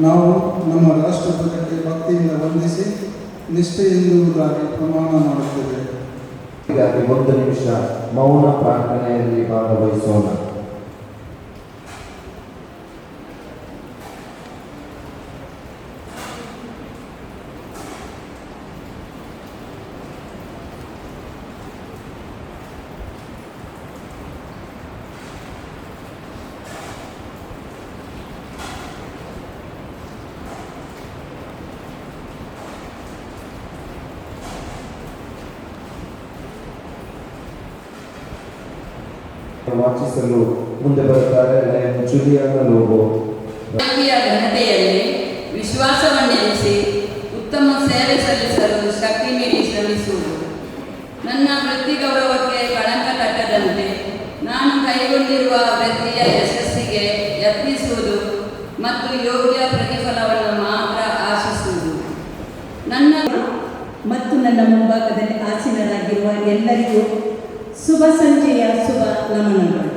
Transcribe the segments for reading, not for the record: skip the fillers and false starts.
ನಾವು ನಮ್ಮ ರಾಷ್ಟ್ರಧ್ವಜಕ್ಕೆ ಭಕ್ತಿಯಿಂದ ವಂದಿಸಿ ನಿಷ್ಠೆಯಿಂದುವುದಾಗಿ ಪ್ರಮಾಣ ಮಾಡುತ್ತೇವೆ. ಹೀಗಾಗಿ 1 ನಿಮಿಷ ಮೌನ ಪ್ರಾರ್ಥನೆಯಲ್ಲಿ ಭಾಗವಹಿಸೋಣ. ವಾಚಿಸಲು ಮುಂದೆ ಬರುತ್ತಾರೆ ಲಯನ್ ಜೂಲಿಯಾನ ಲೋಬೋ. ರಾಜಕೀಯ ಘನತೆಯಲ್ಲಿ ವಿಶ್ವಾಸವನ್ನಿರಿಸಿ ಉತ್ತಮ ಸೇವೆ ಸಲ್ಲಿಸಲು ಶಕ್ತಿ ಮೀರಿ ಶ್ರಮಿಸುವುದು, ನನ್ನ ವೃತ್ತಿ ಗೌರವಕ್ಕೆ ಕಳಂಕ ತಟ್ಟದಂತೆ ನಾನು ಕೈಗೊಂಡಿರುವ ವೃತ್ತಿಯ ಯಶಸ್ಸಿಗೆ ಯತ್ನಿಸುವುದು ಮತ್ತು ಯೋಗ್ಯ ಪ್ರತಿಫಲವನ್ನು ಮಾತ್ರ ಆಶಿಸುವುದು. ಮತ್ತು ನನ್ನ ಮುಂಭಾಗದಲ್ಲಿ ಆಸೀನರಾಗಿರುವ ಎಲ್ಲರಿಗೂ ಶುಭ ಸಂಜೆಯ ಶುಭ ನಮನಗಳು.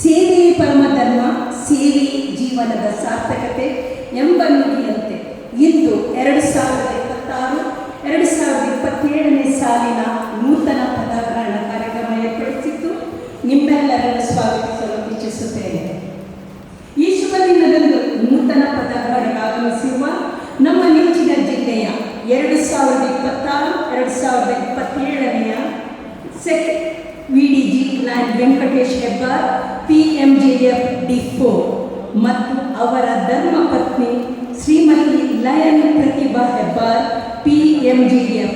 ಸೇವೆಯೇ ಪರಮಧರ್ಮ, ಸೇವೆ ಜೀವನದ ಸಾರ್ಥಕತೆ ಎಂಬ ನುಡಿಯಂತೆ ಇಂದು 2026-2027ನೇ ಸಾಲಿನ ನೂತನ ಪದಗ್ರಹಣ ಕಾರ್ಯಕ್ರಮ ಏರ್ಪಡಿಸಿದ್ದು ನಿಮ್ಮೆಲ್ಲರನ್ನು ಸ್ವಾಗತಿಸಲು ಇಚ್ಛಿಸುತ್ತೇನೆ. ಈ ಶುಭ ದಿನದಂದು ನೂತನ ಪದಗ್ರಹಣಕ್ಕೆ ಆಗಮಿಸಿರುವ ನಮ್ಮ ನೆಚ್ಚಿನ ಜಿಲ್ಲೆಯ 2026-2027ನೇ VDG lion Venkatesh Hebbar PMJF D4 ಮತ್ತು ಅವರ ಧರ್ಮಪತ್ನಿ ಶ್ರೀಮತಿ ಲಯನ್ ಪ್ರತಿಭಾ ಹೆಬ್ಬಾರ್ PMJF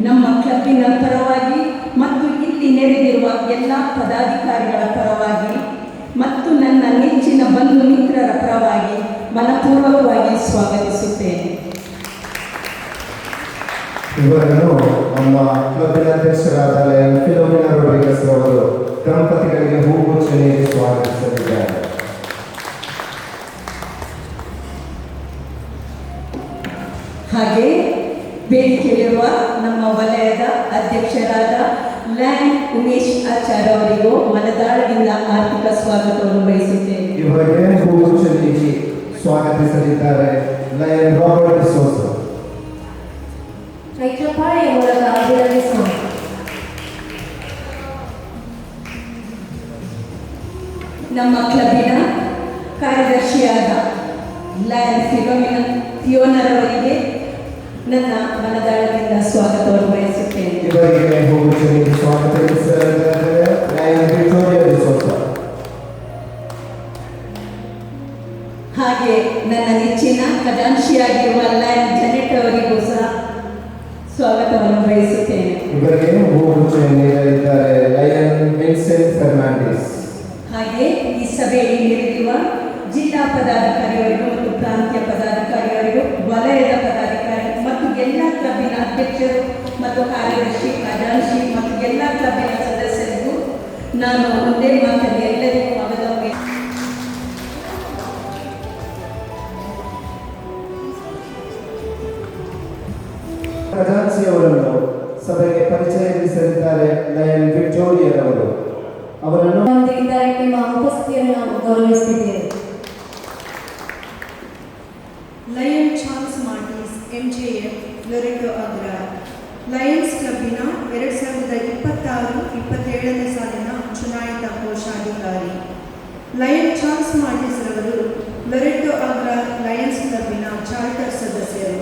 ನಮ್ಮ ಕ್ಲಬ್ಬಿನ ಪರವಾಗಿ ಮತ್ತು ಇಲ್ಲಿ ನೆರೆದಿರುವ ಎಲ್ಲ ಪದಾಧಿಕಾರಿಗಳ ಪರವಾಗಿ ಮತ್ತು ನನ್ನ ನೆಚ್ಚಿನ ಬಂಧು ಮಿತ್ರರ ಪರವಾಗಿ ಮನಪೂರ್ವಕವಾಗಿ ಸ್ವಾಗತಿಸುತ್ತೇನೆ. ಇವರನ್ನು ನಮ್ಮ ಕ್ಲಬ್ಬಿನ ಅಧ್ಯಕ್ಷರಾದ ಲಯನ್ ಫಿಲೋಮಿನಾ ರೊಡ್ರಿಗಸ್ ರವರು ದಂಪತಿಗಳಿಗೆ ಹೂಗುಚ್ಛ ನೀಡಿ ಸ್ವಾಗತಿಸಲಿದ್ದಾರೆ. ಹಾಗೆ ವೇದಿಕೆಯಲ್ಲಿರುವ ನಮ್ಮ ವಲಯದ ಅಧ್ಯಕ್ಷರಾದ ಲಯನ್ ಉಮೇಶ್ ಆಚಾರ್ಯ ಅವರಿಗೂ ಮನದಾಳದಿಂದ ಆರ್ಥಿಕ ಸ್ವಾಗತವನ್ನು ಬಯಸುತ್ತೇನೆ. ಇವರಿಗೆ ಹೂಗುಚ್ಛ ನೀಡಿ ಸ್ವಾಗತಿಸಲಿದ್ದಾರೆ ಲಯನ್ ರಾಬರ್ಟ್ ಡಿಸೋಸ. ಚೈತ್ರಪಾಳೆ ಮೂಲಕ ಅಭಿನಂದಿಸೋಣ. ನಮ್ಮ ಕ್ಲಬ್ಬಿನ ಕಾರ್ಯದರ್ಶಿಯಾದ ಲಯನ್ ಫಿಯೋನರವರಿಗೆ ನನ್ನ ಮನದಾಳದಿಂದ ಸ್ವಾಗತವನ್ನು ಬಯಸುತ್ತೇನೆ. ಇವರಿಗೆ ಹೂಗುಚ್ಛ ನೀಡಿ ಸ್ವಾಗತಿಸಲಿದ್ದಾರೆ ಲಯನ್ ವಿಕ್ಟೋರಿಯಾ ಡಿಸೋಸ. ಹಾಗೆ ನನ್ನ ನೆಚ್ಚಿನ ಖಜಾನ್ಶಿಯಾಗಿರುವ ಲಯನ್ ಜನೆಟ್ ಅವರಿಗೂ ಸಹ ಸ್ವಾಗತವನ್ನು ಬಯಸುತ್ತೇನೆ. ಇವರಿಗೆ ಹೂಗುಚ್ಛ ನೀಡಲಿದ್ದಾರೆ ಲಯನ್ ವಿನ್ಸೆಂಟ್ ಫರ್ನಾಂಡಿಸ್. ಹಾಗೆ ಈ ಸಭೆಯಲ್ಲಿ ನೆರೆದಿರುವ ಜಿಲ್ಲಾ ಪದಾಧಿಕಾರಿಯವರಿಗೂ ಮತ್ತು ಪ್ರಾಂತ್ಯ ಪದಾಧಿಕಾರಿಯವರಿಗೂ, ವಲಯದ ಪದಾಧಿಕಾರಿ ಮತ್ತು ಎಲ್ಲ ಕ್ಲಬ್ಬಿನ ಅಧ್ಯಕ್ಷರು ಮತ್ತು ಕಾರ್ಯದರ್ಶಿ, ಖಜಾನ್ಶಿ ಮತ್ತು ಎಲ್ಲ ಕ್ಲಬ್ಬಿನ ಸದಸ್ಯರಿಗೂ ನಾನು ಒಂದೇ ಮಾತಲ್ಲಿ ಎಲ್ಲರಿಗೂ ಮಗದೊಮ್ಮೆ ಖಜಾನ್ಸಿ ಅವರನ್ನು ಸಭೆಗೆ ಪರಿಚಯಿಸಲಿದ್ದಾರೆ ಲಯನ್ ವಿಕ್ಟೋರಿಯರವರು. ಅವರನ್ನು ನಮ್ಮೊಂದಿಗಿದ್ದಾರೆ. ನಿಮ್ಮ ಉಪಸ್ಥಿತಿಯನ್ನು ನಾವು ಗೌರವಿಸುತ್ತಿದ್ದೇವೆ. Lion Charles Martis MJF Loreto ಅಗ್ರಾರ್ Lions ಕ್ಲಬ್ಬಿನ 2026-27ನೇ ಸಾಲಿನ ಚುನಾಯಿತ ಕೋಶಾಧಿಕಾರಿ. ಲಯನ್ ಚಾರ್ಲ್ಸ್ ಮಾರ್ಟಿಸ್ ರವರು ಲೊರೆಟೊ ಅಗ್ರಾರ್ ಲಯನ್ಸ್ ಕ್ಲಬ್ಬಿನ ಚಾರ್ಟರ್ ಸದಸ್ಯರು.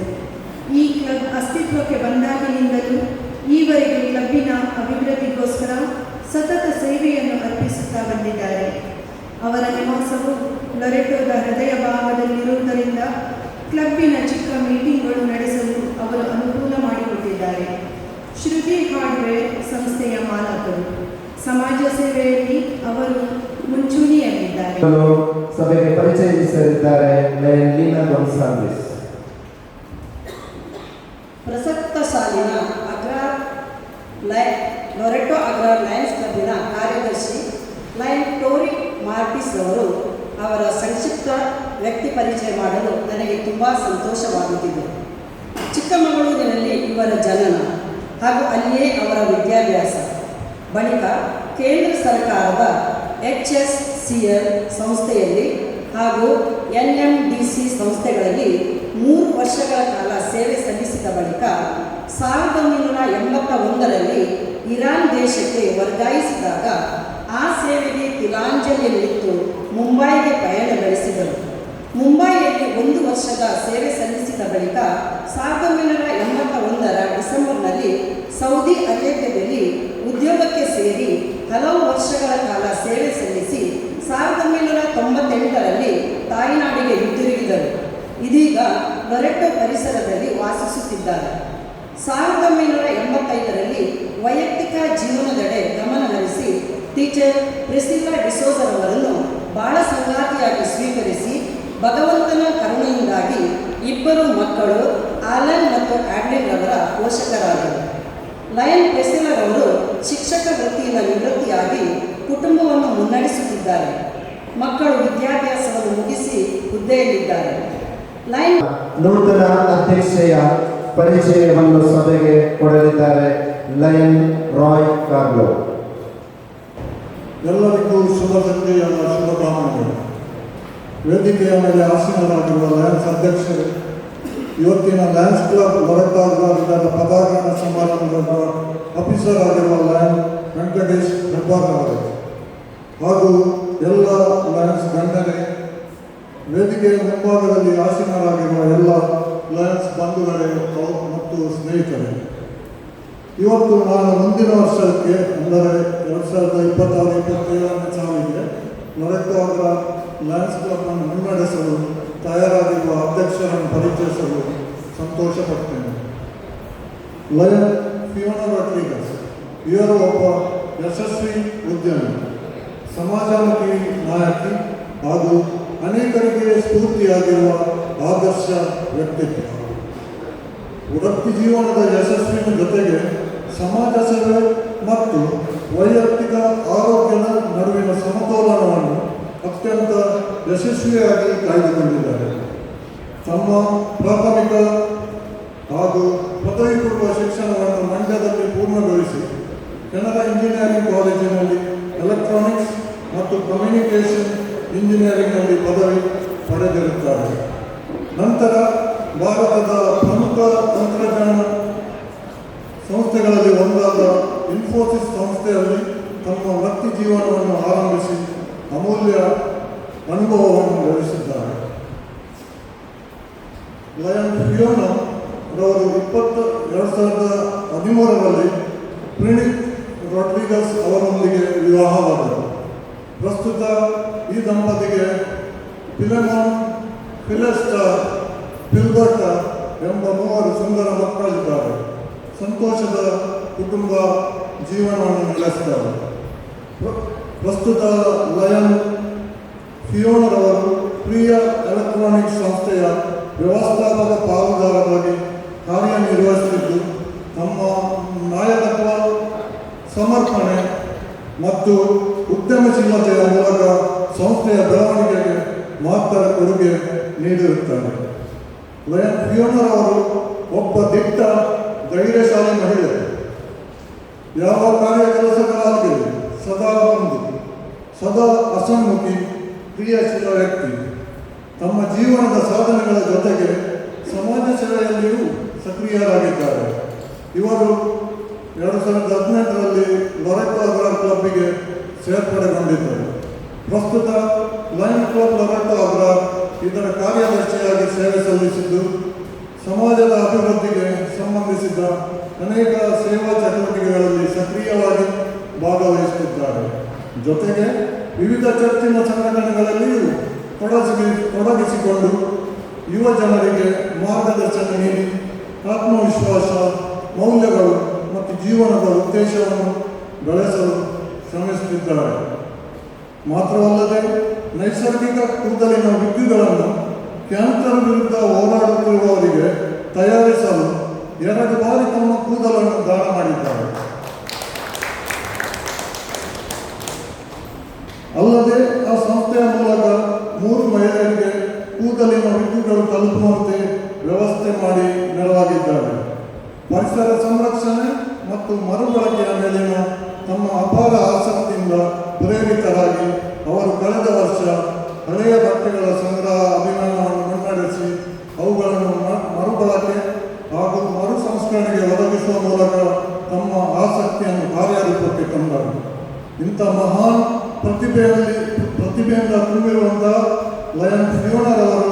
ಈ ಕ್ಲಬ್ ಅಸ್ತಿತ್ವಕ್ಕೆ ಬಂದಾಗಿನಿಂದಲೂ ಈವರೆಗೆ ಕ್ಲಬ್ಬಿನ ಅಭಿವೃದ್ಧಿಗೋಸ್ಕರ ಸತತ ಸೇವೆಯನ್ನು ಅರ್ಪಿಸುತ್ತಾ ಬಂದಿದ್ದಾರೆ. ಅವರ ನಿವಾಸವು ಲೊರೆಟೊದ ಹೃದಯ ಭಾಗದಲ್ಲಿರುವುದರಿಂದ ಕ್ಲಬ್ಬಿನ ಚಿಕ್ಕ ಮೀಟಿಂಗ್ಗಳು ನಡೆಸಲು ಅವರು ಅನುಕೂಲ ಮಾಡಿಕೊಟ್ಟಿದ್ದಾರೆ. ಶ್ರುತಿ ಹಾರ್ಡ್ವೇರ್ ಸಂಸ್ಥೆಯ ಮಾಲಕರು. ಸಮಾಜ ಸೇವೆಯಲ್ಲಿ ಅವರು ಮುಂಚೂಣಿಯಲ್ಲಿದ್ದಾರೆ. ಸಭೆಗೆ ಪರಿಚಯಿಸಲಿದ್ದಾರೆ ಲಯನ್ ಲೀನಾ ಗೊನ್ಸಾಲ್ವಿಸ್. ಪ್ರಸಕ್ತ ಸಾಲಿನ ಲೊರೆಟೊ ಅಗ್ರಾರ್ ಲಯನ್ಸ್ ಕ್ಲಬ್ಬಿನ ಕಾರ್ಯದರ್ಶಿ ಲಯನ್ ಟೋರಿ ಮಾರ್ಟಿಸ್ ಅವರು ಅವರ ಸಂಕ್ಷಿಪ್ತ ವ್ಯಕ್ತಿ ಪರಿಚಯ ಮಾಡಲು ನನಗೆ ತುಂಬ ಸಂತೋಷವಾಗುತ್ತಿದೆ. ಚಿಕ್ಕಮಗಳೂರಿನಲ್ಲಿ ಇವರ ಜನನ ಹಾಗೂ ಅಲ್ಲಿಯೇ ಅವರ ವಿದ್ಯಾಭ್ಯಾಸ. ಬಳಿಕ ಕೇಂದ್ರ ಸರ್ಕಾರದ HSCL ಸಂಸ್ಥೆಯಲ್ಲಿ ಹಾಗೂ NMDC ಸಂಸ್ಥೆಗಳಲ್ಲಿ 3 ವರ್ಷಗಳ ಕಾಲ ಸೇವೆ ಸಲ್ಲಿಸಿದ ಬಳಿಕ 1981ರಲ್ಲಿ ಇರಾನ್ ದೇಶಕ್ಕೆ ವರ್ಗಾಯಿಸಿದಾಗ ಆ ಸೇವೆಗೆ ತಿಲಾಂಜಲಿಯಲ್ಲಿಟ್ಟು ಮುಂಬೈಗೆ ಪಯಣ ಬೆಳೆಸಿದರು. ಮುಂಬೈಯಲ್ಲಿ 1 ವರ್ಷದ ಸೇವೆ ಸಲ್ಲಿಸಿದ ಬಳಿಕ 1981ರ ಡಿಸೆಂಬರ್ನಲ್ಲಿ ಸೌದಿ ಅರೇಬಿಯಾದಲ್ಲಿ ಉದ್ಯೋಗಕ್ಕೆ ಸೇರಿ ಹಲವು ವರ್ಷಗಳ ಕಾಲ ಸೇವೆ ಸಲ್ಲಿಸಿ 1998ರಲ್ಲಿ ತಾಯ್ನಾಡಿಗೆ ಹಿಂದಿರುಗಿದರು. ಇದೀಗ ಲೊರೆಟೊ ಪರಿಸರದಲ್ಲಿ ವಾಸಿಸುತ್ತಿದ್ದಾರೆ. 1985ರಲ್ಲಿ ವೈಯಕ್ತಿಕ ಜೀವನದೆಡೆ ಗಮನ ಹರಿಸಿ ಟೀಚರ್ ಪ್ರಿಸಿಲ್ಲಾ ಡಿಸೋಜರವರನ್ನು ಬಾಳ ಸಂಗಾತಿಯಾಗಿ ಸ್ವೀಕರಿಸಿ ಭಗವಂತನ ಕರುಣೆಯಿಂದಾಗಿ 2 ಮಕ್ಕಳು ಆಲನ್ ಮತ್ತು ಆಡ್ಲಿನ್ ರವರ ಪೋಷಕರಾದರು. ಲಯನ್ ಪ್ರಿಸಿಲ್ಲಾರವರು ಶಿಕ್ಷಕ ವೃತ್ತಿಯಿಂದ ನಿವೃತ್ತಿಯಾಗಿ ಕುಟುಂಬವನ್ನು ಮುನ್ನಡೆಸುತ್ತಿದ್ದಾರೆ. ಮಕ್ಕಳು ವಿದ್ಯಾಭ್ಯಾಸವನ್ನು ಮುಗಿಸಿ ಹುದ್ದೆಯಲ್ಲಿದ್ದಾರೆ. ಲಯನ್ ನೂತನ ಅಧ್ಯಕ್ಷೆಯ ಪರಿಚಯವನ್ನು ಸಭೆಗೆ ಕೊಡಲಿದ್ದಾರೆ ಲಯನ್ ರಾಯ್ ಕಾರ್ಲೋ. ಎಲ್ಲರಿಗೂ ಶುಭ ಸಂಜೆಯ ಶುಭಕಾಮನೆಗಳು. ವೇದಿಕೆಯ ಮೇಲೆ ಆಸೀನರಾಗಿರುವ ಲಯನ್ಸ್ ಅಧ್ಯಕ್ಷರು, ಇವತ್ತಿನ ಲಯನ್ಸ್ ಕ್ಲಬ್ ಲೊರೆಟೊ ಅಗ್ರಾರ್ ಪದಾರ್ಪಣ ಸಮಾರಂಭದ ಆಫೀಸರ್ ಆಗಿರುವ ಲಯನ್ ವೆಂಕಟೇಶ್ ಹೆಬ್ಬಾರ್ ಅವರು ಹಾಗೂ ಎಲ್ಲ ಲಯನ್ಸ್ ಗಣ್ಯರೇ, ವೇದಿಕೆಯ ಮುಂಭಾಗದಲ್ಲಿ ಆಸೀನರಾಗಿರುವ ಎಲ್ಲ ಲಯನ್ಸ್ ಬಂಧುಗಳೇ ಮತ್ತು ಸ್ನೇಹಿತರೆ, ಇವತ್ತು ನಾನು ಮುಂದಿನ ವರ್ಷಕ್ಕೆ ಅಂದರೆ 2026-27ನೇ ಸಾಲಿಗೆ ಲೊರೆಟೊ ಅಗ್ರಾರ್ ಲಯನ್ಸ್ ಕ್ಲಬ್ಬನ್ನು ಮುನ್ನಡೆಸಲು ತಯಾರಾಗಿರುವ ಅಧ್ಯಕ್ಷರನ್ನು ಪರಿಚಯಿಸಲು ಸಂತೋಷಪಡ್ತೇನೆ. ಲಯನ್ ಫಿಯೋನಾ ರಾಡ್ರಿಗಸ್ ಇವರು ಒಬ್ಬ ಯಶಸ್ವಿ ಉದ್ಯಮಿ, ಸಮಾಜಮುಖಿ ನಾಯಕಿ ಹಾಗೂ ಅನೇಕರಿಗೆ ಸ್ಫೂರ್ತಿಯಾಗಿರುವ ಆದರ್ಶ ವ್ಯಕ್ತಿತ್ವ. ವೃತ್ತಿ ಜೀವನದ ಯಶಸ್ವಿನ ಜೊತೆಗೆ ಸಮಾಜ ಸೇವೆ ಮತ್ತು ವೈಯಕ್ತಿಕ ಆರೋಗ್ಯದ ನಡುವಿನ ಸಮತೋಲನವನ್ನು ಅತ್ಯಂತ ಯಶಸ್ವಿಯಾಗಿ ಕಾಯ್ದುಕೊಂಡಿದ್ದಾರೆ. ತಮ್ಮ ಪ್ರಾಥಮಿಕ ಹಾಗೂ ಪದವಿ ಪೂರ್ವ ಶಿಕ್ಷಣವನ್ನು ಮಂಡ್ಯದಲ್ಲಿ ಪೂರ್ಣಗೊಳಿಸಿ ಕೆನರಾ ಇಂಜಿನಿಯರಿಂಗ್ ಕಾಲೇಜಿನಲ್ಲಿ ಎಲೆಕ್ಟ್ರಾನಿಕ್ಸ್ ಮತ್ತು ಕಮ್ಯುನಿಕೇಷನ್ ಇಂಜಿನಿಯರಿಂಗ್ನಲ್ಲಿ ಪದವಿ ಪಡೆದಿರುತ್ತಾರೆ. ನಂತರ ಭಾರತದ ಪ್ರಮುಖ ತಂತ್ರಜ್ಞಾನ ಸಂಸ್ಥೆಗಳಲ್ಲಿ ಒಂದಾದ ಇನ್ಫೋಸಿಸ್ ಸಂಸ್ಥೆಯಲ್ಲಿ ತಮ್ಮ ವೃತ್ತಿ ಜೀವನವನ್ನು ಆರಂಭಿಸಿ ಅಮೂಲ್ಯ ಅನುಭವವನ್ನು ಗಳಿಸಿದ್ದಾರೆ. ಲಯನ್ ಫಿಯೋನಾ ರವರು 2013ರಲ್ಲಿ ಪ್ರಿನಿತ್ ರಾಡ್ರಿಗಸ್ ಅವರೊಂದಿಗೆ ವಿವಾಹವಾದರು. ಪ್ರಸ್ತುತ ಈ ದಂಪತಿಗೆ ಫಿಲೆಮೋನ್, ಫಿಲೆಸ್ಟಾ, ಫಿಲ್ಬರ್ಟಾ ಎಂಬ 3 ಸುಂದರ ಮಕ್ಕಳಿದ್ದಾರೆ. ಸಂತೋಷದ ಕುಟುಂಬ ಜೀವನವನ್ನು ನಡೆಸುತ್ತಾರೆ. ಪ್ರಸ್ತುತ ಲಯನ್ ಫಿಯೋನಾರವರು ಪ್ರಿಯ ಎಲೆಕ್ಟ್ರಾನಿಕ್ಸ್ ಸಂಸ್ಥೆಯ ವ್ಯವಸ್ಥಾಪಕ ಪಾಲುದಾರರಾಗಿ ಕಾರ್ಯನಿರ್ವಹಿಸುತ್ತಿದ್ದು, ತಮ್ಮ ನಾಯಕತ್ವ, ಸಮರ್ಪಣೆ ಮತ್ತು ಉದ್ಯಮಶೀಲತೆಯ ಮೂಲಕ ಸಂಸ್ಥೆಯ ಬೆಳವಣಿಗೆಗೆ ಮಹತ್ತರ ಕೊಡುಗೆ ನೀಡಿರುತ್ತಾರೆ. ಲಯನ್ ಫಿಯೋನಾರವರು ಒಬ್ಬ ದಿಟ್ಟ ಧೈರ್ಯಶಾಲಿ ಮಹಿಳೆ. ಯಾವ ಕಾರ್ಯ ಕೆಲಸಗಳಾಗಲಿ ಸದಾ ಮುಂದೆ, ಸದಾ ಹಸನ್ಮುಖಿ, ಕ್ರಿಯಾಶೀಲ ವ್ಯಕ್ತಿ. ತಮ್ಮ ಜೀವನದ ಸಾಧನೆಗಳ ಜೊತೆಗೆ ಸಮಾಜ ಸೇವೆಯಲ್ಲಿಯೂ ಸಕ್ರಿಯರಾಗಿದ್ದಾರೆ. ಇವರು 2018ರಲ್ಲಿ ಲೊರೆಟೊ ಅಗ್ರಾ ಕ್ಲಬ್ಬಿಗೆ ಸೇರ್ಪಡೆಗೊಂಡಿದ್ದರು. ಪ್ರಸ್ತುತ ಲಯನ್ ಕ್ಲಬ್ ಲೊರೆಟೊ ಅಗ್ರಾ ಇದರ ಕಾರ್ಯದರ್ಶಿಯಾಗಿ ಸೇವೆ ಸಲ್ಲಿಸಿದ್ದು, ಸಮಾಜದ ಅಭಿವೃದ್ಧಿಗೆ ಸಂಬಂಧಿಸಿದ ಅನೇಕ ಸೇವಾ ಚಟುವಟಿಕೆಗಳಲ್ಲಿ ಸಕ್ರಿಯವಾಗಿ ಭಾಗವಹಿಸುತ್ತಿದ್ದಾರೆ. ಜೊತೆಗೆ ವಿವಿಧ ಚರ್ಚಿನ ಸಂಘಟನೆಗಳಲ್ಲಿಯೂ ತೊಡಗಿಸಿಕೊಂಡು ಯುವ ಜನರಿಗೆ ಮಾರ್ಗದರ್ಶನ ನೀಡಿ ಆತ್ಮವಿಶ್ವಾಸ, ಮೌಲ್ಯಗಳು ಮತ್ತು ಜೀವನದ ಉದ್ದೇಶವನ್ನು ಬೆಳೆಸಲು ಶ್ರಮಿಸುತ್ತಿದ್ದಾರೆ. ಮಾತ್ರವಲ್ಲದೆ ನೈಸರ್ಗಿಕ ಕೂದಲಿನ ವಿಗ್ಗುಗಳನ್ನು ಕ್ಯಾನ್ಸರ್ ವಿರುದ್ಧ ಹೋರಾಡುತ್ತಿರುವವರಿಗೆ ತಯಾರಿಸಲು 2 ಬಾರಿ ತಮ್ಮ ಕೂದಲನ್ನು ದಾನ ಮಾಡಿದ್ದಾರೆ. ಅಲ್ಲದೆ ಆ ಸಂಸ್ಥೆಯ ಮೂಲಕ 3 ಮಹಿಳೆಯರಿಗೆ ಕೂದಲಿನ ವಿದ್ಯುತ್ಗಳು ತಲುಪುವಂತೆ ವ್ಯವಸ್ಥೆ ಮಾಡಿ ನೆರವಾಗಿದ್ದಾರೆ. ಪರಿಸರ ಸಂರಕ್ಷಣೆ ಮತ್ತು ಮರುಬಳಕೆಯ ಮೇಲಿನ ತಮ್ಮ ಅಪಾರ ಆಸಕ್ತಿಯಿಂದ ಪ್ರೇರಿತರಾಗಿ ಅವರು ಕಳೆದ ವರ್ಷ ಹಳೆಯ ಬಟ್ಟೆಗಳ ಸಂಗ್ರಹ ಅಭಿಯಾನವನ್ನು ಮುನ್ನಡೆಸಿ ಅವುಗಳನ್ನು ಮರುಬಳಕೆ ಹಾಗೂ ಮರು ಸಂಸ್ಕರಣೆಗೆ ಒದಗಿಸುವ ಮೂಲಕ ತಮ್ಮ ಆಸಕ್ತಿಯನ್ನು ಕಾರ್ಯರೂಪಕ್ಕೆ ತಂದರು. ಇಂಥ ಮಹಾನ್ ಪ್ರತಿಭೆಯಿಂದ ತುಂಬಿರುವಂತಹ ಲಯನ್ ಫಿಯೋನಾರವರು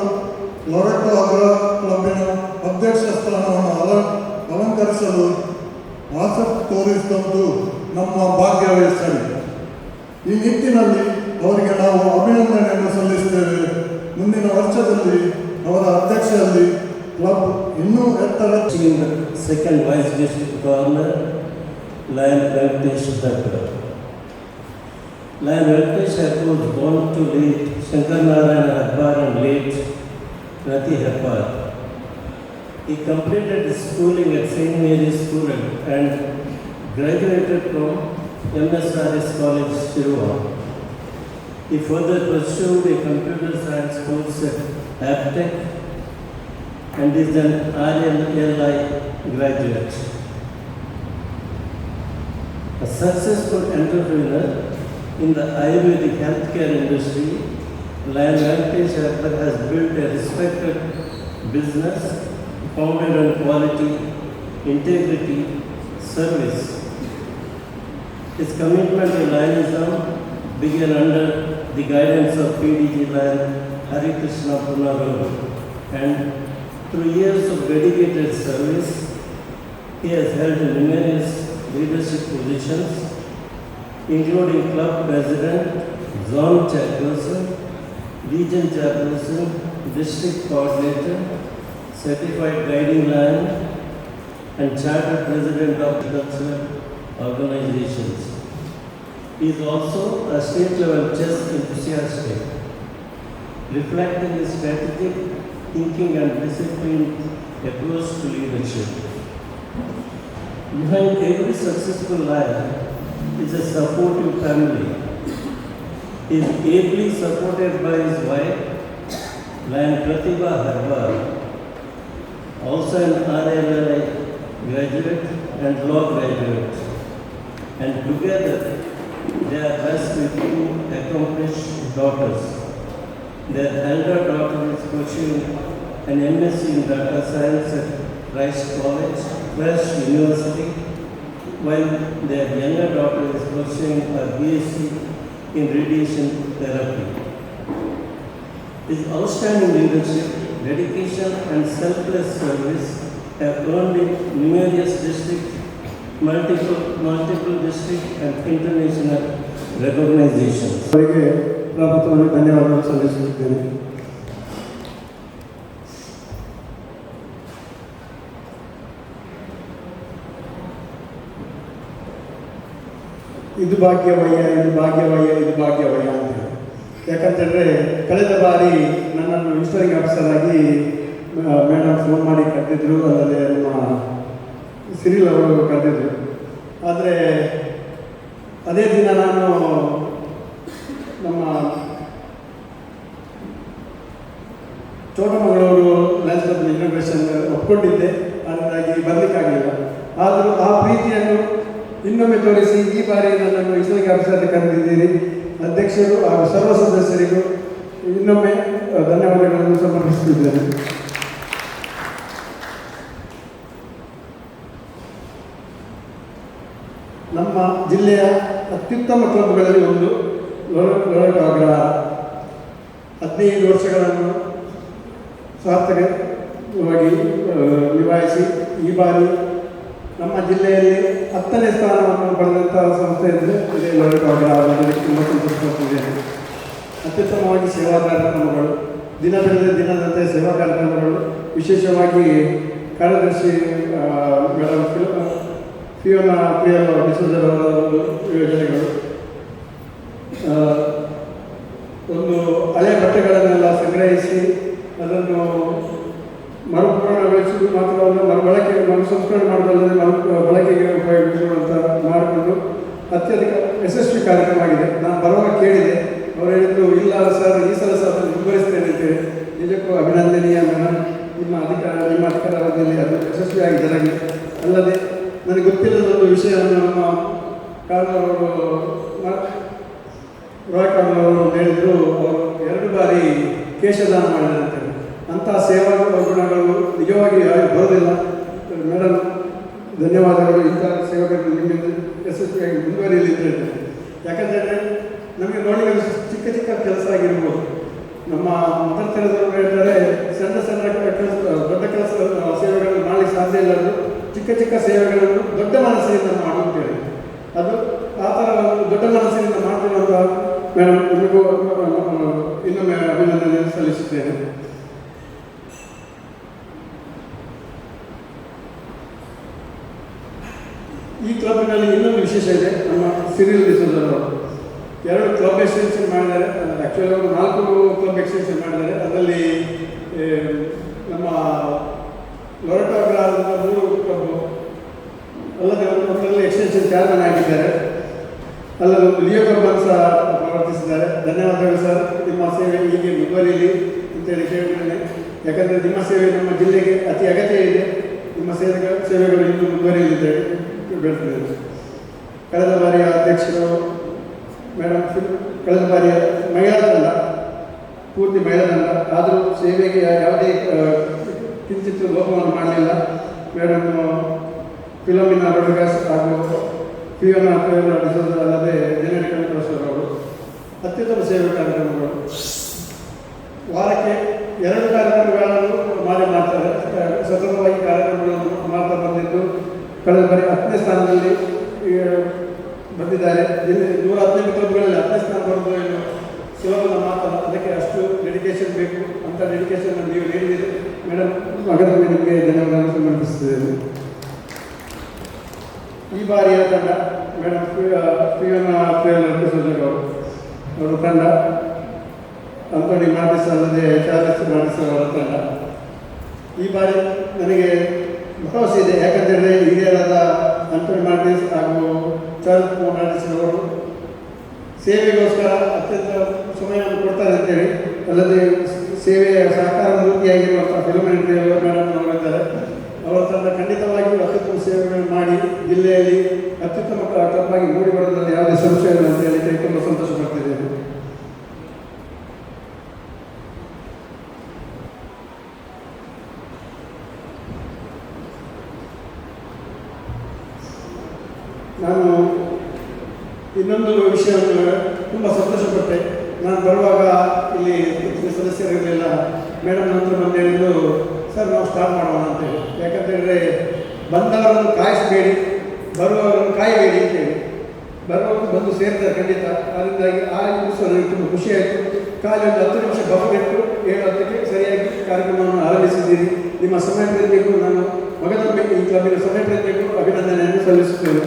ಲೊರೆಟೊ ಅಗ್ರಾ ಕ್ಲಬ್ಬಿನ ಅಧ್ಯಕ್ಷ ಸ್ಥಾನವನ್ನು ಅಲಂಕರಿಸಲು ಆಸಕ್ತಿ ತೋರಿಸಿದಂದು ನಮ್ಮ ಭಾಗ್ಯವೇ ಸರಿ. ಈ ನಿಟ್ಟಿನಲ್ಲಿ ಅವರಿಗೆ ನಾವು ಅಭಿನಂದನೆಯನ್ನು ಸಲ್ಲಿಸುತ್ತೇವೆ. ಮುಂದಿನ ವರ್ಷದಲ್ಲಿ ಅವರ ಅಧ್ಯಕ್ಷರಲ್ಲಿ ಕ್ಲಬ್ ಇನ್ನೂ ಎತ್ತರ. Second Vice District Governor, Lion Venkatesh Thakur. Lion Venkatesh was born to late Shankar Narayana Hebbal and late Rati Hebbal. He completed his schooling at St. Mary's School and graduated from MSRS College, Shirua. He further pursued a computer science course at Aptech and is an RLI graduate. A successful entrepreneur in the Ayurvedic healthcare industry, Lion Venkatesh Thakur has built a respected business founded on quality, integrity, service. His commitment to Lionism began under the guidance of PDG Lion Hari Krishna Punararu, and through years of dedicated service, he has held numerous leadership positions, including club president, zone chairperson, region chairperson, district coordinator, certified guiding lion, and chartered president of cultural organizations. He is also a state-level chess enthusiast, reflecting his strategic thinking and disciplined approach to leadership. Behind every successful lion is a supportive family. He is ably supported by his wife, Lion Pratibha Hebbal, also an RLI graduate and law graduate, and together they are blessed with 2 accomplished daughters. Their elder daughter is pursuing an MSc in data science at Rice College, Fresh University, while their younger daughter is pursuing a BSc in radiation therapy. His outstanding leadership, dedication, and selfless service have earned him numerous district, multiple district, and international recognitions. ಅವರಿಗೆ ಪ್ರಭುತ್ವವನ್ನು ಧನ್ಯವಾದಗಳು ಸಲ್ಲಿಸುತ್ತಿದ್ದೇನೆ. ಇದು ಭಾಗ್ಯವಯ್ಯ, ಇದು ಭಾಗ್ಯವಯ್ಯ, ಇದು ಭಾಗ್ಯವಯ್ಯ ಅಂತ. ಯಾಕಂತಂದರೆ ಕಳೆದ ಬಾರಿ ನನ್ನನ್ನು ವಿಸ್ಟರಿಂಗ್ ಆಫೀಸರ್ ಆಗಿ ಮೇಡಮ್ ಫೋನ್ ಮಾಡಿ ಕರೆದಿದ್ರು, ಅದರಲ್ಲಿ ನಮ್ಮ ಸಿರಿಲ್ ಅವರು ಕರೆದಿದ್ರು. ಆದರೆ ಅದೇ ದಿನ ನಾನು ನಮ್ಮ ಚೋಟಮಗಳೂರು ಲಯನ್ಸ್ ಕ್ಲಬ್ ಇನಾಗ್ರೇಷನ್ ಒಪ್ಕೊಂಡಿದ್ದೆ, ಅದಕ್ಕಾಗಿ ಬರಲಿಕ್ಕಾಗಲಿಲ್ಲ. ಆದರೂ ಆ ಪ್ರೀತಿಯನ್ನು ಇನ್ನೊಮ್ಮೆ ತೋರಿಸಿ ಈ ಬಾರಿ ನನ್ನನ್ನು ಇಸ್ಲಾಮಿಕ್ ಆಫೀಸರ್ಗೆ ಕರೆದಿದ್ದೀರಿ. ಅಧ್ಯಕ್ಷರು ಹಾಗೂ ಸರ್ವ ಸದಸ್ಯರಿಗೂ ಇನ್ನೊಮ್ಮೆ ಧನ್ಯವಾದಗಳನ್ನು ಸಮರ್ಪಿಸುತ್ತಿದ್ದೇನೆ. ನಮ್ಮ ಜಿಲ್ಲೆಯ ಅತ್ಯುತ್ತಮ ಕ್ಲಬ್ಗಳಲ್ಲಿ ಒಂದು ಲೊರೆಟೊ ಅಗ್ರಹಾರ 15 ವರ್ಷಗಳನ್ನು ಸಾರ್ಥಕವಾಗಿ ನಿಭಾಯಿಸಿ ಈ ಬಾರಿ ನಮ್ಮ ಜಿಲ್ಲೆಯಲ್ಲಿ 10ನೇ ಸ್ಥಾನವನ್ನು ಪಡೆದಂತಹ ಸಂಸ್ಥೆ ಅಂದರೆ ಇದೇ ಲೊರೆಟೊ ಅಗ್ರಹಾರ. ಅದಕ್ಕೆ ತುಂಬ ಸಂತೋಷಪಡ್ತಿದ್ದೇನೆ. ಅತ್ಯುತ್ತಮವಾಗಿ ಸೇವಾ ಕಾರ್ಯಕ್ರಮಗಳು, ದಿನ ಬೆಳೆದ ದಿನದಂತೆ ಸೇವಾ ಕಾರ್ಯಕ್ರಮಗಳು, ವಿಶೇಷವಾಗಿ ಕಾರ್ಯದರ್ಶಿ ಮೇಡಮ್ ಫಿಯೋನಾ ಪ್ರಿಯಲ್ ಡಿಸೋಜರ್ ಅವರ ಒಂದು ಯೋಜನೆಗಳು, ಒಂದು ಹಳೆ ಬಟ್ಟೆಗಳನ್ನೆಲ್ಲ ಸಂಗ್ರಹಿಸಿ ಅದನ್ನು ಮರುಪೂರಣಗೊಳಿಸುವುದು ಮಾತ್ರವಲ್ಲ, ಮರುಸಂಸ್ಕರಣೆ ಮಾಡುವುದಲ್ಲದೆ ಬಳಕೆಗೆ ಉಪಯೋಗಿಸುವಂಥ ಮಾಡಿಕೊಂಡು ಅತ್ಯಧಿಕ ಯಶಸ್ವಿ ಕಾರ್ಯಕ್ರಮ ಆಗಿದೆ. ನಾನು ಬರುವಾಗ ಕೇಳಿದೆ, ಅವರು ಹೇಳಿದ್ರು ಇಲ್ಲ ಸರ್ ಈ ಸಲ ಸಹ ಅದನ್ನು ಮುಂದುವರಿಸ್ತೇನೆ ಅಂತೇಳಿ. ನಿಜಕ್ಕೂ ಅಭಿನಂದನೀಯ ಮೇಡಮ್. ನಿಮ್ಮ ಅಧಿಕಾರದಲ್ಲಿ ಅದು ಯಶಸ್ವಿಯಾಗಿ ಜರುಗಿದೆ. ಅಲ್ಲದೆ ನನಗೆ ಗೊತ್ತಿಲ್ಲದೊಂದು ವಿಷಯವನ್ನು ನಮ್ಮ ಕಾರಣವರು ರೋಯ್ ಹೇಳಿದರು. ಅವರು 2 ಬಾರಿ ಕೇಶದಾನ ಮಾಡಿದಂತೆ. ಅಂತಹ ಸೇವಾ ಗುಣಗಳು ನಿಜವಾಗಿ ಯಾರು ಬರೋದಿಲ್ಲ. ಮೇಡಮ್ ಧನ್ಯವಾದಗಳು. ಇಂಥ ಸೇವಕರು ನಿಮ್ಮಿಂದ ಯಶಸ್ವಿಯಾಗಿ ಮುಂದುವರಿಯಲಿ ಅಂತ ಹೇಳ್ತೇನೆ. ಯಾಕಂತೇಳಿದ್ರೆ ನಮಗೆ ನೋಡಲಿಕ್ಕೆ ಚಿಕ್ಕ ಚಿಕ್ಕ ಕೆಲಸ ಆಗಿರ್ಬೋದು. ನಮ್ಮ ಮತದಾರರು ಹೇಳ್ತಾರೆ ಸಣ್ಣ ಕೆಲಸ ದೊಡ್ಡ ಕೆಲಸ ಸೇವೆಗಳನ್ನು ಮಾಡಲಿಕ್ಕೆ ಸಾಧ್ಯ ಇಲ್ಲ. ಅದು ಚಿಕ್ಕ ಚಿಕ್ಕ ಸೇವೆಗಳನ್ನು ದೊಡ್ಡ ಮನಸ್ಸಿನಿಂದ ಮಾಡುತ್ತೇವೆ. ಅದು ಆ ಥರ ಒಂದು ದೊಡ್ಡ ಮನಸ್ಸಿನಿಂದ ಮಾಡ್ತಿರುವಂಥ ಮೇಡಮ್ ನಿಮಗೂ ಇನ್ನೊಮ್ಮೆ ಅಭಿನಂದನೆ ಸಲ್ಲಿಸುತ್ತೇನೆ. ಈ ಕ್ಲಬ್ನಲ್ಲಿ ಇನ್ನೊಂದು ವಿಶೇಷ ಇದೆ. ನಮ್ಮ ಸಿರಿಲ್ ಡಿಸೋಜರ್ ಅವರು 2 ಕ್ಲಬ್ ಎಕ್ಸ್ಟೆನ್ಷನ್ ಮಾಡಿದ್ದಾರೆ. ಆ್ಯಕ್ಚುಲಿ ಅವರು 4 ಕ್ಲಬ್ ಎಕ್ಸ್ಟೆನ್ಷನ್ ಮಾಡಿದ್ದಾರೆ. ಅದರಲ್ಲಿ ನಮ್ಮ ಲೊರೆಟೊ ಅಗ್ರಹಾರದ 3 ಕ್ಲಬ್ ಅಲ್ಲದೆ ಒಂದರಲ್ಲಿ ಎಕ್ಸ್ಟೆನ್ಷನ್ ಚೇರ್ಮನ್ ಆಗಿದ್ದಾರೆ. ಅಲ್ಲದೆ ಒಂದು ಲಿಯೋ ಕ್ಲಬ್ ಸಹ ಪ್ರವರ್ತಿಸಿದ್ದಾರೆ. ಧನ್ಯವಾದಗಳು ಸರ್. ನಿಮ್ಮ ಸೇವೆ ಹೀಗೆ ಮುಂದುವರಿಯಲಿ ಅಂತೇಳಿ ಕೇಳಿದ್ದೇನೆ. ಯಾಕಂದರೆ ನಿಮ್ಮ ಸೇವೆ ನಮ್ಮ ಜಿಲ್ಲೆಗೆ ಅತಿ ಅಗತ್ಯ ಇದೆ. ನಿಮ್ಮ ಸೇವೆಗಳು ಇನ್ನೂ ಮುಂದುವರಿಯಲಿ ಅಂತೇಳಿ ಬೇಡ್ತಿದ್ದೇನೆ. ಕಳೆದ ಬಾರಿಯ ಅಧ್ಯಕ್ಷರು ಮೇಡಮ್ ಕಳೆದ ಬಾರಿಯ ಮಹಿಳಾ ತಂಡ ಪೂರ್ತಿ ಮಹಿಳಾ ತಂಡ, ಆದರೂ ಸೇವೆಗೆ ಯಾವುದೇ ಕಿಂಚಿತ್ ಲೋಪವನ್ನು ಮಾಡಲಿಲ್ಲ. ಮೇಡಮ್ ಫಿಲೋಮಿನಾ ರೊಡ್ರಿಗಸ್ ಹಾಗೂ ಫಿಯೋನಾ ಡಿಸೋಜರ್ ಅಲ್ಲದೆ ಜನರಿಕಲ್ ಪ್ರೊಫೆಸರ್ ಅವರು ಅತ್ಯುತ್ತಮ ಸೇವೆ ಕಾರ್ಯಕ್ರಮಗಳು. ವಾರಕ್ಕೆ 2 ಕಾರ್ಯಕ್ರಮಗಳನ್ನು ಮಾಡ್ತಾರೆ. ಸತತವಾಗಿ ಕಾರ್ಯಕ್ರಮಗಳನ್ನು ಮಾಡ್ತಾ ಬಂದಿದ್ದು ಕಳೆದ ಬಾರಿ 10ನೇ ಸ್ಥಾನದಲ್ಲಿ ಬಂದಿದ್ದಾರೆ. 115 ಕ್ಲಬ್ಗಳಲ್ಲಿ 10ನೇ ಸ್ಥಾನ ಬರೋದು ಏನು ಸುಲಭದ ಮಾತಲ್ಲ. ಅದಕ್ಕೆ ಅಷ್ಟು ಡೆಡಿಕೇಶನ್ ಬೇಕು. ಅಂಥ ಡೆಡಿಕೇಶನ್ ನೀವು ನೀಡಿದ್ದೀರಿ ಮೇಡಮ್. ಹಾಗಾದರೆ ನಿಮಗೆ ಧನ್ಯವಾದಗಳನ್ನು ಸಮರ್ಪಿಸುತ್ತಿದ್ದೇನೆ. ಈ ಬಾರಿಯ ತಂಡ ಮೇಡಮ್ ಫಿಯೋನಾ ಡಿಸೋಜರ್ ಅವರ ತಂಡ, ಅಂಟೋನಿ ಮಾರ್ಟಿಸ್ ಅಲ್ಲದೆ ಚಾರ್ಲ್ಸ್ ಮಾರ್ಟಿಸ್ ಅವರ ತಂಡ. ಈ ಬಾರಿ ನನಗೆ ಭರವಸೆ ಇದೆ. ಯಾಕಂತೇಳಿದ್ರೆ ಹಿರಿಯರಾದ ಅಂಟೋನಿ ಮಾರ್ಟಿಸ್ ಹಾಗೂ ಚಾರ್ಲ್ಸ್ ಮಾರ್ಟಿಸ್ ಅವರು ಸೇವೆಗೋಸ್ಕರ ಅತ್ಯಂತ ಸಮಯವನ್ನು ಕೊಡ್ತಾರೆ ಅಂತೇಳಿ, ಅಲ್ಲದೆ ಸೇವೆಯ ಸಹಕಾರ ಮೂರ್ತಿಯಾಗಿರುವಂಥ ಫಿಲೋಮಿನಾ ಮೇಡಮ್ ಅವರಿದ್ದಾರೆ. ಅವರ ತಂಡ ಖಂಡಿತವಾಗಿಯೂ ಅತ್ಯುತ್ತಮ ಸೇವೆಗಳನ್ನು ಮಾಡಿ ಜಿಲ್ಲೆಯಲ್ಲಿ ಅತ್ಯುತ್ತಮ ಕ್ಲಬ್ ಆಗಿ ಮೂಡಿ ಬರೋದ್ರಲ್ಲಿ ಯಾವುದೇ ಸಂಶಯ ಇಲ್ಲ ಅಂತ ಹೇಳಿ ತುಂಬ ಸಂತೋಷ ಪಡ್ತಿದ್ದೇನೆ. ನಾನು ಇನ್ನೊಂದು ವಿಷಯವನ್ನು ತುಂಬ ಸಂತೋಷಪಟ್ಟೆ. ನಾನು ಬರುವಾಗ ಇಲ್ಲಿ ಸದಸ್ಯರಿರಲಿಲ್ಲ. ಮೇಡಮ್ ನಂತರ ಬಂದು ಹೇಳಿದ್ದು, ಸರ್ ನಾವು ಸ್ಟಾರ್ಟ್ ಮಾಡೋಣ ಅಂತೇಳಿ. ಯಾಕಂತೇಳಿದ್ರೆ ಬಂದವರನ್ನು ಕಾಯಿಸಬೇಡಿ, ಬರುವವರನ್ನು ಕಾಯಬೇಡಿ ಅಂತೇಳಿ. ಬರುವವರು ಬಂದು ಸೇರ್ತಾರೆ ಖಂಡಿತ. ಅದರಿಂದಾಗಿ ಆ ದಿವಸ ನನಗೆ ತುಂಬ ಖುಷಿಯಾಯಿತು. ಖಾಲಿ ಒಂದು 10 ನಿಮಿಷ ಬಫೆಟ್ಟು 7:10ಕ್ಕೆ ಸರಿಯಾಗಿ ಕಾರ್ಯಕ್ರಮವನ್ನು ಆರಂಭಿಸಿದ್ದೀರಿ. ನಿಮ್ಮ ಸಮಯ ಪ್ರಜ್ಞೆಗೂ ನಾನು ಮಗದೊಮ್ಮೆ ಈ ಕ್ಲಬ್ಬಿನ ಸಮಯ ಪ್ರಜ್ಞೆಗೂ ಅಭಿನಂದನೆಯನ್ನು ಸಲ್ಲಿಸುತ್ತೇನೆ.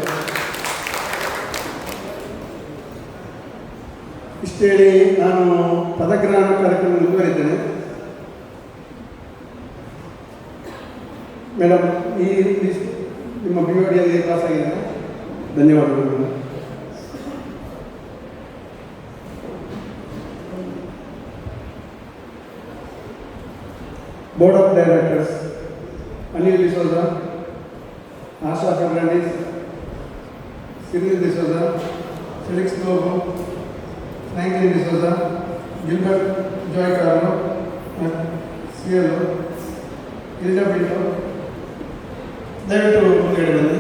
ಇಷ್ಟೇಳಿ ನಾನು ಪದಗ್ರಹಣ ಕಾರ್ಯಕ್ರಮ ಮುಂದುವರಿದ್ದೇನೆ. ಮೇಡಮ್ ಈ ನಿಮ್ಮ BODಯಲ್ಲಿ ಪಾಸ್ ಆಗಿದೆ. ಧನ್ಯವಾದಗಳು. Board of directors Anil D'Souza, Asha Fernandes, Cyril D'Souza, Felix Lobo, Franklin D'Souza, Gilbert Joy Carlo, ಸಿಯಲ್ಲೋ, ಇಲ್ಜಾ ಪಿಂಟೋ. ದಯವಿಟ್ಟು ಮುಂದುಗಡೆ ಬನ್ನಿ.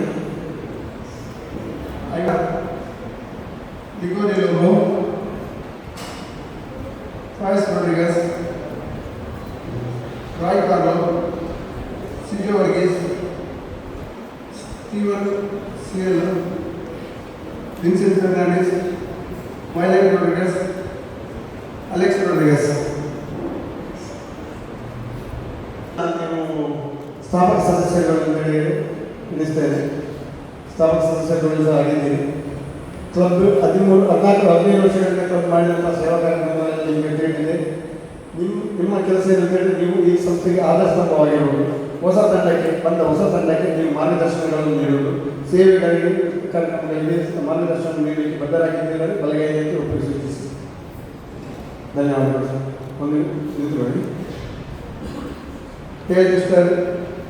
Ligorio Lobo, Faiz Rodriguez, Roy Carlo, Silvio Varghese, Steven Cielo, Vincent Fernandez, Violet Rodriguez, Alex Rodriguez. ಸ್ಥಾಪಕ ಸದಸ್ಯರುಗಳು ಎನಿಸ್ತೇನೆ. ಸ್ಥಾಪಕ ಸದಸ್ಯರುಗಳು ಸಹ ಆಗಿದ್ದೀರಿ. ಕ್ಲಬ್ 14-15 ವರ್ಷಗಳಿಂದ ಕ್ಲಬ್ ಮಾಡಿದಂಥ ಸೇವಾ ಕಾರ್ಯಕ್ರಮಗಳಲ್ಲಿ ನಿಮಗೆ ತಿಳಿದಿದೆ. ನಿಮ್ಮ ಕೆಲಸ ಏನಂತೇಳಿ ನೀವು ಈ ಸಂಸ್ಥೆಗೆ ಆಧಾರಸ್ತಂಭವಾಗಿರುವುದು. ಹೊಸ ತಂಡಕ್ಕೆ ನೀವು ಮಾರ್ಗದರ್ಶನಗಳನ್ನು ನೀಡುವುದು, ಸೇವೆಗಳಿಗೆ ಕಾರ್ಯಕ್ರಮಗಳಿಗೆ ಮಾರ್ಗದರ್ಶನ ನೀಡಲಿಕ್ಕೆ ಬದ್ಧರಾಗಿದ್ದೀರ. ಬಲಗೈಯಲ್ಲಿ ಒಪ್ಪಿಸಿ. ಧನ್ಯವಾದಗಳು ಸರ್. ಒಂದು ನಿಂತುಕೊಳ್ಳಿ. Mister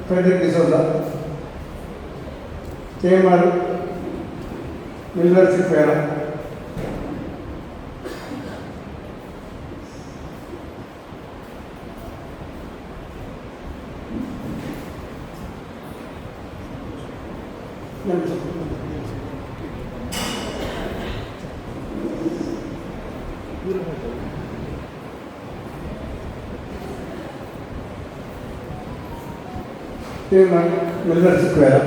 Frederick D'Souza, KMR Miller Siqueira, KMR Miller Siqueira.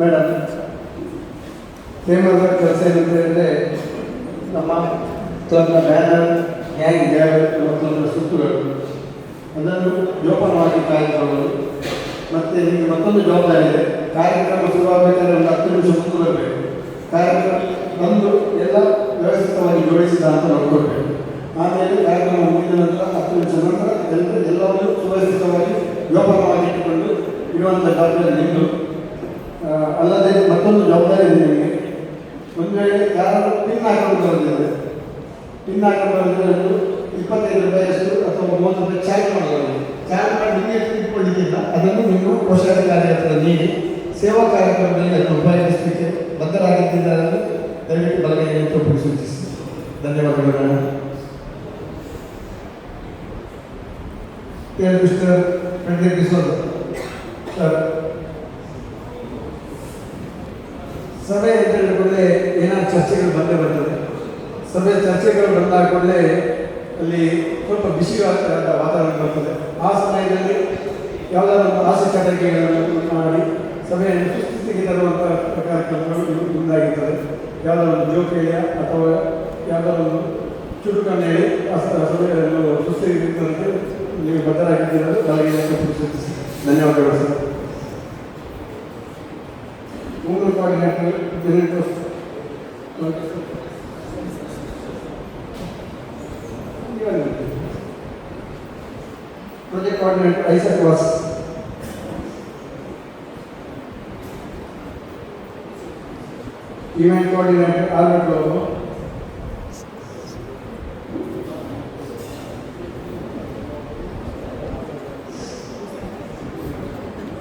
Madam, ಕೇಮದ ಕೆಲಸ ಏನಂತ ಹೇಳಿದ್ರೆ ನಮ್ಮ ಕ್ಲಬ್ನ ಬ್ಯಾನರ್, ಹ್ಯಾಂಗ್ ಮತ್ತು ಸುತ್ತುಗಳು ಅದನ್ನು ಜೋಪಾನವಾಗಿ ಕಾಯ್ದುಕೊಳ್ಳೋದು. ಮತ್ತು ನಿಮಗೆ ಮತ್ತೊಂದು ಜವಾಬ್ದಾರಿ ಇದೆ. ಕಾರ್ಯಕ್ರಮ ಶುರುವಾಗಬೇಕಾದ್ರೆ ಒಂದು 10 ನಿಮಿಷ ಮುಂದೆ ಬರಬೇಕು. ಕಾರ್ಯಕ್ರಮ ಬಂದು ಎಲ್ಲ ವ್ಯವಸ್ಥಿತವಾಗಿ ಜೋಡಿಸಿದ ಅಂತ ನೋಡ್ಕೊಳ್ಬೇಕು. ಆಮೇಲೆ ಕಾರ್ಯಕ್ರಮ ಮುಗಿದ ನಂತರ 10 ನಿಮಿಷ ನಂತರ ಎಲ್ಲವನ್ನೂ ಸುವ್ಯವಸ್ಥಿತವಾಗಿ ಜೋಪಾನವಾಗಿ ಇಟ್ಟುಕೊಂಡು ಇರುವಂಥ ಜವಾಬ್ದಾರಿ ನಿಮ್ಮದು. ಅಲ್ಲದೆ ಮತ್ತೊಂದು ಜವಾಬ್ದಾರಿ ಇದೆ ನಿಮಗೆ. ಒಂದು ವೇಳೆ ಯಾರಾದರೂ ಪಿನ್ ಹಾಕೊಂಡು ಬರೋದಿದೆ, 25 ರೂಪಾಯಿಯಷ್ಟು ಅಥವಾ 30 ರೂಪಾಯಿ ಚಾರ್ಜ್ ಮಾಡೋದು. ಚಾರ್ಜ್ ಮಾಡಿ ನಿಮಗೆ ಇಟ್ಕೊಂಡಿದ್ದಿಲ್ಲ, ಅದನ್ನು ನೀವು ಕೋಶಾಧಿಕಾರಿ ಹತ್ರ ನೀಡಿ ಸೇವಾ ಕಾರ್ಯಕ್ರಮದಲ್ಲಿ ಅದನ್ನು ಉಪಯೋಗಿಸಲಿಕ್ಕೆ ಬದ್ಧರಾಗಿದ್ದಾರೆ. ದಯವಿಟ್ಟು ಬಲಗೈಯನ್ನು ಒಪ್ಪಿಗೆ ಸೂಚಿಸಿ. ಧನ್ಯವಾದಗಳು. ಮಿಸ್ಟರ್ ಫ್ರೆಡ್ರಿಕ್ ಡಿಸೋಜ ಸರ್, ಸಭೆ ಅಂತ ಹೇಳಿಕೊಂಡ್ರೆ ಏನಾದ್ರು ಚರ್ಚೆಗಳು ಬಂದೇ ಬರ್ತದೆ. ಚರ್ಚೆಗಳು ಬಂದಾದ ಕೂಡಲೇ ಅಲ್ಲಿ ಸ್ವಲ್ಪ ಬಿಸಿಯಾದ ವಾತಾವರಣ ಬರ್ತದೆ. ಆ ಸಮಯದಲ್ಲಿ ಯಾವುದಾದ್ರು ಒಂದು ಆಸೆ ಚಟುವಟಿಕೆಗಳನ್ನು ಮಾಡಿ ಸಭೆಯನ್ನು ಸುಸ್ಥಿತಿಗೆ ತರುವಂಥ ಕಾರ್ಯಕ್ರಮಗಳು ಮುಂದಾಗಿರ್ತದೆ. ಯಾವುದಾದ್ರು ಒಂದು ಜೋಕೇಯ ಅಥವಾ ಯಾವುದಾದ್ರು ಒಂದು ಚುಟುಕನ್ನು ಹೇಳಿ ಸಭೆಯನ್ನು ಸುಸ್ಥಿತಿಗೆ ನೀವು ಬದ್ಧರಾಗಿದ್ದೀರದು ಬಲಗೈಯನ್ನು ಸೂಚಿಸಿ. ಧನ್ಯವಾದಗಳು sir. Google coordinator, director, project coordinator, Isaac Ross, event coordinator, Albert Lobo,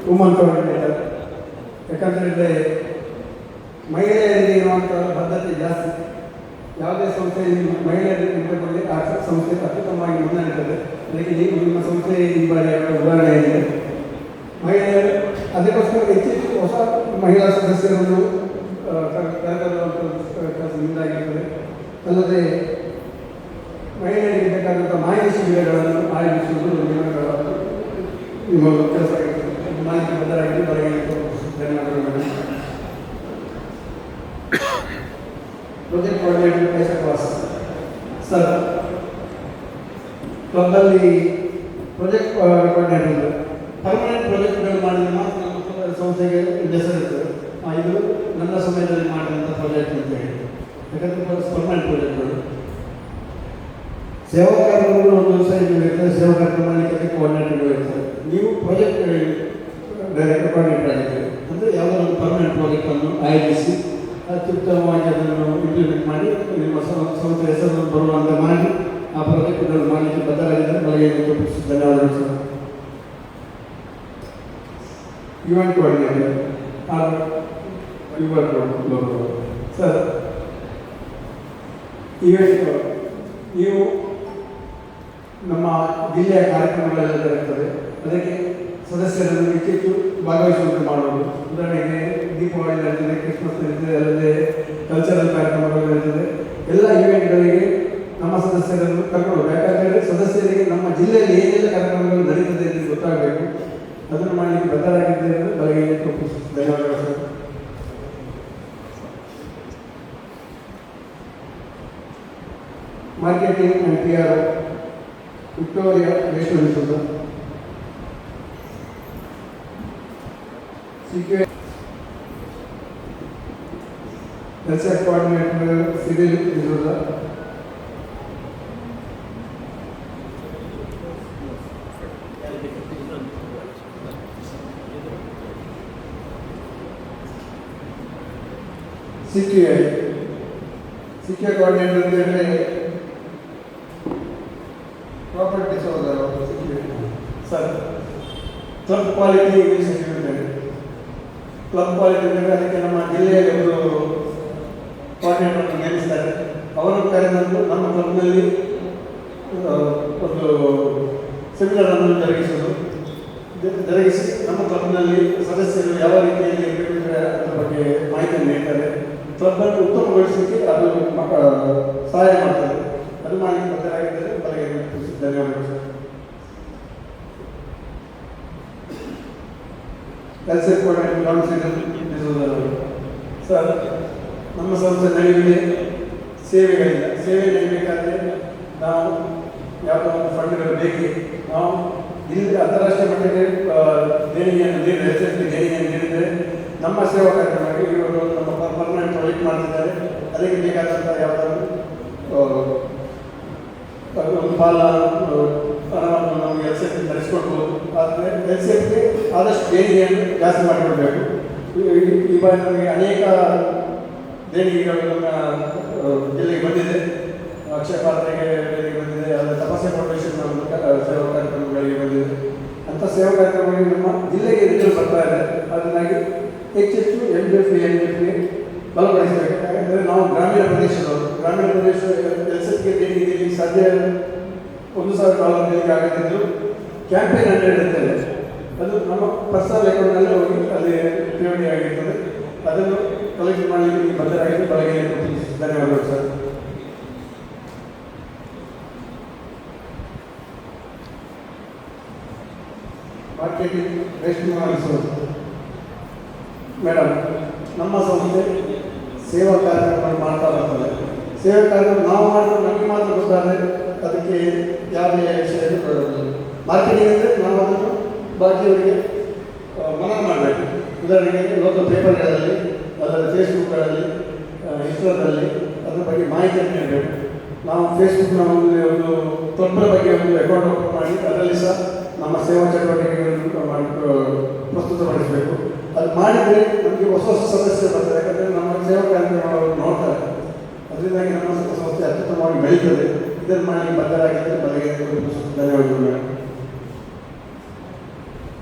woman coordinator. ಯಾಕಂದರೆ ಮಹಿಳೆಯರಿಗೆ ಇರುವಂಥ ಬದ್ಧತೆ ಜಾಸ್ತಿ. ಯಾವುದೇ ಸಂಸ್ಥೆ ಮಹಿಳೆಯರಿಗೆ ಇಟ್ಟುಕೊಳ್ಳಿ ಆ ಸಂಸ್ಥೆ ಅತ್ಯುತ್ತಮವಾಗಿ ಮುನ್ನಡೆಯುತ್ತದೆ. ಅದಕ್ಕೆ ನೀವು ನಿಮ್ಮ ಸಂಸ್ಥೆ ಈ ಬಾರಿ ಉದಾಹರಣೆ ಇದೆ. ಮಹಿಳೆಯರು ಅದಕ್ಕೋಸ್ಕರ ಹೆಚ್ಚು ಹೊಸ ಮಹಿಳಾ ಸದಸ್ಯರನ್ನು ಕರೆತರುವಂಥ ಕೆಲಸ ಮುಂದಾಗಿರ್ತದೆ. ಅಲ್ಲದೆ ಮಹಿಳೆಯರಿಗೆ ಬೇಕಾದಂಥ ಮಾಹಿತಿ ಶಿಬಿರಗಳನ್ನು ಆಯೋಜಿಸುವುದು ನಿಮ್ಮ ಕೆಲಸ ಮಾಹಿತಿ ಬದ್ಧರಾಗಿ ಬರಬೇಕು. ಧನ್ಯವಾದಗಳು. Project coordinator Isaac Vas sir, ಕ್ಲಬ್ಬಲ್ಲಿ ಪ್ರಾಜೆಕ್ಟ್ ಕೋಆರ್ಡಿನೇಟರ್ ಪರ್ಮನೆಂಟ್ ಪ್ರಾಜೆಕ್ಟ್ಗಳು ಮಾಡಿದ ಮಾತ್ರ ನಮ್ಮ ಸಂಸ್ಥೆಗೆ ಹೆಸರಿರ್ತದೆ. ಇದು ನನ್ನ ಸಮಯದಲ್ಲಿ ಮಾಡಿದಂಥ ಪ್ರಾಜೆಕ್ಟ್ ಅಂತ ಹೇಳಿ. ಯಾಕಂದರೆ ಪರ್ಮನೆಂಟ್ ಪ್ರಾಜೆಕ್ಟ್ಗಳು ಸೇವಾ ಕಾರ್ಯಕ್ರಮಗಳು ಒಂದು ದಿವಸ ಇರ್ತದೆ. ಸೇವಾ ಕಾರ್ಯಕ್ರಮ ಮಾಡಲಿಕ್ಕೆ ಕೋಆರ್ಡಿನೇಟರ್ಗಳು ಇರ್ತಾರೆ. ನೀವು ಪ್ರಾಜೆಕ್ಟ್ ಡೈರೆಕ್ಟ್ ಕೋಆರ್ಡಿನೇಟರ್ ಆಗಿದ್ದೀರಿ ಅಂದರೆ ಯಾವುದೋ ಒಂದು ಪರ್ಮನೆಂಟ್ ಪ್ರಾಜೆಕ್ಟನ್ನು ಆಯೋಜಿಸಿ ಅತ್ಯುತ್ತಮವಾಗಿ ಅದನ್ನು ಇಂಪ್ಲಿಮೆಂಟ್ ಮಾಡಿ ನಿಮ್ಮ ಸಂಸ್ಥೆ ಹೆಸರನ್ನು ಬರುವಂತೆ ಮಾಡಿ ಆ ಪ್ರಾಜೆಕ್ಟ್ಗಳನ್ನು ಮಾಡಲಿಕ್ಕೆ ಬದ್ಧರಾಗಿದ್ದರೆ ಬಲಗೈಯನ್ನು ತೋರಿಸಿ. ಧನ್ಯವಾದಗಳು sir. event coordinator or your logo. Sir, ನೀವು ನಮ್ಮ ಜಿಲ್ಲೆಯ ಕಾರ್ಯಕ್ರಮಗಳೆಲ್ಲ ಇರ್ತದೆ, ಅದಕ್ಕೆ ಸದಸ್ಯರನ್ನು ಹೆಚ್ಚು ಭಾಗವಹಿಸುವಂತೆ ಮಾಡುವುದು. ಉದಾಹರಣೆಗೆ ದೀಪಾವಳಿ ನಡೀತದೆ, ಕ್ರಿಸ್ಮಸ್ ನಡೀತದೆ, ಅಲ್ಲದೆ ಕಲ್ಚರಲ್ ಕಾರ್ಯಕ್ರಮಗಳು ನಡೀತದೆ. ಎಲ್ಲ ಈವೆಂಟ್ಗಳಿಗೆ ನಮ್ಮ ಸದಸ್ಯರನ್ನು ಕರ್ಕೊಂಡು, ಯಾಕಂದರೆ ಸದಸ್ಯರಿಗೆ ನಮ್ಮ ಜಿಲ್ಲೆಯಲ್ಲಿ ಏನೆಲ್ಲ ಕಾರ್ಯಕ್ರಮಗಳು ನಡೀತದೆ ಎಂದು ಗೊತ್ತಾಗಬೇಕು. ಅದನ್ನು ಮಾಡಲಿಕ್ಕೆ ಬದ್ಧರಾಗಿದ್ದೇವೆ. ಬೆಳಗ್ಗೆ ಧನ್ಯವಾದಗಳು sir. Marketing and PR Victoria ವೇಶ್ವರಿಸುವುದು. ವೆಲ್ಫೇರ್ ಕೋಆರ್ಡಿನೇಟರ್ ಸಿವಿಲ್ ಇರುವುದು. CQI ಕೋಆರ್ಡಿನೇಟರ್ ಅಂದರೆ ಪ್ರಾಪರ್ಟಿ ಡಿಸಾರ್ಡರ್ ಸರ್. ಕ್ಲಬ್ ಕ್ವಾಲಿಟಿ ಇಂಗ್ಲೀಷ್ ಹೇಳ್ತಾರೆ. ಕ್ಲಬ್ ಕ್ವಾಲಿಟಿ ಅಂದರೆ ಅದಕ್ಕೆ ನಮ್ಮ ಜಿಲ್ಲೆಯಲ್ಲಿ ಒಂದು ಕೋಆರ್ಡಿನೇಟರ್ ನೇಮಿಸ್ತಾರೆ. ಅವರನ್ನು ಕರೆದಂದು ನಮ್ಮ ಕ್ಲಬ್ನಲ್ಲಿ ಒಂದು ಸೆಮಿನಾರನ್ನು ಜರುಗಿಸಿ ನಮ್ಮ ಕ್ಲಬ್ನಲ್ಲಿ ಸದಸ್ಯರು ಯಾವ ರೀತಿಯಲ್ಲಿ ಇರಬೇಕು ಅದರ ಬಗ್ಗೆ ಮಾಹಿತಿಯನ್ನು ನೀಡ್ತಾರೆ. ಕ್ಲಬ್ಬನ್ನು ಉತ್ತಮಗೊಳಿಸಲಿಕ್ಕೆ ಅದು ಸಹಾಯ ಮಾಡ್ತದೆ. ಅದು ಮಾಡಲಿಕ್ಕೆ ಬದ್ಧರಾಗಿದ್ದರೆ ಬಲಗೆ ಧನ್ಯವಾದಗಳು ಸರ್. ವೆಲ್ಫೇರ್ ಕೋಆರ್ಡಿನೇಟರ್ ಸರ್, ನಮ್ಮ ಸಂಸ್ಥೆ ನಡೆಯುವುದೇ ಸೇವೆಗಳಿಂದ. ಸೇವೆ ನಡೀಬೇಕಾದ್ರೆ ನಾವು ಯಾವುದೋ ಒಂದು ಫಂಡ್ಗಳು ಬೇಕೇ. ನಾವು ಇಲ್ಲಿ ಅಂತಾರಾಷ್ಟ್ರೀಯ ಮಟ್ಟಕ್ಕೆ ದೇಣಿಗೆಯನ್ನು ದೇಣಿಗೆಯನ್ನು ನೀಡಿದರೆ ನಮ್ಮ ಸೇವಾ ಕಾರ್ಯಕ್ರಮಕ್ಕೆ ಇವರು ನಮ್ಮ ಪರ್ಮನೆಂಟ್ ಪ್ರಾಜೆಕ್ಟ್ ಮಾಡ್ತಿದ್ದಾರೆ. ಅದಕ್ಕೆ ಬೇಕಾದಂಥ ಯಾವುದಾದ್ರು ಒಂದು ಹಣವನ್ನು ನಮಗೆ LCF ತರಿಸ್ಕೊಡ್ಬೋದು. ಆದರೆ LCFಗೆ ಆದಷ್ಟು ದೇಣಿಗೆಯನ್ನು ಜಾಸ್ತಿ ಮಾಡಿಕೊಡ್ಬೇಕು. ಈ ಬಾರಿ ನಮಗೆ ಅನೇಕ ದೇಣಿಗೆಗಳು ನಮ್ಮ ಜಿಲ್ಲೆಗೆ ಬಂದಿದೆ. ಅಕ್ಷಯ ಪಾತ್ರೆಗೆ ದೇಣಿಗೆ ಬಂದಿದೆ, ಅದರ ತಪಾಸಣೆ ಫೌಂಡೇಶನ್ ಸೇವಾ ಕಾರ್ಯಕ್ರಮಗಳಿಗೆ ಬಂದಿದೆ. ಅಂಥ ಸೇವಾ ಕಾರ್ಯಕ್ರಮಗಳಿಗೆ ನಮ್ಮ ಜಿಲ್ಲೆಗೆ ರಿಸಲ್ಟ್ ಬರ್ತಾ ಇದೆ. ಅದನ್ನಾಗಿ ಹೆಚ್ಚೆಚ್ಚು NGFಗೆ ಬಲಪಡಿಸಬೇಕು. ಯಾಕಂದರೆ ನಾವು ಗ್ರಾಮೀಣ ಪ್ರದೇಶದವರು. ಗ್ರಾಮೀಣ ಪ್ರದೇಶ LCFಗೆ ದೇಣಿಗೆ ಸಾಧ್ಯ $1,000 ದೇಣಿಗೆ ಆಗದಿದ್ದರೂ ಕ್ಯಾಂಪೇನ್ ಅಂತ ಇರ್ತದೆ. ಅದು ನಮ್ಮ ಪರ್ಸನಲ್ ಅಕೌಂಟ್ನಲ್ಲಿ ಹೋಗಿ ಅಲ್ಲಿ ಠೇವಣಿ ಆಗಿರ್ತದೆ. ಅದನ್ನು ಕಲೆಕ್ಟ್ ಮಾಡಲಿಕ್ಕೆ ಬದ್ಧರಾಗಿ ಬೆಳಗ್ಗೆ ಧನ್ಯವಾದಗಳು ಸರ್. ಮಾರ್ಕೆಟಿಂಗ್ ರೇಷ್ಮೆ ಮಾಡಿಸುವುದು. ಮೇಡಮ್, ನಮ್ಮ ಸಂಸ್ಥೆ ಸೇವಾ ಕಾರ್ಯಕ್ರಮಗಳು ಮಾಡ್ತಾ ಬರ್ತದೆ. ಸೇವಾ ಕಾರ್ಯಕ್ರಮ ನಾವು ಮಾಡಿದ್ರೆ ನಮಗೆ ಮಾತ್ರ ಗೊತ್ತಾದರೆ ಅದಕ್ಕೆ ಯಾವುದೇ ವಿಷಯ ಮಾರ್ಕೆಟಿಂಗ್ ಅಂದರೆ ನಾವು ಅದನ್ನು ಬಾಕಿಯವರಿಗೆ ಮನವಿ ಮಾಡಬೇಕು. ಉದಾಹರಣೆಗೆ ಲೋಕಲ್ ಪೇಪರ್ಗಳಲ್ಲಿ, ಅದರಲ್ಲಿ ಫೇಸ್ಬುಕ್ಗಳಲ್ಲಿ, ಇನ್ಸ್ಟಾದಲ್ಲಿ ಅದ್ರ ಬಗ್ಗೆ ಮಾಹಿತಿಯನ್ನು ನೀಡಬೇಕು. ನಾವು ಫೇಸ್ಬುಕ್ನ ಒಂದು ಕ್ಲಬ್ನ ಬಗ್ಗೆ ಒಂದು ಅಕೌಂಟ್ ಓಪನ್ ಮಾಡಿ ಅದರಲ್ಲಿ ಸಹ ನಮ್ಮ ಸೇವಾ ಚಟುವಟಿಕೆಗಳನ್ನು ಪ್ರಸ್ತುತಪಡಿಸಬೇಕು. ಅದು ಮಾಡಿದರೆ ನಮಗೆ ಹೊಸ ಸದಸ್ಯರು ಬರ್ತಾರೆ. ಯಾಕಂದರೆ ನಮ್ಮ ಸೇವಾ ಕಾರ್ಯಕ್ರಮಗಳು ನೋಡ್ತಾರೆ. ಅದರಿಂದಾಗಿ ನಮ್ಮ ಸಂಸ್ಥೆ ಅತ್ಯುತ್ತಮವಾಗಿ ಬೆಳೀತದೆ. ಇದನ್ನು ಮಾಡಿ ಬದ್ಧರಾಗಿದ್ದರೆ ಬಲಗೆ ಧನ್ಯವಾದಗಳು.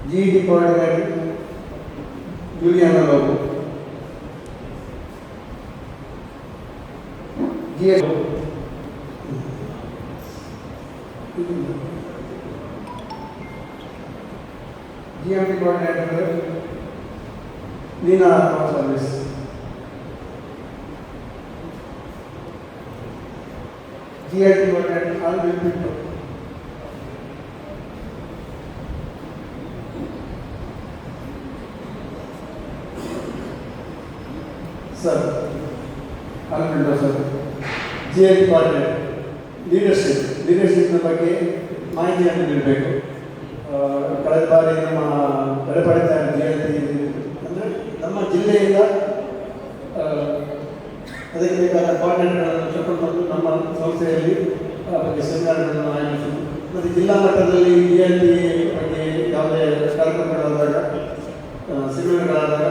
GED coordinator Juliana Babu. GMT coordinator Neena service. GIT coordinator ಆಲ್ವಿಲ್ ಪಿಟ್ಟು. ಸರ್ ಆಲ್ವಿಲ್ ಸರ್. GIT ಕೋಆರ್ಡಿನೇಟರ್ ಲೀಡರ್ಶಿಪ್ನ ಬಗ್ಗೆ ಮಾಹಿತಿಯನ್ನು ನೀಡಬೇಕು. ಕಳೆದ ಬಾರಿ ನಮ್ಮ ಎಡಪಡಿತ GIT ಅಂದರೆ ನಮ್ಮ ಜಿಲ್ಲೆಯಿಂದ ಅದಕ್ಕೆ ಬೇಕಾದ ಕೋಆರ್ಡಿನೇಟರ್ಗಳನ್ನು ಕರ್ಕೊಂಡು ಬಂದು ನಮ್ಮ ಸಂಸ್ಥೆಯಲ್ಲಿ ಬಗ್ಗೆ ಸೆಮಿನಾರ್ಗಳನ್ನು ಆಯೋಜಿಸುವುದು. ಮತ್ತು ಜಿಲ್ಲಾ ಮಟ್ಟದಲ್ಲಿ GIT ಬಗ್ಗೆ ಯಾವುದೇ ಕಾರ್ಯಕ್ರಮಗಳಾದಾಗ, ಸೆಮಿನಾರ್ಗಳಾದಾಗ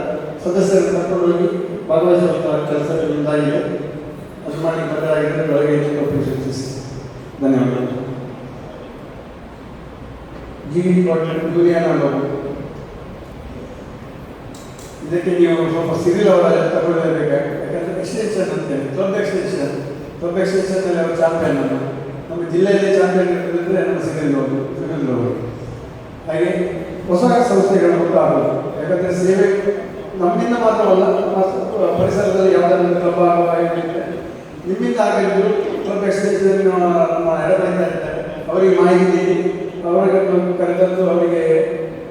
ಸದಸ್ಯರನ್ನು ಕರ್ಕೊಂಡು ಹೋಗಿ ಭಾಗವಹಿಸುವಂಥ ಕೆಲಸಗಳಿಂದಾಗಿದೆ. ಅದು ಮಾಡಿ ಬದಲಾಗಿದ್ದರೆ ಬೆಳಗ್ಗೆ ಹೆಚ್ಚು ಧನ್ಯವಾದಗಳು. GED coordinator Juliana Babu. ಇದಕ್ಕೆ ನೀವು ಸ್ವಲ್ಪ ಸಿವಿಲ್ ಅವರ ತಗೊಳ್ಳೇಬೇಕಾಗುತ್ತೆ. ಯಾಕಂದರೆ ಎಕ್ಸ್ಟೆನ್ಷನ್ ಅಂತೇಳಿ ಕ್ಲಬ್ ಎಕ್ಸ್ಟೆನ್ಷನ್ನಲ್ಲಿ ಅವರು ಚಾಂಪಿಯನ್ ಅನ್ನು ನಮ್ಮ ಜಿಲ್ಲೆಯಲ್ಲಿ ಚಾಂಪಿಯನ್ ಇರೋದಿದ್ರೆ ನಮ್ಮ ಸಿವಿಲ್ ಅವರು. ಹಾಗೆ ಹೊಸ ಸಂಸ್ಥೆಗಳು ಹುಟ್ಟಾಗೋದು. ಯಾಕಂದರೆ ಸೇವೆ ನಮ್ಮಿಂದ ಮಾತ್ರವಲ್ಲ, ಪರಿಸರದಲ್ಲಿ ಯಾವುದಾದ್ರೂ ಕ್ಲಬ್ ಆಗಿದ್ದರೆ ನಿಮ್ಮಿಂದ ಆಗಿದ್ದು ಕ್ಲಬ್ ಎಕ್ಸ್ಟೆನ್ಷನ್ ನಮ್ಮ ಎಡಬೈತ ಇರ್ತಾರೆ, ಅವರಿಗೆ ಮಾಹಿತಿ ನೀಡಿ ಅವರಿಗೆ ಕರೆತಂದು ಅವರಿಗೆ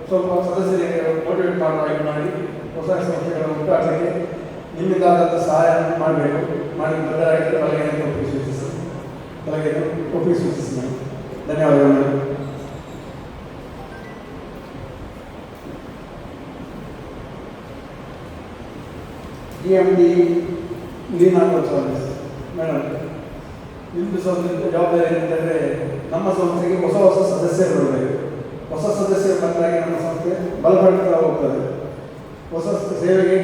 ಸ್ವಲ್ಪ ಸದಸ್ಯರಿಗೆ ಮೋಟಿವೇಟ್ ಮಾಡಿ ಹೊಸ ಸಂಸ್ಥೆಗಳನ್ನು ಹುಟ್ಟಾಗಲಿಕ್ಕೆ ನಿಮ್ಮಿಂದಾದಂಥ ಸಹಾಯ ಮಾಡಬೇಕು. ಮಾಡಿ ಬದಲಾಗಿದ್ದರೆ ಬಲಗೈಯನ್ನು ಒಪ್ಪಿಗೆ ಸೂಚಿಸಿ ನಾನು ಧನ್ಯವಾದಗಳು. DMD ಮೇಡಮ್, ನಿಮ್ಮದು ಸಂಸ್ಥೆ ಜವಾಬ್ದಾರಿ ಏನಂತಂದರೆ ನಮ್ಮ ಸಂಸ್ಥೆಗೆ ಹೊಸ ಸದಸ್ಯರು ಬರಬೇಕು. ಹೊಸ ಸದಸ್ಯರು ಬಂದಾಗ ನಮ್ಮ ಸಂಸ್ಥೆ ಬಲಪಡ್ತಾ ಹೋಗ್ತದೆ. ಹೊಸ ಸೇವೆಗೆ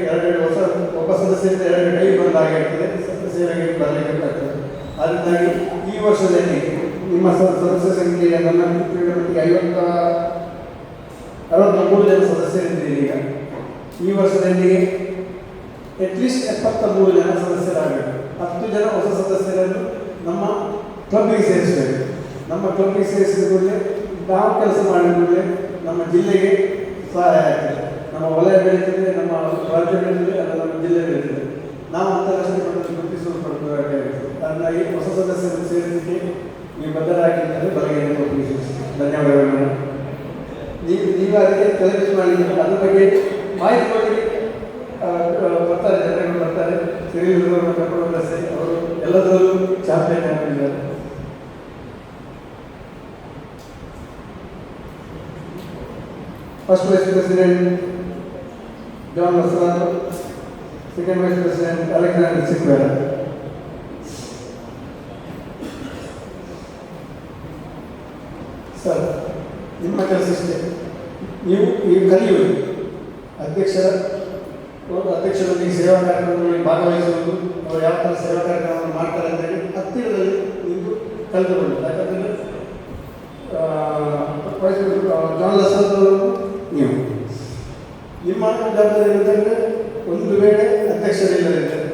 ಒಬ್ಬ ಸದಸ್ಯರಿಂದ 2 ಕೈ ಬಂದಾಗ ಇರ್ತದೆ, ಸೇವೆಗೆ ಬರಲಿಕ್ಕಾಗ್ತದೆ. ಅದರಿಂದಾಗಿ ಈ ವರ್ಷದಲ್ಲಿ ನಿಮ್ಮ ಸದಸ್ಯ ಸಂಖ್ಯೆ ನನ್ನ ಮಟ್ಟಿಗೆ 63 ಜನ ಸದಸ್ಯರಿದ್ದೀರಿ. ಈಗ ಈ ವರ್ಷದಲ್ಲಿ ಅಟ್ಲೀಸ್ಟ್ 73 ಜನ ಸದಸ್ಯರಾಗಬೇಕು. 10 ಜನ ಹೊಸ ಸದಸ್ಯರನ್ನು ನಮ್ಮ ಕ್ಲಬ್ಬಿಗೆ ಸೇರಿಸಬೇಕು. ನಮ್ಮ ಕ್ಲಬ್ಬಿಗೆ ಸೇರಿಸಿದ ಕೂಡಲೇ ನಾವು ಕೆಲಸ ಮಾಡಿದ ಕೂಡಲೇ ನಮ್ಮ ಜಿಲ್ಲೆಗೆ ಸಹಾಯ ಆಗ್ತದೆ. ನಮ್ಮ ವಲಯ ಬೆಳೀತದೆ, ನಮ್ಮ ರಾಜ್ಯ ಬೆಳೀತದೆ, ಅದು ನಮ್ಮ ಜಿಲ್ಲೆ ಬೆಳೀತದೆ. ನಾವು ಅಂತಾರಾಷ್ಟ್ರೀಯ ಮಟ್ಟದಲ್ಲಿ ಗುರುತಿಸಲ್ಪಡಬೇಕಾಗಿರ್ತದೆ. ಹಾಗಾಗಿ ಹೊಸ ಸದಸ್ಯರನ್ನು ಸೇರಿಸಲಿಕ್ಕೆ ನೀವು ಬದ್ಧರಾಗಿದ್ದರೆ ಬಲಗೈಯನ್ನು ಒಪ್ಪಿಗೆ. ಧನ್ಯವಾದಗಳು. ನೀವು ಅದಕ್ಕೆ ತಲೆಬಿಸಿ ಮಾಡಿದ್ದೀರಿ, ಅದ್ರ ಬಗ್ಗೆ ಮಾಹಿತಿ ಕೊಡಿ. ಬರ್ತಾರೆ, ಜನಗಳು ಬರ್ತಾರೆ, ಸಿರಿಯಲ್ಗಳನ್ನು ಕರ್ಕೊಂಡು ಬರ್ತಾರೆ. ಅವರು ಎಲ್ಲದರಲ್ಲೂ ಚಾಂಪಿಯನ್ ಆಗಿದ್ದಾರೆ. ಫಸ್ಟ್ ವೈಸ್ ಪ್ರೆಸಿಡೆಂಟ್ ಜಾನ್ ಲಸರಾನ್, second vice president Alexander Siqueira. Sir, ನಿಮ್ಮ ಕೆಲಸ ಇಷ್ಟೇ. ನೀವು ಕಲಿಯುವುದು ಅಧ್ಯಕ್ಷರೊಂದಿಗೆ ಸೇವಾ ಕಾರ್ಯಕ್ರಮಗಳಲ್ಲಿ ಭಾಗವಹಿಸುವುದು, ಅವರು ಯಾವ ಥರ ಸೇವಾ ಕಾರ್ಯಕ್ರಮವನ್ನು ಮಾಡ್ತಾರೆ ಅಂತೇಳಿ ಹತ್ತಿರದಲ್ಲಿ ನೀವು ಕಲಿತುಕೊಳ್ಳಿ. ಯಾಕಂದರೆ ಜಾನ್ ಲಸರದವರು ನೀವು ನಿಮ್ಮ ಜವಾಬ್ದಾರಿ ಏನಂತಂದರೆ ಒಂದು ವೇಳೆ ಅಧ್ಯಕ್ಷರಿಲ್ಲದಿದ್ದರೆ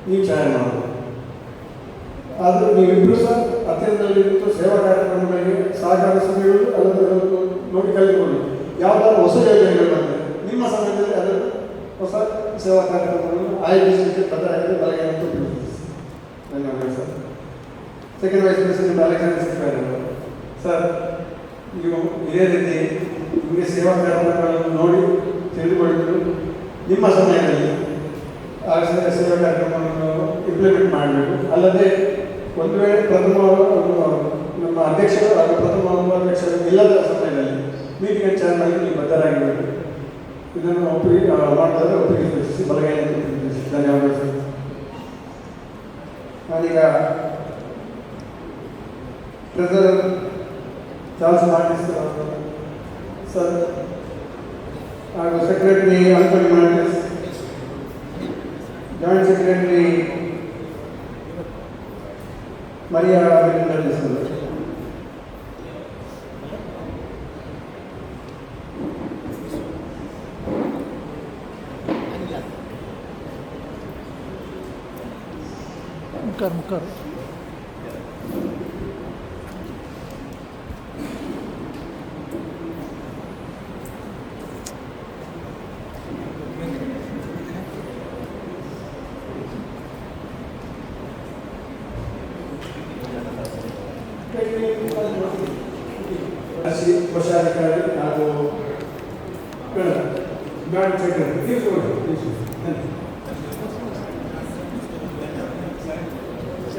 ನೀವು ಸಹಾಯ ಮಾಡಬಹುದು. ಆದರೂ ನೀವಿಬ್ಬರು ಸಹ ಹತ್ತಿರದಲ್ಲಿ ಸೇವಾ ಕಾರ್ಯಕ್ರಮಗಳಿಗೆ ಸಹಕಾರ ಸಭೆಗಳು ಅದನ್ನು ನೋಡಿ ಕಲಿತುಕೊಳ್ಳಿ. ಯಾವುದಾದ್ರು ಹೊಸ ಯೋಜನೆಗಳು ಬಂದರೆ ನಿಮ್ಮ ಸಮಯದಲ್ಲಿ ಅದನ್ನು ಹೊಸ ಸೇವಾ ಕಾರ್ಯಕ್ರಮಗಳನ್ನು ಆಯೋಜಿಸಲಿಕ್ಕೆ ಬದ್ಧರಾಗಿದೆ. ಬಲಗೈಯನ್ನು ಧನ್ಯವಾದಗಳು sir. Second vice president Alexander Siqueira sir, ನೀವು ಇದೇ ರೀತಿ ನಿಮಗೆ ಸೇವಾ ಕಾರ್ಯಕ್ರಮಗಳನ್ನು ನೋಡಿ ತಿಳಿದುಕೊಳ್ಳಲು ನಿಮ್ಮ ಸಮಯದಲ್ಲಿ ಆ ಸೇವಾ ಕಾರ್ಯಕ್ರಮವನ್ನು ಇಂಪ್ಲಿಮೆಂಟ್ ಮಾಡಬೇಕು. ಅಲ್ಲದೆ ಒಂದು ವೇಳೆ ನಮ್ಮ ಅಧ್ಯಕ್ಷರು ಹಾಗೂ ಪ್ರಥಮ ಉಪಾಧ್ಯಕ್ಷರು ಇಲ್ಲದ ಸಮಯದಲ್ಲಿ ಮೀಟಿಂಗ್ ಚಾನಲ್ ನೀವು ಬದ್ಧರಾಗಿರಬೇಕು. ಇದನ್ನು ಮಾಡಿದರೆ ಒಪ್ಪಿಗೆ ಸೂಚಿಸಿ ಬಲಗೈಯನ್ನು ಸೂಚಿಸಿ. ಧನ್ಯವಾದಗಳು ಸರ್. ನಾನೀಗ ಟ್ರೆಸರರ್ ಚಾರ್ಲ್ಸ್ ಮಾರ್ಟಿಸ್ ಸರ್ ಹಾಗೂ secretary Antony ಮಾರ್ಟಿಸ್, joint secretary Maria sir, ಮುಖರ್ ಕೋಶಾಧಿಕಾರಿ ಹಾಗೂ ಜಾಯಿಂಟ್ ಸೆಕ್ರೆಟರಿ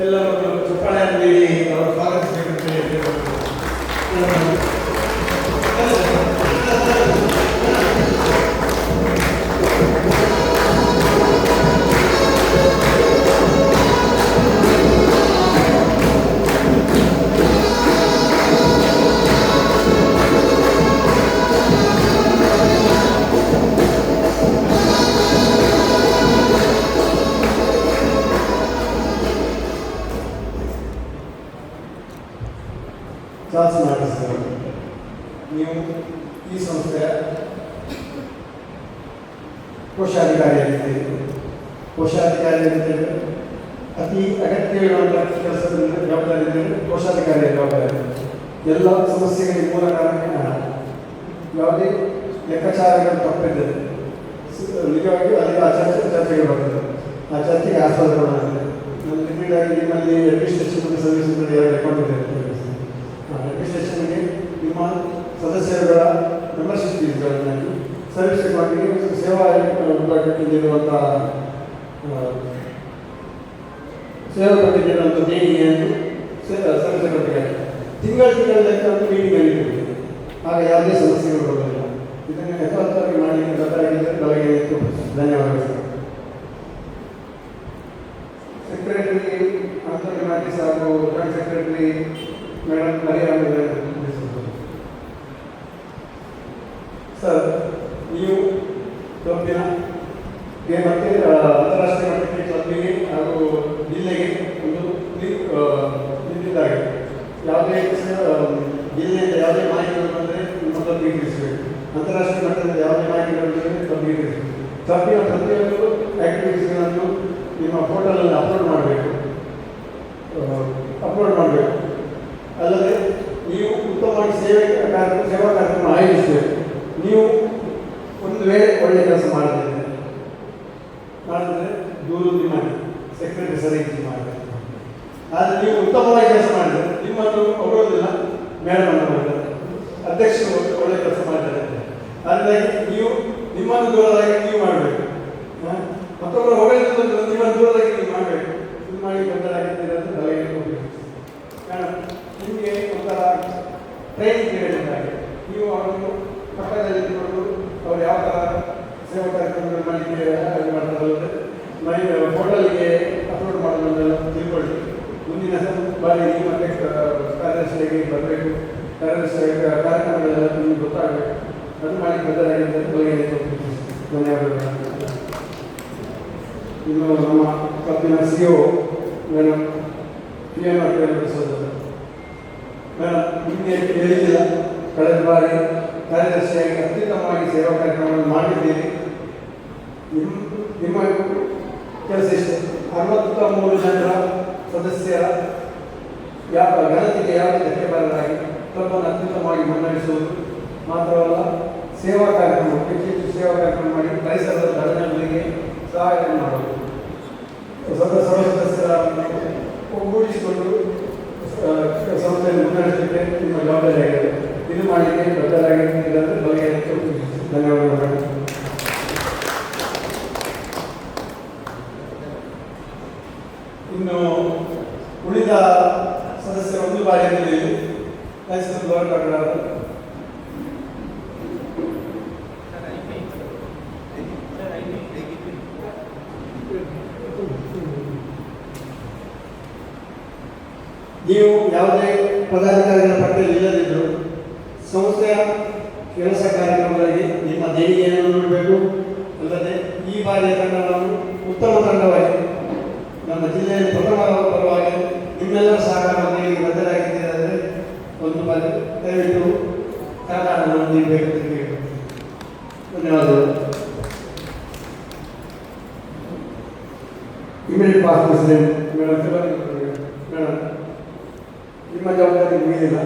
ಎಲ್ಲರೂ ಚಪ್ಪಾಳೆಯನ್ನು ನೀಡಿ ಅವರು ಸ್ವಾಗತಿಸಬೇಕು. ಚಾರ್ಲ್ಸ್ ಮಾರ್ಟಿಸ್ ನೀವು ಕೋಶಾಧಿಕಾರಿಯಾಗಿದ್ದೇನೆ. ಕೋಶಾಧಿಕಾರಿಯಾಗಿದ್ದೇನೆ, ಅತಿ ಅಗತ್ಯವಿರುವಂಥ ಕೆಲಸದಿಂದ ಜವಾಬ್ದಾರಿ ಇದ್ದೇನೆ. ಕೋಶಾಧಿಕಾರಿಯ ಜವಾಬ್ದಾರಿ ಎಲ್ಲ ಸಮಸ್ಯೆಗಳಿಗೆ ಮೂಲ ಕಾರಣ ಹಣ. ಯಾವುದೇ ಲೆಕ್ಕಾಚಾರಗಳು ತಪ್ಪಿದ್ದರೆ ನಿಜವಾಗಿ ಅಲ್ಲಿ ಆ ಚರ್ಚೆಗೆ ಬರ್ತದೆ. ಆ ಚರ್ಚೆಗೆ ಆಸ್ಪದ ಕೊಡೋಣ. ನನ್ನ ಲಿಮಿಟಾಗಿ ನಿಮ್ಮಲ್ಲಿ ಅಡ್ಮಿನಿಸ್ಟ್ರೇಷನ್ ಸರ್ವಿಸ್ ಅಂತ ಎರಡು ಅಕೌಂಟ್ ಇದೆ. ಅಡ್ಮಿನಿಸ್ಟ್ರೇಷನ್ಗೆ ನಿಮ್ಮ ಸದಸ್ಯರುಗಳ ಮೆಂಬರ್ಶಿಪ್ ಫೀಸ್ಗಳನ್ನು ಸರ್ವಿಸ್ ಅಕೌಂಟಿಗೆ ಸೇವಾ ವಿಭಾಗದಲ್ಲಿರುವಂಥ ಸೇವಾ ಪಟ್ಟಿರುವಂಥ ದೇಣಿಗೆಯನ್ನು ಸರ್ವಿಸ್ ಅಕೌಂಟಿಗೆ ತಿಂಗಳ ಲೆಕ್ಕ ಒಂದು ಮೀಟಿಂಗಲ್ಲಿ ಕೊಡ್ತೀವಿ. ಆಗ ಯಾವುದೇ ಸಮಸ್ಯೆಗಳು ಬರೋದಿಲ್ಲ. ಇದನ್ನು ಯಥಾರ್ಥವಾಗಿ ಮಾಡಲಿಕ್ಕೆ ಬದಲಾಗಿದ್ದರೆ ಬೆಳಗ್ಗೆ ಧನ್ಯವಾದಗಳು. ಸೆಕ್ರೆಟರಿ ಅಂತರ್ಯ ಮಾಹಿತಿ ಹಾಗೂ ಜಾಯಿಂಟ್ ಸೆಕ್ರೆಟರಿ ಮೇಡಮ್ ಮರಿಯಾಮ ಸರ್, ನೀವು ಕ್ಲಬ್ಬಿನ ಮತ್ತು ಅಂತಾರಾಷ್ಟ್ರೀಯ ಮಟ್ಟಕ್ಕೆ ಕ್ಲಬ್ಬಿಗೆ ಹಾಗೂ ಜಿಲ್ಲೆಗೆ ಒಂದು ನಿಂತಿದ್ದಾರೆ. ಯಾವುದೇ ಜಿಲ್ಲೆಯಿಂದ ಯಾವುದೇ ಮಾಹಿತಿಗಳು ಬಂದರೆ ನಿಮ್ಮ ಕ್ಲಬ್ಬಿಗೆ ತಿಳಿಸಬೇಕು. ಅಂತಾರಾಷ್ಟ್ರೀಯ ಮಟ್ಟದಿಂದ ಯಾವುದೇ ಮಾಹಿತಿಗಳು ಬಂದರೆ ಕ್ಲಬ್ಬಿಗೆ ತಿಳಿಸಬೇಕು. ಕ್ಲಬ್ಬಿನ ಪ್ರತಿಯೊಂದು ಆ್ಯಕ್ಟಿವಿಟೀಸ್ಗಳನ್ನು ನಿಮ್ಮ ಪೋರ್ಟಲಲ್ಲಿ ಅಪ್ಲೋಡ್ ಮಾಡಬೇಕು. ಅಲ್ಲದೆ ನೀವು ಉತ್ತಮವಾಗಿ ಸೇವಾ ಕಾರ್ಯಕ್ರಮ ಆಯೋಜಿಸಬೇಕು. ನೀವು ಒಂದು ವೇಳೆ ಒಳ್ಳೆಯ ಕೆಲಸ ಮಾಡಿದ್ರೆ ದೂರು ಮಾಡಿ ಸೆಕ್ರೆಟರಿ ಸರಿ ಮಾಡಿ. ಆದರೆ ನೀವು ಉತ್ತಮವಾಗಿ ಕೆಲಸ ಮಾಡಿದರೆ ನಿಮ್ಮನ್ನು ಹೊಗಳೋದಿಲ್ಲ, ಮೇಡಮ್ ಮಾಡ್ತಾರೆ, ಅಧ್ಯಕ್ಷರು ಒಳ್ಳೆಯ ಕೆಲಸ ಮಾಡಿದ್ದಾರೆ. ಹಾಗಾಗಿ ನೀವು ನಿಮ್ಮನ್ನು ದೂರದಾಗಿ ನೀವು ಮಾಡಬೇಕು. ಮತ್ತೊಬ್ಬರು ಹೊಗಳಿದ್ದು ನಿಮ್ಮನ್ನು ದೂರದಾಗಿ ನೀವು ಮಾಡಬೇಕು. ಇದು ಮಾಡಿ ಬದಲಾಗಿದ್ದೀರ ಅಂತ ತಲೆಗೆ ಹೋಗಬೇಕು. ಕಾರಣ ನಿಮಗೆ ಒಂಥರ ಟ್ರೈನಿಂಗ್ ನೀಡಿದ್ದಾರೆ. ನೀವು ಅವರನ್ನು ಪಕ್ಕದಲ್ಲಿ ಇಟ್ಟುಕೊಂಡು ಅವ್ರು ಯಾವ ಥರ ಸೇವಾ ಕಾರ್ಯಕ್ರಮಗಳು ಮಾಡಲಿಕ್ಕೆ ಮಾಡ್ತಾರಲ್ಲದೆ ಪೋರ್ಟಲ್ಗೆ ಅಪ್ಲೋಡ್ ಮಾಡೋದನ್ನೆಲ್ಲ ತಿಳ್ಕೊಳ್ಳಿ. ಮುಂದಿನ ಬಾರಿ ನೀವು ಮತ್ತೆ ಕಾರ್ಯದರ್ಶಿಯಾಗಿ ಬರಬೇಕು. ಕಾರ್ಯಕ್ರಮಗಳೆಲ್ಲ ನಿಮಗೆ ಗೊತ್ತಾಗಬೇಕು. ಅದು ಮಾಡಿ ಬದಲಾಗಿದ್ದರೆ ಬೆಳಗ್ಗೆ ಧನ್ಯವಾದಗಳು. ಇನ್ನು ನಮ್ಮ ಕ್ಲಬ್ಬಿನ CEO ಮೇಡಮ್ PM ಸೋದರ ಮೇಡಮ್, ನಿಮಗೆ ಹೇಳಿಲ್ಲ, ಕಳೆದ ಬಾರಿ ಕಾರ್ಯದರ್ಶಿಯಾಗಿ ಅತ್ಯುತ್ತಮವಾಗಿ ಸೇವಾ ಕಾರ್ಯಕ್ರಮವನ್ನು ಮಾಡಿದ್ದೀರಿ. ನಿಮ್ಮ ಕೆಲಸ ಇಷ್ಟೇ. 63 ಜನರ ಸದಸ್ಯರ ಗಣತಿಗೆ ಯಾವ ಧಕ್ಕೆ ಬರಲಾಗಿ ಕ್ಲಬ್ಬನ್ನು ಅತ್ಯುತ್ತಮವಾಗಿ ಮುನ್ನಡೆಸುವುದು ಮಾತ್ರವಲ್ಲ, ಸೇವಾ ಕಾರ್ಯಕ್ರಮ ಹೆಚ್ಚು ಸೇವಾ ಕಾರ್ಯಕ್ರಮ ಮಾಡಿ ಪರಿಸರದ ಧರಣಗಳಿಗೆ ಸಹಾಯ ಮಾಡುವುದು. ಸರ್ವ ಸದಸ್ಯರನ್ನು ಒಗ್ಗೂಡಿಸಿಕೊಂಡು ಸಂಸ್ಥೆಯನ್ನು ಮುನ್ನಡೆಸಲಿಕ್ಕೆ ನಿಮ್ಮ ಜವಾಬ್ದಾರಿಯಾಗಿದೆ. ಇದು ಮಾಡಲಿಕ್ಕೆ ಬದಲಾಗಿದ್ದರೆ ಬಗ್ಗೆ ಧನ್ಯವಾದಗಳು. ಇನ್ನು ಉಳಿದ ಸದಸ್ಯರು ಒಂದು ಬಾರಿಯಲ್ಲಿ ಲೈಸೆನ್ಸ್ ಗೌರವ ನೀವು ಯಾವುದೇ ಪದಾಧಿಕಾರಿಗಳ ಪಟ್ಟಿಯಲ್ಲಿ ಇಲ್ಲದಿದ್ದರೂ ಸಂಸ್ಥೆಯ ಕೆಲಸ ಕಾರ್ಯಕ್ರಮಗಳಿಗೆ ನಿಮ್ಮ ದೇಣಿಗೆಯನ್ನು ನೀಡಬೇಕು. ಅಲ್ಲದೆ ಈ ಬಾರಿಯ ತಂಡವನ್ನು ಉತ್ತಮ ತಂಡವಾಗಿ ನಮ್ಮ ಜಿಲ್ಲೆಯಲ್ಲಿ ಪ್ರಥಮ ಪರವಾಗಿ ನಿಮ್ಮೆಲ್ಲರ ಸಹಕಾರವಾಗಿ ಬದ್ಧರಾಗಿದ್ದೀರಾದರೆ ಒಂದು ಬಾರಿ ದಯವಿಟ್ಟು ಸಹಕಾರವನ್ನು ನೀಡಬೇಕು ಅಂತ ಕೇಳಿ ಧನ್ಯವಾದಗಳು. ಇಮಿಡಿಯೇಟ್ ಪಾಸ್ ಪ್ರೆಸಿಡೆಂಟ್ ಮೇಡಮ್, ನಿಮ್ಮ ಜವಾಬ್ದಾರಿ ಮುಗಿದಿಲ್ಲ.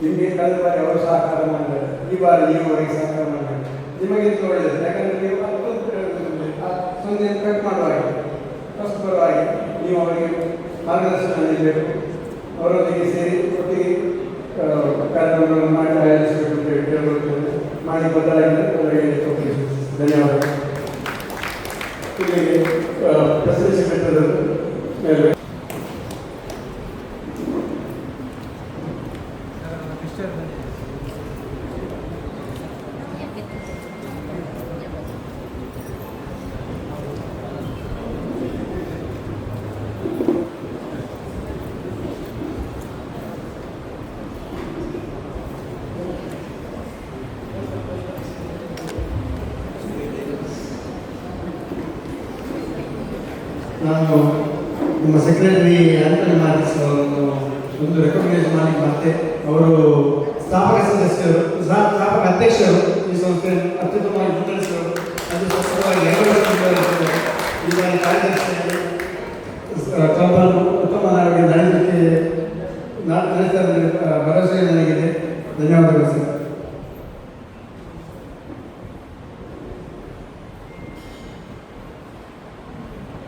ನಿಮಗೆ ಕಳೆದ ಬಾರಿ ಅವರು ಸಹಕಾರ ಮಾಡಿದ್ದಾರೆ, ಈ ಬಾರಿ ನೀವು ಅವರಿಗೆ ಸಹಕಾರ ಮಾಡಬೇಕು. ನಿಮಗಿಂತ ಒಳ್ಳೆಯದು, ಯಾಕಂದರೆ ನೀವು ಸೊನ್ನೆ ಕಟ್ ಮಾಡುವಾಗ ಫಸ್ಟ್ ಬರುವಾಗ ನೀವು ಅವರಿಗೆ ಮಾರ್ಗದರ್ಶನ ನೀಡಬೇಕು. ಅವರೊಂದಿಗೆ ಸೇರಿ ಒಟ್ಟಿಗೆ ಕಾರ್ಯಕ್ರಮಗಳನ್ನು ಮಾಡಿ ಆಯೋಜಿಸಬೇಕು ಅಂತ ಕೇಳಿಕೊಳ್ಳುತ್ತೇನೆ. ಮಾಡಿ ಬದಲಾಗಿದೆ ಅವರಿಗೆ ಧನ್ಯವಾದ. ಇಲ್ಲಿಗೆ ಪ್ರೆಸಿಡೆನ್ಸಿ ಸೆಕ್ರೆಟರಿ ನಾನು ನಿಮ್ಮ ಸೆಕ್ರೆಟರಿ ಆಂಟನಿ ಮಾರ್ಟಿಸ್ ಅವರನ್ನು ಒಂದು ರೆಕಗ್ನೈಸ್ ಮಾಡಿ ಮತ್ತೆ ಅವರು ಸ್ಥಾಪಕ ಅಧ್ಯಕ್ಷರು ಈ ಸಂಸ್ಥೆಯನ್ನು ಅತ್ಯುತ್ತಮವಾಗಿ ಮುನ್ನಡೆಸಿದರು. ಅದು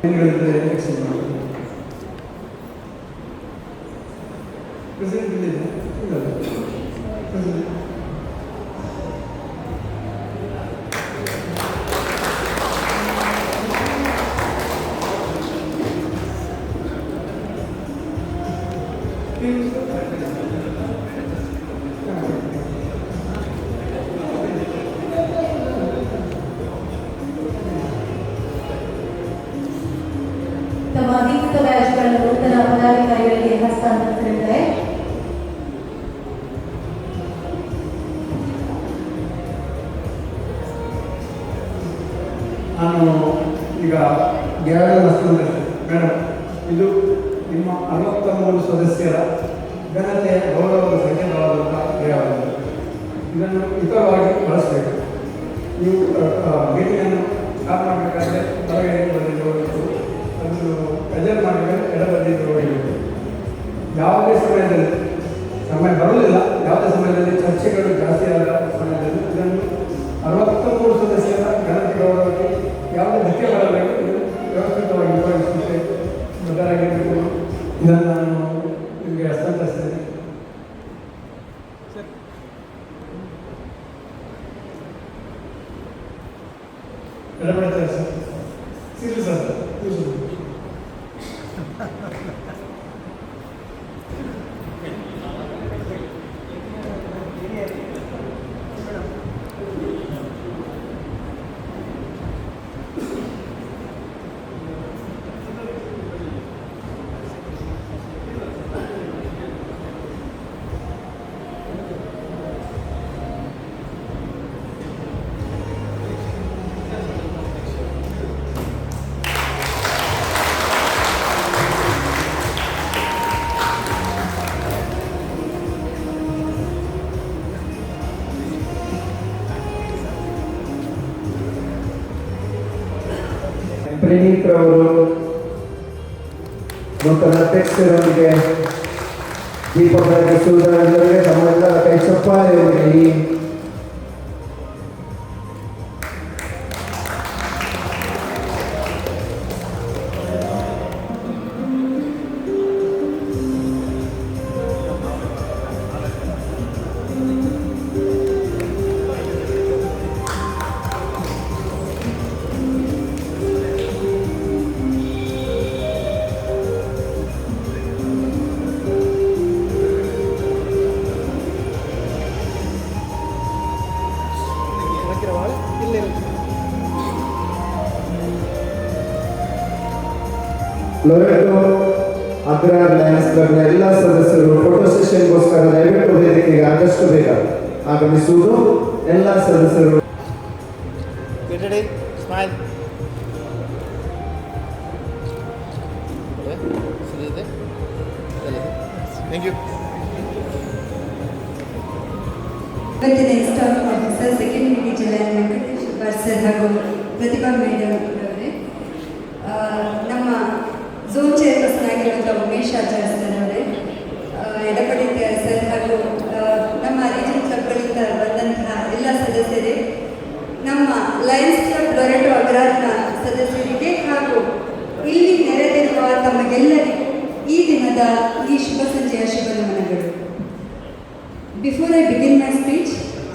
ಏನುಗಳಿದ್ರೆ ಎಕ್ಸ್ಚೇಂಜ್ ಮಾಡಿ. ಪ್ರೆಸಿಡೆಂಟ್ ಇಲ್ಲಿದೆ ಇದಲ್ಲ ಪ್ರೆಸಿಡೆಂಟ್ ತಮ್ಮ ಅಧಿಕೃತ ಬ್ಯಾಡ್ಜ್ಗಳನ್ನು ನೂತನ ಪದಾಧಿಕಾರಿಗಳಿಗೆ ಹಸ್ತಾಂತರಿಸಿದ್ದಾರೆ. ನಾನು ಈಗ ಗ್ಯಾರಲ್ ಹಸ್ತಾಂತರಿಸಿದೆ. ಮೇಡಮ್, ಇದು ನಿಮ್ಮ 63 ಸದಸ್ಯರ ಘನತೆಯ ಗೌರವದ ಸಂಕೇತವಾದಂಥ ಗ್ಯಾರಲ್. ಇದನ್ನು ಹಿತವಾಗಿ ಬಳಸಬೇಕು. ನೀವು ಮೀಟಿಂಗನ್ನು ಸ್ಟಾರ್ಟ್ ಮಾಡಬೇಕಾದ್ರೆ ಹೊರಗಡೆ ಬದಿಯಲ್ಲಿ ಹೋಗಬೇಕು, ಅದು ಪ್ರೆಸೆಂಟ್ ಮಾಡಬೇಕಾದ್ರೆ ಎಡಬದಿಯಲ್ಲಿ ಹೋಗಬೇಕು. ಯಾವುದೇ ಸಮಯ ಬರಲಿಲ್ಲ, ಯಾವುದೇ ಸಮಯದಲ್ಲಿ ಚರ್ಚೆಗಳು ಜಾಸ್ತಿ ಆದ ಸಮಯದಲ್ಲಿ ಇದನ್ನು 63 ಸದಸ್ಯರ ಘನತೆ ಗೌರವಕ್ಕೆ ಯಾವುದೇ ಧಕ್ಕೆ ಬರಬೇಕು, ಇದು ವ್ಯವಸ್ಥಿತವಾಗಿ ಉಪಯೋಗಿಸುತ್ತೆ ಮೊದಲಾಗಿರಬೇಕು. ಇದನ್ನು ನಾನು ನಿಮಗೆ ಹಸ್ತಾಂತರಿಸ್ತೇನೆ. ಎಡಬಡ್ತಾರೆ ಸರ್, ಸಿರಿ ಸರ್, ಪ್ರಣೀತ್ ರವರು ನೂತನ ಅಧ್ಯಕ್ಷರೊಂದಿಗೆ ದೀಪಕ ಬೆಳಗಿಸುವುದರೊಂದಿಗೆ ತಮ್ಮೆಲ್ಲರ ಕೈ ಚಪ್ಪಾಳೆ ಹೊಡೆಯಲಿ. ಲೊರೆಟೊ ಅಗ್ರಾರ್ ಲಯನ್ಸ್ ಕ್ಲಬ್ನ ಎಲ್ಲ ಸದಸ್ಯರು ಫೋಟೋ ಸೆಷನ್ಗೋಸ್ಕರ ದಯವಿಟ್ಟು ವೇದಿಕೆಗೆ ಆದಷ್ಟು ಬೇಗ ಆಗಮಿಸುವುದು. ಎಲ್ಲ ಸದಸ್ಯರು ಇವತ್ತಿನ install officer second division Venkatesh sir ಹಾಗೂ ಪ್ರತಿಭಾ ಮೇಡಮ್ ಅವರೇ, ನಮ್ಮ ಝೋನ್ ಚೇರ್ಪರ್ಸನ್ ಆಗಿರುವಂಥ ಉಮೇಶ್ ಆಚಾರ್ಯ ಸರ್ ಅವರೇ, ಎಡಪಡಿ ಸರ್ ಹಾಗೂ ನಮ್ಮ ರೀಜನ್ ಕ್ಲಬ್ಗಳಿಂದ ಬಂದಂತಹ ಎಲ್ಲ ಸದಸ್ಯರೇ, ನಮ್ಮ ಲಯನ್ಸ್ ಕ್ಲಬ್ ಲೊರೆಟೊ ಅಗ್ರಾರ್ನ ಸದಸ್ಯರಿಗೆ ಹಾಗೂ ಇಲ್ಲಿ ನೆರೆದಿರುವ ತಮಗೆಲ್ಲರಿಗೂ ಈ ದಿನದ ಈ ಶುಭ ಸಂಜೆಯ ಶುಭ ನಮನಗಳು. Before I begin my speech,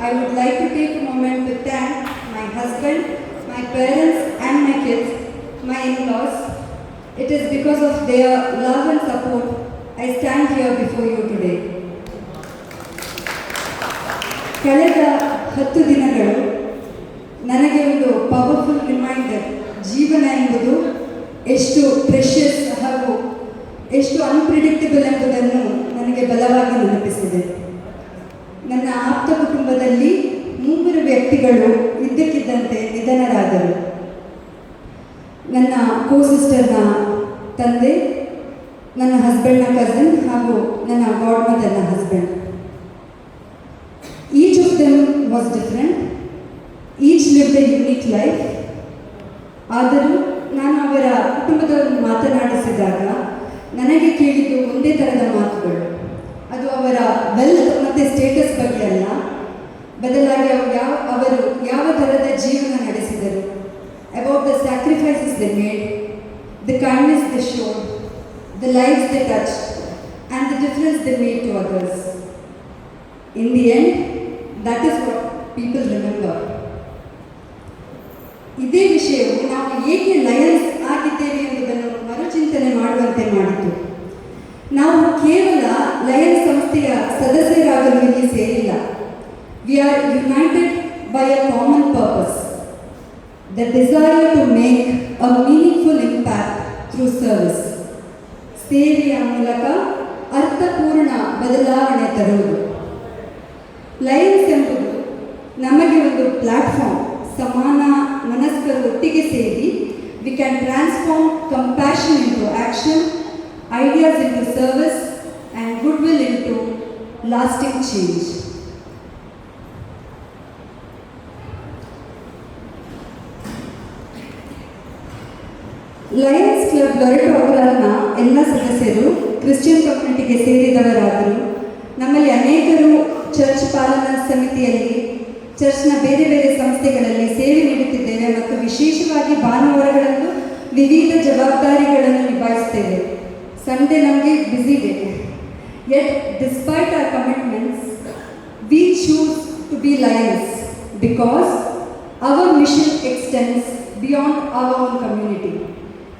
I would like to take a moment to thank my husband, my parents and my kids, my in-laws. It is because of their love and support I stand here before you today. ಕಳೆದ 10 ದಿನಗಳು ನನಗೆ ಒಂದು powerful reminder, ಜೀವನ ಎಂಬುದು ಎಷ್ಟು precious ಹಾಗೂ ಎಷ್ಟು unpredictable ಎಂಬುದನ್ನು ನನಗೆ ಬಲವಾಗಿ ನೆನಪಿಸಿದೆ. ನನ್ನ ಆಪ್ತ ಕುಟುಂಬದಲ್ಲಿ 3 ವ್ಯಕ್ತಿಗಳು ಇದ್ದಕ್ಕಿದ್ದಂತೆ ನಿಧನರಾದರು. ನನ್ನ ಕೋ ಸಿಸ್ಟರ್ನ ತಂದೆ, ನನ್ನ ಹಸ್ಬೆಂಡ್ನ ಕಸಿನ್ ಹಾಗೂ ನನ್ನ ಗಾಡ್ ಮದರ್ನ husband. Each of them was different, each lived a unique life. ಆದರೂ ನಾನು ಅವರ ಕುಟುಂಬದವರನ್ನು ಮಾತನಾಡಿಸಿದಾಗ ನನಗೆ ಕೇಳಿದ್ದು ಒಂದೇ ಥರದ ಮಾತುಗಳು. ಅದು ಅವರ ವೆಲ್ತ್ ಮತ್ತು ಸ್ಟೇಟಸ್ ಬಗ್ಗೆ ಅಲ್ಲ, ಬದಲಾಗಿ ಅವರು ಯಾವ ಥರದ ಜೀವನ ನಡೆಸಿದರು, about the sacrifices they made, kindness they showed, the lives they touched, and the difference they made to others. In the end, that is what people remember. ಇದೇ ವಿಷಯವು ನಾವು ಏಕೆ ಲಯನ್ಸ್ ಆಗಿದ್ದೇವೆ ಎಂಬುದನ್ನು ಮರುಚಿಂತನೆ ಮಾಡುವಂತೆ ಮಾಡಿತು. ನಾವು ಕೇವಲ ಲಯನ್ಸ್ ಸಂಸ್ಥೆಯ ಸದಸ್ಯರಾಗಲು ಇಲ್ಲಿ ಸೇರಿಲ್ಲ. We are united by a common purpose, the desire to make a meaningful impact through service. ಸೇವೆಯ ಮೂಲಕ ಅರ್ಥಪೂರ್ಣ ಬದಲಾವಣೆ ತರುವುದು. ಲಯನ್ಸ್ ಎಂಬುದು ನಮಗೆ ಒಂದು ಪ್ಲಾಟ್ಫಾರ್ಮ್. ಸಮಾನ ಮನಸ್ಕರು ಒಟ್ಟಿಗೆ ಸೇರಿ we can transform compassion into action, ideas into service, and goodwill into lasting change. Lions club Loreto ಆಗ್ರಾನ ಎಲ್ಲ ಸದಸ್ಯರು ಕ್ರಿಶ್ಚಿಯನ್ ಕಮ್ಯುನಿಟಿಗೆ ಸೇರಿದವರಾದರು. ನಮ್ಮಲ್ಲಿ ಅನೇಕರು ಚರ್ಚ್ ಪಾಲನಾ ಸಮಿತಿಯಲ್ಲಿ, ಚರ್ಚ್ನ ಬೇರೆ ಬೇರೆ ಸಂಸ್ಥೆಗಳಲ್ಲಿ ಸೇವೆ ನೀಡುತ್ತಿದ್ದೇವೆ ಮತ್ತು ವಿಶೇಷವಾಗಿ ಭಾನುವಾರಗಳಂದು ವಿವಿಧ ಜವಾಬ್ದಾರಿಗಳನ್ನು ನಿಭಾಯಿಸುತ್ತೇವೆ. ಸಂಡೇ ನಮಗೆ busy day. Yet despite our commitments we choose to be lions because our mission extends beyond our own community.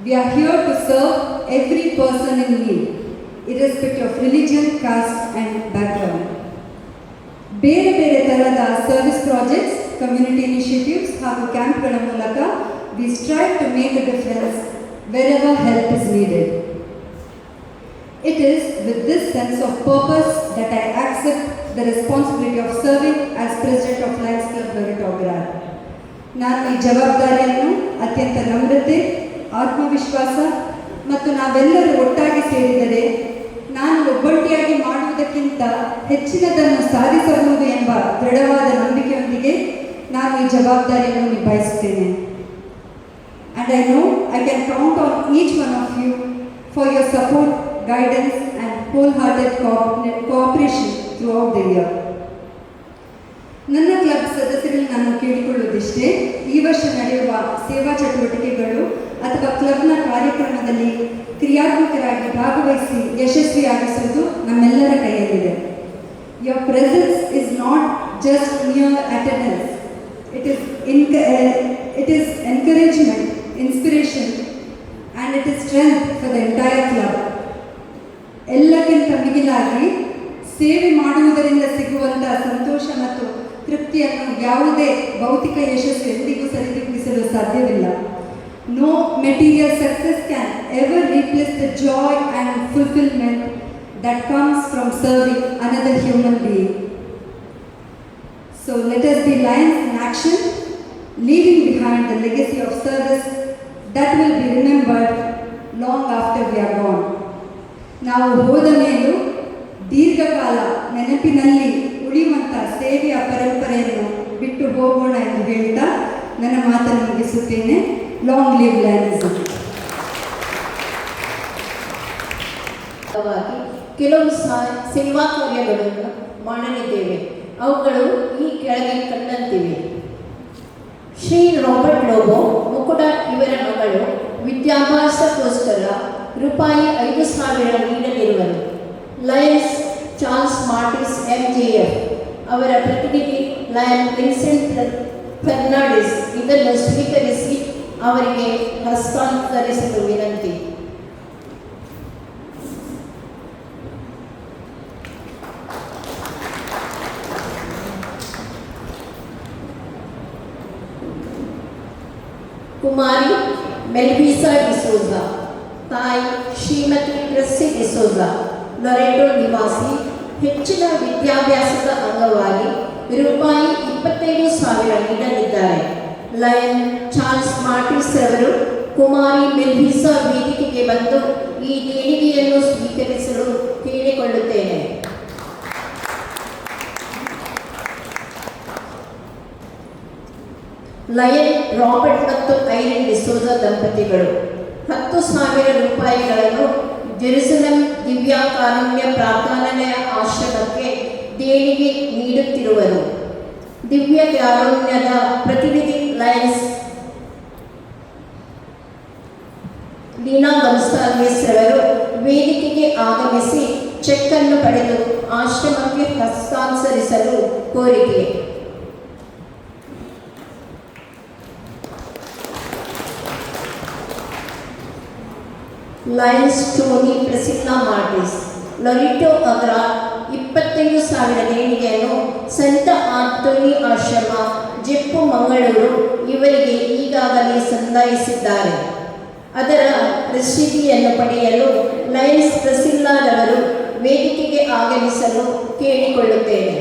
We are here to serve every person in need, irrespective of religion, caste and background. ಬೇರೆ ಬೇರೆ ಥರದ service projects, community initiatives ಹಾಗೂ ಕ್ಯಾಂಪ್ಗಳ ಮೂಲಕ we strive to make a difference wherever help is needed. It is with this sense of purpose that I accept the responsibility of serving as President of Lions Club Loreto Agrar. ನಾನು ಈ ಜವಾಬ್ದಾರಿಯನ್ನು ಅತ್ಯಂತ ನಮ್ರತೆ, ಆತ್ಮವಿಶ್ವಾಸ ಮತ್ತು ನಾವೆಲ್ಲರೂ ಒಟ್ಟಾಗಿ ಸೇರಿದರೆ ನಾನು ಒಬ್ಬಂಟಿಯಾಗಿ ಮಾಡುವುದಕ್ಕಿಂತ ಹೆಚ್ಚಿನದನ್ನು ಸಾಧಿಸಬಹುದು ಎಂಬ ದೃಢವಾದ ನಂಬಿಕೆಯೊಂದಿಗೆ ನಾನು ಈ ಜವಾಬ್ದಾರಿಯನ್ನು ನಿಭಾಯಿಸುತ್ತೇನೆ. And I know I can count on each one of you for your support, guidance and wholehearted cooperation throughout the year. ನನ್ನ ಕ್ಲಬ್ ಸದಸ್ಯರಲ್ಲಿ ನಾನು ಕೇಳಿಕೊಳ್ಳುವುದಿಷ್ಟೇ, ಈ ವರ್ಷ ನಡೆಯುವ ಸೇವಾ ಚಟುವಟಿಕೆಗಳು ಅಥವಾ ಕ್ಲಬ್ನ ಕಾರ್ಯಕ್ರಮದಲ್ಲಿ ಕ್ರಿಯಾತ್ಮಕರಾಗಿ ಭಾಗವಹಿಸಿ ಯಶಸ್ವಿಯಾಗಿಸುವುದು ನಮ್ಮೆಲ್ಲರ ಕೈಯಲ್ಲಿದೆ. Your presence is not just mere attendance. It is encouragement, inspiration and it is strength for the entire club. ಎಲ್ಲಕ್ಕಿಂತ ಮಿಗಿಲಾಗಿ ಸೇವೆ ಮಾಡುವುದರಿಂದ ಸಿಗುವಂತಹ ಸಂತೋಷ ಮತ್ತು ತೃಪ್ತಿಯನ್ನು ಯಾವುದೇ ಭೌತಿಕ ಯಶಸ್ಸು ಎಂದಿಗೂ ಸರಿದೂಗಿಸಲು ಸಾಧ್ಯವಿಲ್ಲ. No material success can ever replace the joy and fulfillment that comes from serving another human being. So let us be lions in action, leaving behind the legacy of service that will be remembered long after we are gone. ನಾವು ಹೋದ ಮೇಲೂ ದೀರ್ಘಕಾಲ ನೆನಪಿನಲ್ಲಿ ಉಳಿಯುವಂತಹ ಸೇವೆಯ ಪರಂಪರೆಯನ್ನು ಬಿಟ್ಟು ಹೋಗೋಣ ಎಂದು ಹೇಳ್ತಾ ನನ್ನ ಮಾತನ್ನು ಮುಗಿಸುತ್ತೇನೆ. Long live lionism. ಕೆಲವು ಸೇವಾ ಕಾರ್ಯಗಳನ್ನು ಮಾಡಲಿದ್ದೇವೆ. ಅವುಗಳು ಈ ಕೆಳಗೆ ಕಂಡಂತಿವೆ. ಶ್ರೀ ರಾಬರ್ಟ್ ಲೋಬೋ ಮುಕುಡ ಇವರ ಮಗಳು ವಿದ್ಯಾಭ್ಯಾಸಕ್ಕೋಸ್ಕರ ರೂಪಾಯಿ 5,000 ನೀಡಲಿರುವರು. ಲಯನ್ಸ್ ಚಾರ್ಲ್ಸ್ ಮಾರ್ಟಿಸ್ MJF ಅವರ ಪ್ರತಿನಿಧಿ ಲಯನ್ ವಿನ್ಸೆಂಟ್ ಫೆರ್ನಾಂಡಿಸ್ ಇದನ್ನು ಸ್ವೀಕರಿಸಿ ಅವರಿಗೆ ಹಸ್ತಾಂತರಿಸಲು ವಿನಂತಿ. ಕುಮಾರಿ ಮೆಲ್ವಿಸಾ ಡಿಸೋಜಾ, ತಾಯಿ ಶ್ರೀಮತಿ ಕ್ರಿಸ್ಟಿ ಡಿಸೋಜಾ, ಲೊರೆಟೊ ನಿವಾಸಿ, ಹೆಚ್ಚಿನ ವಿದ್ಯಾಭ್ಯಾಸದ ಅಂಗವಾಗಿ ರೂಪಾಯಿ 25,000 ನೀಡಲಿದ್ದಾರೆ. ಲಯನ್ ಚಾರ್ಲ್ಸ್ ಮಾರ್ಟಿಸ್ ಅವರು ಕುಮಾರಿ ಮೆಲ್ವಿಸಾ ವೇದಿಕೆಗೆ ಬಂದು ಈ ದೇಣಿಗೆಯನ್ನು ಸ್ವೀಕರಿಸಲು ಕೇಳಿಕೊಳ್ಳುತ್ತೇನೆ. ಲಯನ್ ರಾಬರ್ಟ್ ಮತ್ತು ಐರಿನ್ ಡಿಸೋಜಾ ದಂಪತಿಗಳು 10,000 ರೂಪಾಯಿಗಳನ್ನು ಜೆರುಸಲೆಂ ದಿವ್ಯ ಕಾರುಣ್ಯ ಪ್ರಾರ್ಥನಾಲಯ ಆಶ್ರಮಕ್ಕೆ ದೇಣಿಗೆ ನೀಡುತ್ತಿರುವರು. ದಿವ್ಯ ಕಾರುಣ್ಯದ ಪ್ರತಿನಿಧಿ ಲಯನ್ಸ್ ದೀನಾ ಗೋನ್ಸಾಲ್ವಿಸ್ ರವರು ವೇದಿಕೆಗೆ ಆಗಮಿಸಿ ಚೆಕ್ ಅನ್ನು ಪಡೆದು ಆಶ್ರಮಕ್ಕೆ ಹಸ್ತಾಂತರಿಸಲು ಕೋರಿಕೆ. ಲಯನ್ಸ್ ಟೋನಿ ಪ್ರೆಸಿಲ್ಲಾ ಮಾರ್ಟಿಸ್, ಲೊರಿಟೋ ಅಗ್ರಾ 25,000 ದೇಣಿಗೆಯನ್ನು ಸಂತ ಆಂಟೋನಿ ಆಶ್ರಮ, ಜೆಪ್ಪು, ಮಂಗಳೂರು ಇವರಿಗೆ ಈಗಾಗಲೇ ಸಂದಾಯಿಸಿದ್ದಾರೆ. ಅದರ ರಸೀದಿಯನ್ನು ಪಡೆಯಲು ಲಯನ್ಸ್ ಪ್ರೆಸಿಲ್ಲಾರವರು ವೇದಿಕೆಗೆ ಆಗಮಿಸಲು ಕೇಳಿಕೊಳ್ಳುತ್ತೇನೆ.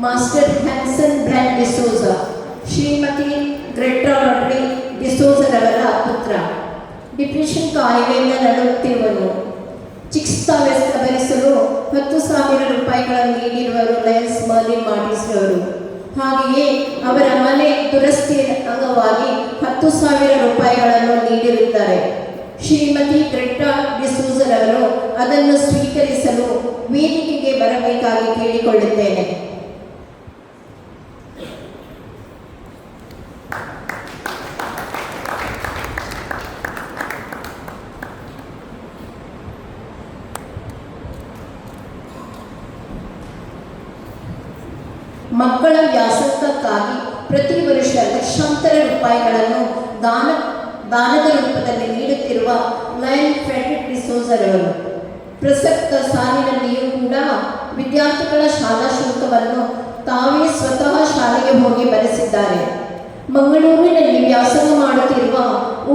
Master Hanson Brand D'Souza, Shrimati ಗ್ರೆಟ್ರಾ ರೊಡ್ರಿ ಡಿಸೋಜರವರ ಪುತ್ರ, ಡಿಪ್ರೆಷನ್ ಕಾಯಿಲೆಯಿಂದ ನರಳುತ್ತಿರುವನು. ಚಿಕಿತ್ಸಾ ವೆಚ್ಚ ಭರಿಸಲು 10,000 ರೂಪಾಯಿಗಳನ್ನು ನೀಡಿರುವರು ಲಯನ್ಸ್ ಮರ್ಲಿನ್ ಮಾರ್ಟಿಸ್ ರವರು. ಹಾಗೆಯೇ ಅವರ ಮನೆ ದುರಸ್ತಿ ಅಂಗವಾಗಿ 10,000 ರೂಪಾಯಿಗಳನ್ನು ನೀಡಿರುತ್ತಾರೆ. ಶ್ರೀಮತಿ ಗ್ರೆಟ್ರಾ ಡಿಸೋಜರವರು ಅದನ್ನು ಸ್ವೀಕರಿಸಲು ವೇದಿಕೆಗೆ ಬರಬೇಕಾಗಿ ಕೇಳಿಕೊಳ್ಳುತ್ತೇನೆ. ಮಕ್ಕಳ ವ್ಯಾಸಂಗಕ್ಕಾಗಿ ಪ್ರತಿ ವರ್ಷ ಲಕ್ಷಾಂತರ ರೂಪಾಯಿಗಳನ್ನು ದಾನದ ರೂಪದಲ್ಲಿ ನೀಡುತ್ತಿರುವ ಲಯನ್ ಫ್ರೆಡ್ರಿಕ್ ಡಿಸೋಜರವರು ಪ್ರಸಕ್ತ ಸಾಲಿನಲ್ಲಿಯೂ ಕೂಡ ವಿದ್ಯಾರ್ಥಿಗಳ ಶಾಲಾ ಶುಲ್ಕವನ್ನು ತಾವೇ ಸ್ವತಃ ಶಾಲೆಗೆ ಹೋಗಿ ಭರಿಸಿದ್ದಾರೆ. ಮಂಗಳೂರಿನಲ್ಲಿ ವ್ಯಾಸಂಗ ಮಾಡುತ್ತಿರುವ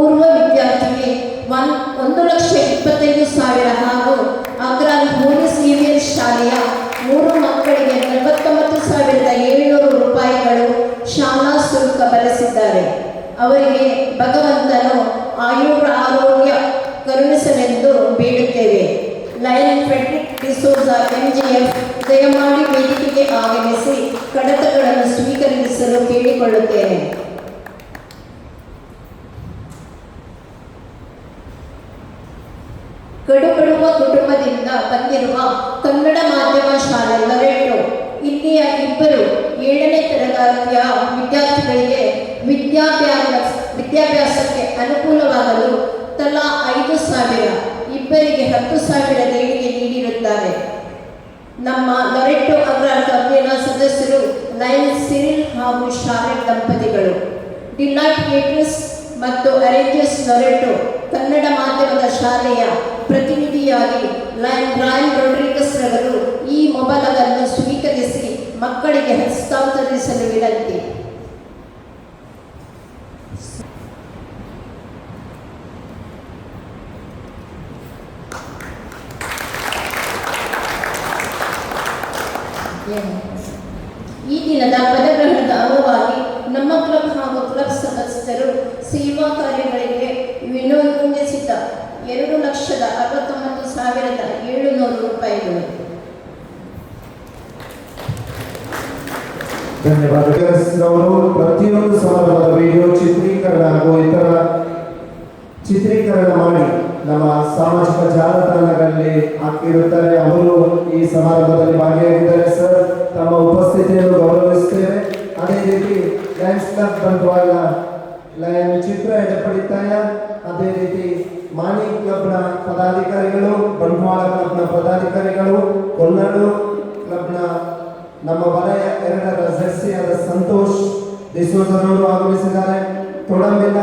ಓರ್ವ ವಿದ್ಯಾರ್ಥಿಗೆ 1,25,000 ಹಾಗೂ ಅಗ್ರಾ ಹೋಲಿ ಸೇವಿಯರ್ ಶಾಲೆಯ 3 ಮಕ್ಕಳಿಗೆ 49,700 ರೂಪಾಯಿಗಳು ಶಾಲಾ ಶುಲ್ಕ ಭರಿಸಿದ್ದಾರೆ. ಅವರಿಗೆ ಭಗವಂತನು ಆರೋಗ್ಯ ಕರುಣಿಸಲೆಂದು ಬೇಡುತ್ತೇವೆ. ಲಯನ್ ಫ್ರೆಡ್ರಿಕ್ ಡಿಸೋಜಾ MGF ದಯಮಾಡಿ ವೇದಿಕೆಗೆ ಆಗಮಿಸಿ ಕಡತಗಳನ್ನು ಸ್ವೀಕರಿಸಲು ಕೇಳಿಕೊಳ್ಳುತ್ತೇನೆ. ಕಡುಬಡುವ ಕುಟುಂಬದಿಂದ ಬಂದಿರುವ ಕನ್ನಡ ಮಾಧ್ಯಮ ಶಾಲೆ ಲೊರೆಟೋ ಇಲ್ಲಿಯ 2 7ನೇ ತರಗತಿಯ ವಿದ್ಯಾರ್ಥಿಗಳಿಗೆ ವಿದ್ಯಾಭ್ಯಾಸಕ್ಕೆ ಅನುಕೂಲವಾಗಲು ತಲಾ 5,000, ಇಬ್ಬರಿಗೆ 10,000 ದೇಣಿಗೆ ನೀಡಿರುತ್ತಾರೆ. ನಮ್ಮ ಲೊರೆಟೋ ಅಗ್ರಾ ಕ್ಲಬ್ಬಿನ ಸದಸ್ಯರು ಲಯನ್ ಸಿರಿಲ್ ಹಾಗೂ ಶಾಲೆಟ್ ದಂಪತಿಗಳು. ಡಿಲೈಟ್ ಕೇಟರ್ಸ್ ಮತ್ತು ಅರೇಂಜರ್ಸ್ ಲೊರೆಟೋ ಕನ್ನಡ ಮಾಧ್ಯಮದ ಶಾಲೆಯ ಪ್ರತಿನಿಧಿಯಾಗಿ ರಾಯನ್ ರೊಡ್ರಿಗಸ್ ರವರು ಈ ಮೊಬಲವನ್ನು ಸ್ವೀಕರಿಸಿ ಮಕ್ಕಳಿಗೆ ಹಸ್ತಾಂತರಿಸಲು ವಿನಂತಿ. ಈ ದಿನದ ಪದಗ್ರಹಣದ ಅಂಗವಾಗಿ ನಮ್ಮ ಕ್ಲಬ್ ಹಾಗೂ ಕ್ಲಬ್ ಸದಸ್ಯರು ಸೇವಾ ಕಾರ್ಯಗಳಿಗೆ ವಿನಿಯೋಗಿಸಿದ 2,69,700 ರೂಪಾಯಿಗಳು. ಧನ್ಯವಾದಗಳು. ಪ್ರತಿಯೊಂದು ಸಮಾರಂಭದ ವಿಡಿಯೋ ಚಿತ್ರೀಕರಣ ಹಾಗೂ ಇತರ ಚಿತ್ರೀಕರಣ ಮಾಡಿ ನಮ್ಮ ಸಾಮಾಜಿಕ ಜಾಲತಾಣಗಳಲ್ಲಿ ಹಾಕಿರುತ್ತಾರೆ. ಅವರು ಈ ಸಮಾರಂಭದಲ್ಲಿ ಭಾಗಿಯಾಗಿದ್ದಾರೆ. ಸರ್, ತಮ್ಮ ಉಪಸ್ಥಿತಿಯನ್ನು ಗೌರವಿಸುತ್ತೇವೆ. ಅದೇ ರೀತಿ ಲಯನ್ಸ್ ಕ್ಲಬ್ ಬಂಟ್ವಾಳ ಲಯನ್ ಚಿತ್ರ ಎಡಪಡಿತಾಯ, ಅದೇ ರೀತಿ ಮಾಣಿ ಕ್ಲಬ್ನ ಪದಾಧಿಕಾರಿಗಳು, ಬಂಟ್ವಾಳ ಕ್ಲಬ್ನ ಪದಾಧಿಕಾರಿಗಳು, ಕೊಲ್ನಾಡು ಕ್ಲಬ್ನ ನಮ್ಮ ವಲಯ 2ರ ಜರ್ಸಿಯಾದ ಸಂತೋಷ್ ಡಿಸೋಜರವರು ಆಗಮಿಸಿದ್ದಾರೆ. ತೊಡಂಬಿಲ್ಲ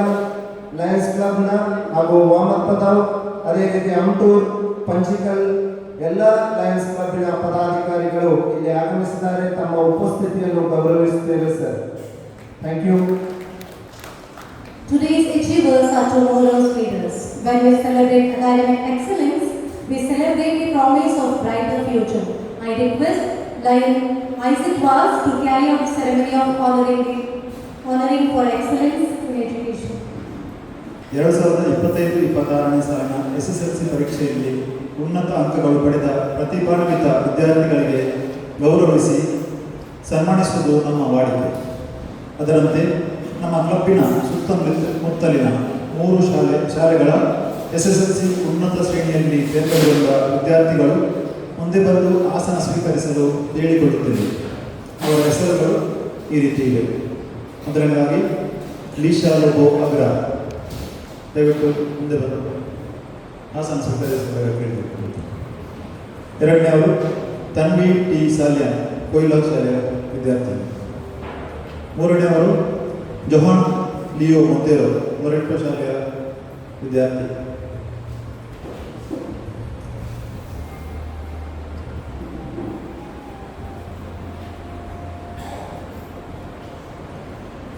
ಲಯನ್ಸ್ ಕ್ಲಬ್ನ ಹಾಗೂ ವಾಮತ್ ಪದಾವ್, ಅದೇ ರೀತಿ ಅಮ್ಟೂರ್, ಪಂಚಿಕಲ್ ಎಲ್ಲ ಲಯನ್ಸ್ ಕ್ಲಬ್ನ ಪದಾಧಿಕಾರಿಗಳು ಇಲ್ಲಿ ಆಗಮಿಸಿದ್ದಾರೆ. ತಮ್ಮ ಉಪಸ್ಥಿತಿಯನ್ನು ಗೌರವಿಸುತ್ತೇವೆ sir. Thank you. Today's achievers are tomorrow's leaders. When we celebrate academic excellence, we celebrate the promise of brighter future. I request Lion Isaac Vaz to carry out the ceremony of honoring for excellence in education. 2025-26ನೇ ಸಾಲಿನ SSLC ಪರೀಕ್ಷೆಯಲ್ಲಿ ಉನ್ನತ ಅಂಕಗಳು ಪಡೆದ ಪ್ರತಿಭಾನ್ವಿತ ವಿದ್ಯಾರ್ಥಿಗಳಿಗೆ ಗೌರವಿಸಿ ಸನ್ಮಾನಿಸುವುದು ನಮ್ಮ ವಾಡಿಕೆ. ಅದರಂತೆ ನಮ್ಮ ಕ್ಲಬ್ಬಿನ ಸುತ್ತಮುತ್ತಲಿನ 3 ಶಾಲೆಗಳ SSLC ಉನ್ನತ ಶ್ರೇಣಿಯಲ್ಲಿ ತೇರ್ಗಡೆಗೊಂಡ ವಿದ್ಯಾರ್ಥಿಗಳು ಮುಂದೆ ಬಂದು ಆಸನ ಸ್ವೀಕರಿಸಲು ಹೇಳಿಕೊಳ್ಳುತ್ತೇವೆ. ಅವರ ಹೆಸರುಗಳು ಈ ರೀತಿ ಇವೆ. ಮೊದಲನೇದಾಗಿ ಲೀಶಾ ಲೋಬೋ ಅಗ್ರಾ, ದಯವಿಟ್ಟು ಮುಂದೆ ಬರಬೇಕು. ಹಾಸನ ಕೇಳಿದರು. ಎರಡನೇವರು ತನ್ವಿ ಟಿ ಸಾಲ್ಯಾನ್, ಕೊಯ್ಲಾ ಶಾಲೆಯ ವಿದ್ಯಾರ್ಥಿ. ಮೂರನೇವರು ಜೊಹಾನ್ ಲಿಯೋ ಮೊಂತೆರೋ, ಲೊರೆಟೊ ಶಾಲೆಯ ವಿದ್ಯಾರ್ಥಿ.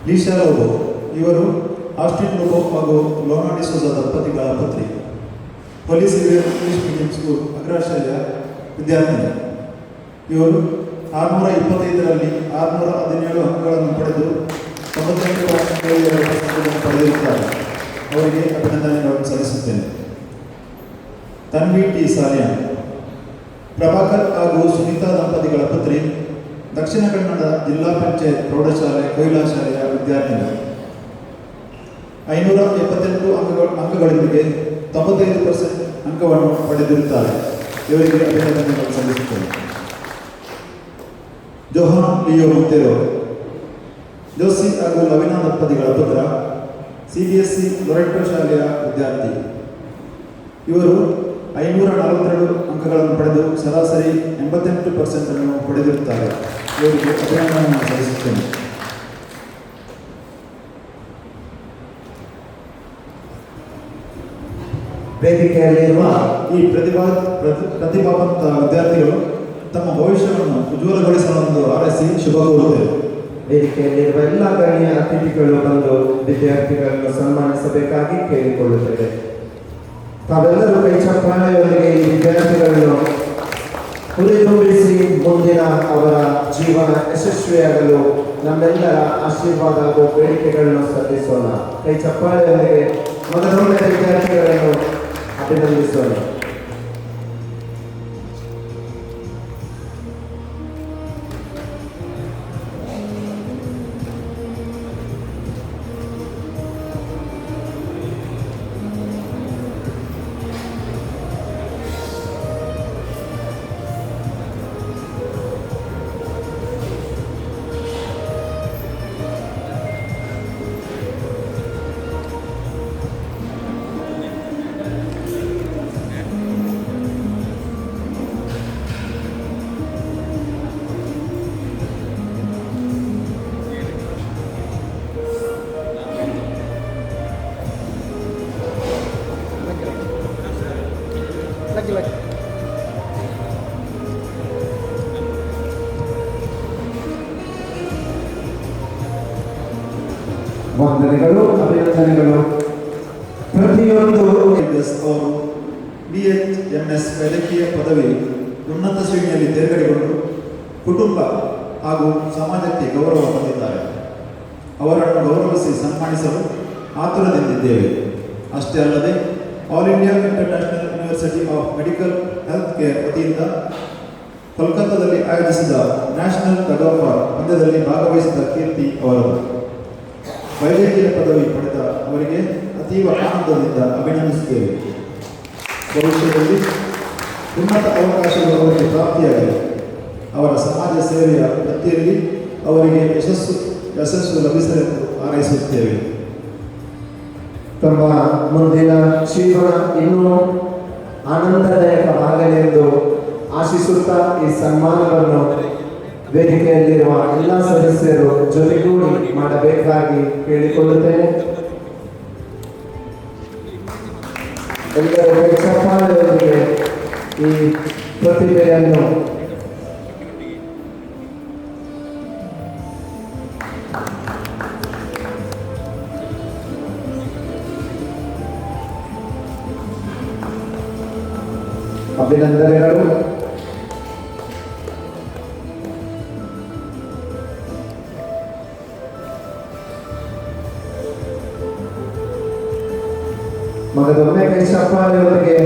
ಲೀಶಾ ಲೋಬೋ ಇವರು ಆಸ್ಟಿನ್ ಲೋಬೋ ಹಾಗೂ ಲೋನಾ ಡಿಸೋಜಾ ದಂಪತಿಗಳ ಪತ್ನಿ. Police English medium school Agra ಶಾಲೆಯ ವಿದ್ಯಾರ್ಥಿನಿ. ಇವರು 625ರಲ್ಲಿ 617 ಅಂಕಗಳನ್ನು ಪಡೆದು 98.72% ಪಡೆದಿರುತ್ತಾರೆ. ಅವರಿಗೆ ಅಭಿನಂದನೆಗಳನ್ನು ಸಲ್ಲಿಸುತ್ತೇನೆ. ತನ್ವಿ ಟಿ ಸಾಲ್ಯಾನ್ ಪ್ರಭಾಕರ್ ಹಾಗೂ ಸುನೀತಾ ದಂಪತಿಗಳ ಪುತ್ರಿ, ದಕ್ಷಿಣ ಕನ್ನಡ ಜಿಲ್ಲಾ ಪಂಚಾಯತ್ ಪ್ರೌಢಶಾಲೆ ಕೊಯ್ಲಾ ಶಾಲೆಯ ವಿದ್ಯಾರ್ಥಿನಿ. 578 ಅಂಕಗಳೊಂದಿಗೆ 95% ಅಂಕವನ್ನು ಪಡೆದಿರುತ್ತಾರೆ. ಇವರಿಗೆ ಅಭಿನಂದನೆಗಳನ್ನು ಸಲ್ಲಿಸುತ್ತೇನೆ. ಜೊಹಾನ್ ಲಿಯೋ ಮೊಂತೆರೋ ಜೋಸಿ ಹಾಗೂ ಲವಿನಾ ದಂಪತಿಗಳ ಪುತ್ರ, CBSE ಲೊರೆಟೊ ಶಾಲೆಯ ವಿದ್ಯಾರ್ಥಿ. ಇವರು 542 ಅಂಕಗಳನ್ನು ಪಡೆದು ಸರಾಸರಿ 88% ಅನ್ನು ಪಡೆದಿರುತ್ತಾರೆ. ಇವರಿಗೆ ಅಭಿನಂದನೆಯನ್ನು ಸಲ್ಲಿಸುತ್ತೇನೆ. ವೇದಿಕೆಯಲ್ಲಿರುವ ಈ ಪ್ರತಿಭಾವಂತ ವಿದ್ಯಾರ್ಥಿಗಳು ತಮ್ಮ ಭವಿಷ್ಯವನ್ನು ಉಜ್ವಲಗೊಳಿಸಲೆಂದು ಹಾರೈಸಿ ಶುಭ ಕೋರುತ್ತೇವೆ. ವೇದಿಕೆಯಲ್ಲಿರುವ ಎಲ್ಲ ಗಣ್ಯ ಅತಿಥಿಗಳು ಬಂದು ವಿದ್ಯಾರ್ಥಿಗಳನ್ನು ಸನ್ಮಾನಿಸಬೇಕಾಗಿ ಕೇಳಿಕೊಳ್ಳುತ್ತೇವೆ. ತಾವೆಲ್ಲರೂ ಕೈ ಚಪ್ಪಾಳೆಯೊಂದಿಗೆ ಈ ವಿದ್ಯಾರ್ಥಿಗಳನ್ನು ಹುರಿದುಂಬಿಸಿ ಮುಂದಿನ ಅವರ ಜೀವನ ಯಶಸ್ವಿಯಾಗಲು ನಮ್ಮೆಲ್ಲರ ಆಶೀರ್ವಾದ ಹಾಗೂ ಬೇಡಿಕೆಗಳನ್ನು ಸಲ್ಲಿಸೋಣ. ಕೈ ಚಪ್ಪಾಳೆಯೊಂದಿಗೆ ಮೊದಲೊಮ್ಮೆ ವಿದ್ಯಾರ್ಥಿಗಳನ್ನು ಅಭಿನಂದಿಸೋಣ. ವಂದನೆಗಳು, ಅಭಿನಂದನೆಗಳು. ಪ್ರತಿಯೊಂದು ಅವರು BHMS ವೈದ್ಯಕೀಯ ಪದವಿ ಉನ್ನತ ಶ್ರೇಣಿಯಲ್ಲಿ ತೇರ್ಗಡೆಗೊಂಡು ಕುಟುಂಬ ಹಾಗೂ ಸಮಾಜಕ್ಕೆ ಗೌರವ ತಂದಿದ್ದಾರೆ. ಅವರನ್ನು ಗೌರವಿಸಿ ಸನ್ಮಾನಿಸಲು ಆತುರದಿಂದಿದ್ದೇವೆ. ಅಷ್ಟೇ ಅಲ್ಲದೆ all India international university of medical health care ವತಿಯಿಂದ ಕೋಲ್ಕತ್ತಾದಲ್ಲಿ ಆಯೋಜಿಸಿದ ನ್ಯಾಷನಲ್ ಟಗ್ ಆಫ್ ವಾರ್ ಪಂದ್ಯದಲ್ಲಿ ಭಾಗವಹಿಸಿದ ಕೀರ್ತಿ ಅವರದು. ವೈದ್ಯಕೀಯ ಪದವಿ ಪಡೆದ ಅವರಿಗೆ ಅತೀವ ಆನಂದದಿಂದ ಅಭಿನಂದಿಸುತ್ತೇವೆ. ಭವಿಷ್ಯದಲ್ಲಿ ಉನ್ನತ ಅವಕಾಶಗಳು ಅವರಿಗೆ ಪ್ರಾಪ್ತಿಯಾಗಲಿ. ಅವರ ಸಮಾಜ ಸೇವೆಯ ವೃತ್ತಿಯಲ್ಲಿ ಅವರಿಗೆ ಯಶಸ್ಸು ಲಭಿಸಲೆಂದು ಹಾರೈಸುತ್ತೇವೆ. ತಮ್ಮ ಮುಂದಿನ ಜೀವನ ಇನ್ನೂ ಆನಂದದಾಯಕವಾಗಲೆಂದು ಆಶಿಸುತ್ತಾ ಈ ಸನ್ಮಾನವನ್ನು ವೇದಿಕೆಯಲ್ಲಿರುವ ಎಲ್ಲ ಸದಸ್ಯರು ಜೊತೆಗೂಡಿ ಮಾಡಬೇಕಾಗಿ ಕೇಳಿಕೊಳ್ಳುತ್ತೇನೆ. ಎಲ್ಲರೂ ಚಪ್ಪಾಳೆಯೊಂದಿಗೆ ಈ ಪ್ರತಿಭೆಯನ್ನು ಅಭಿನಂದನೆಗಳು. ಮಗದೊಮ್ಮೆ ಕೈ ಚಪ್ಪಾಳೆಯೊಂದಿಗೆ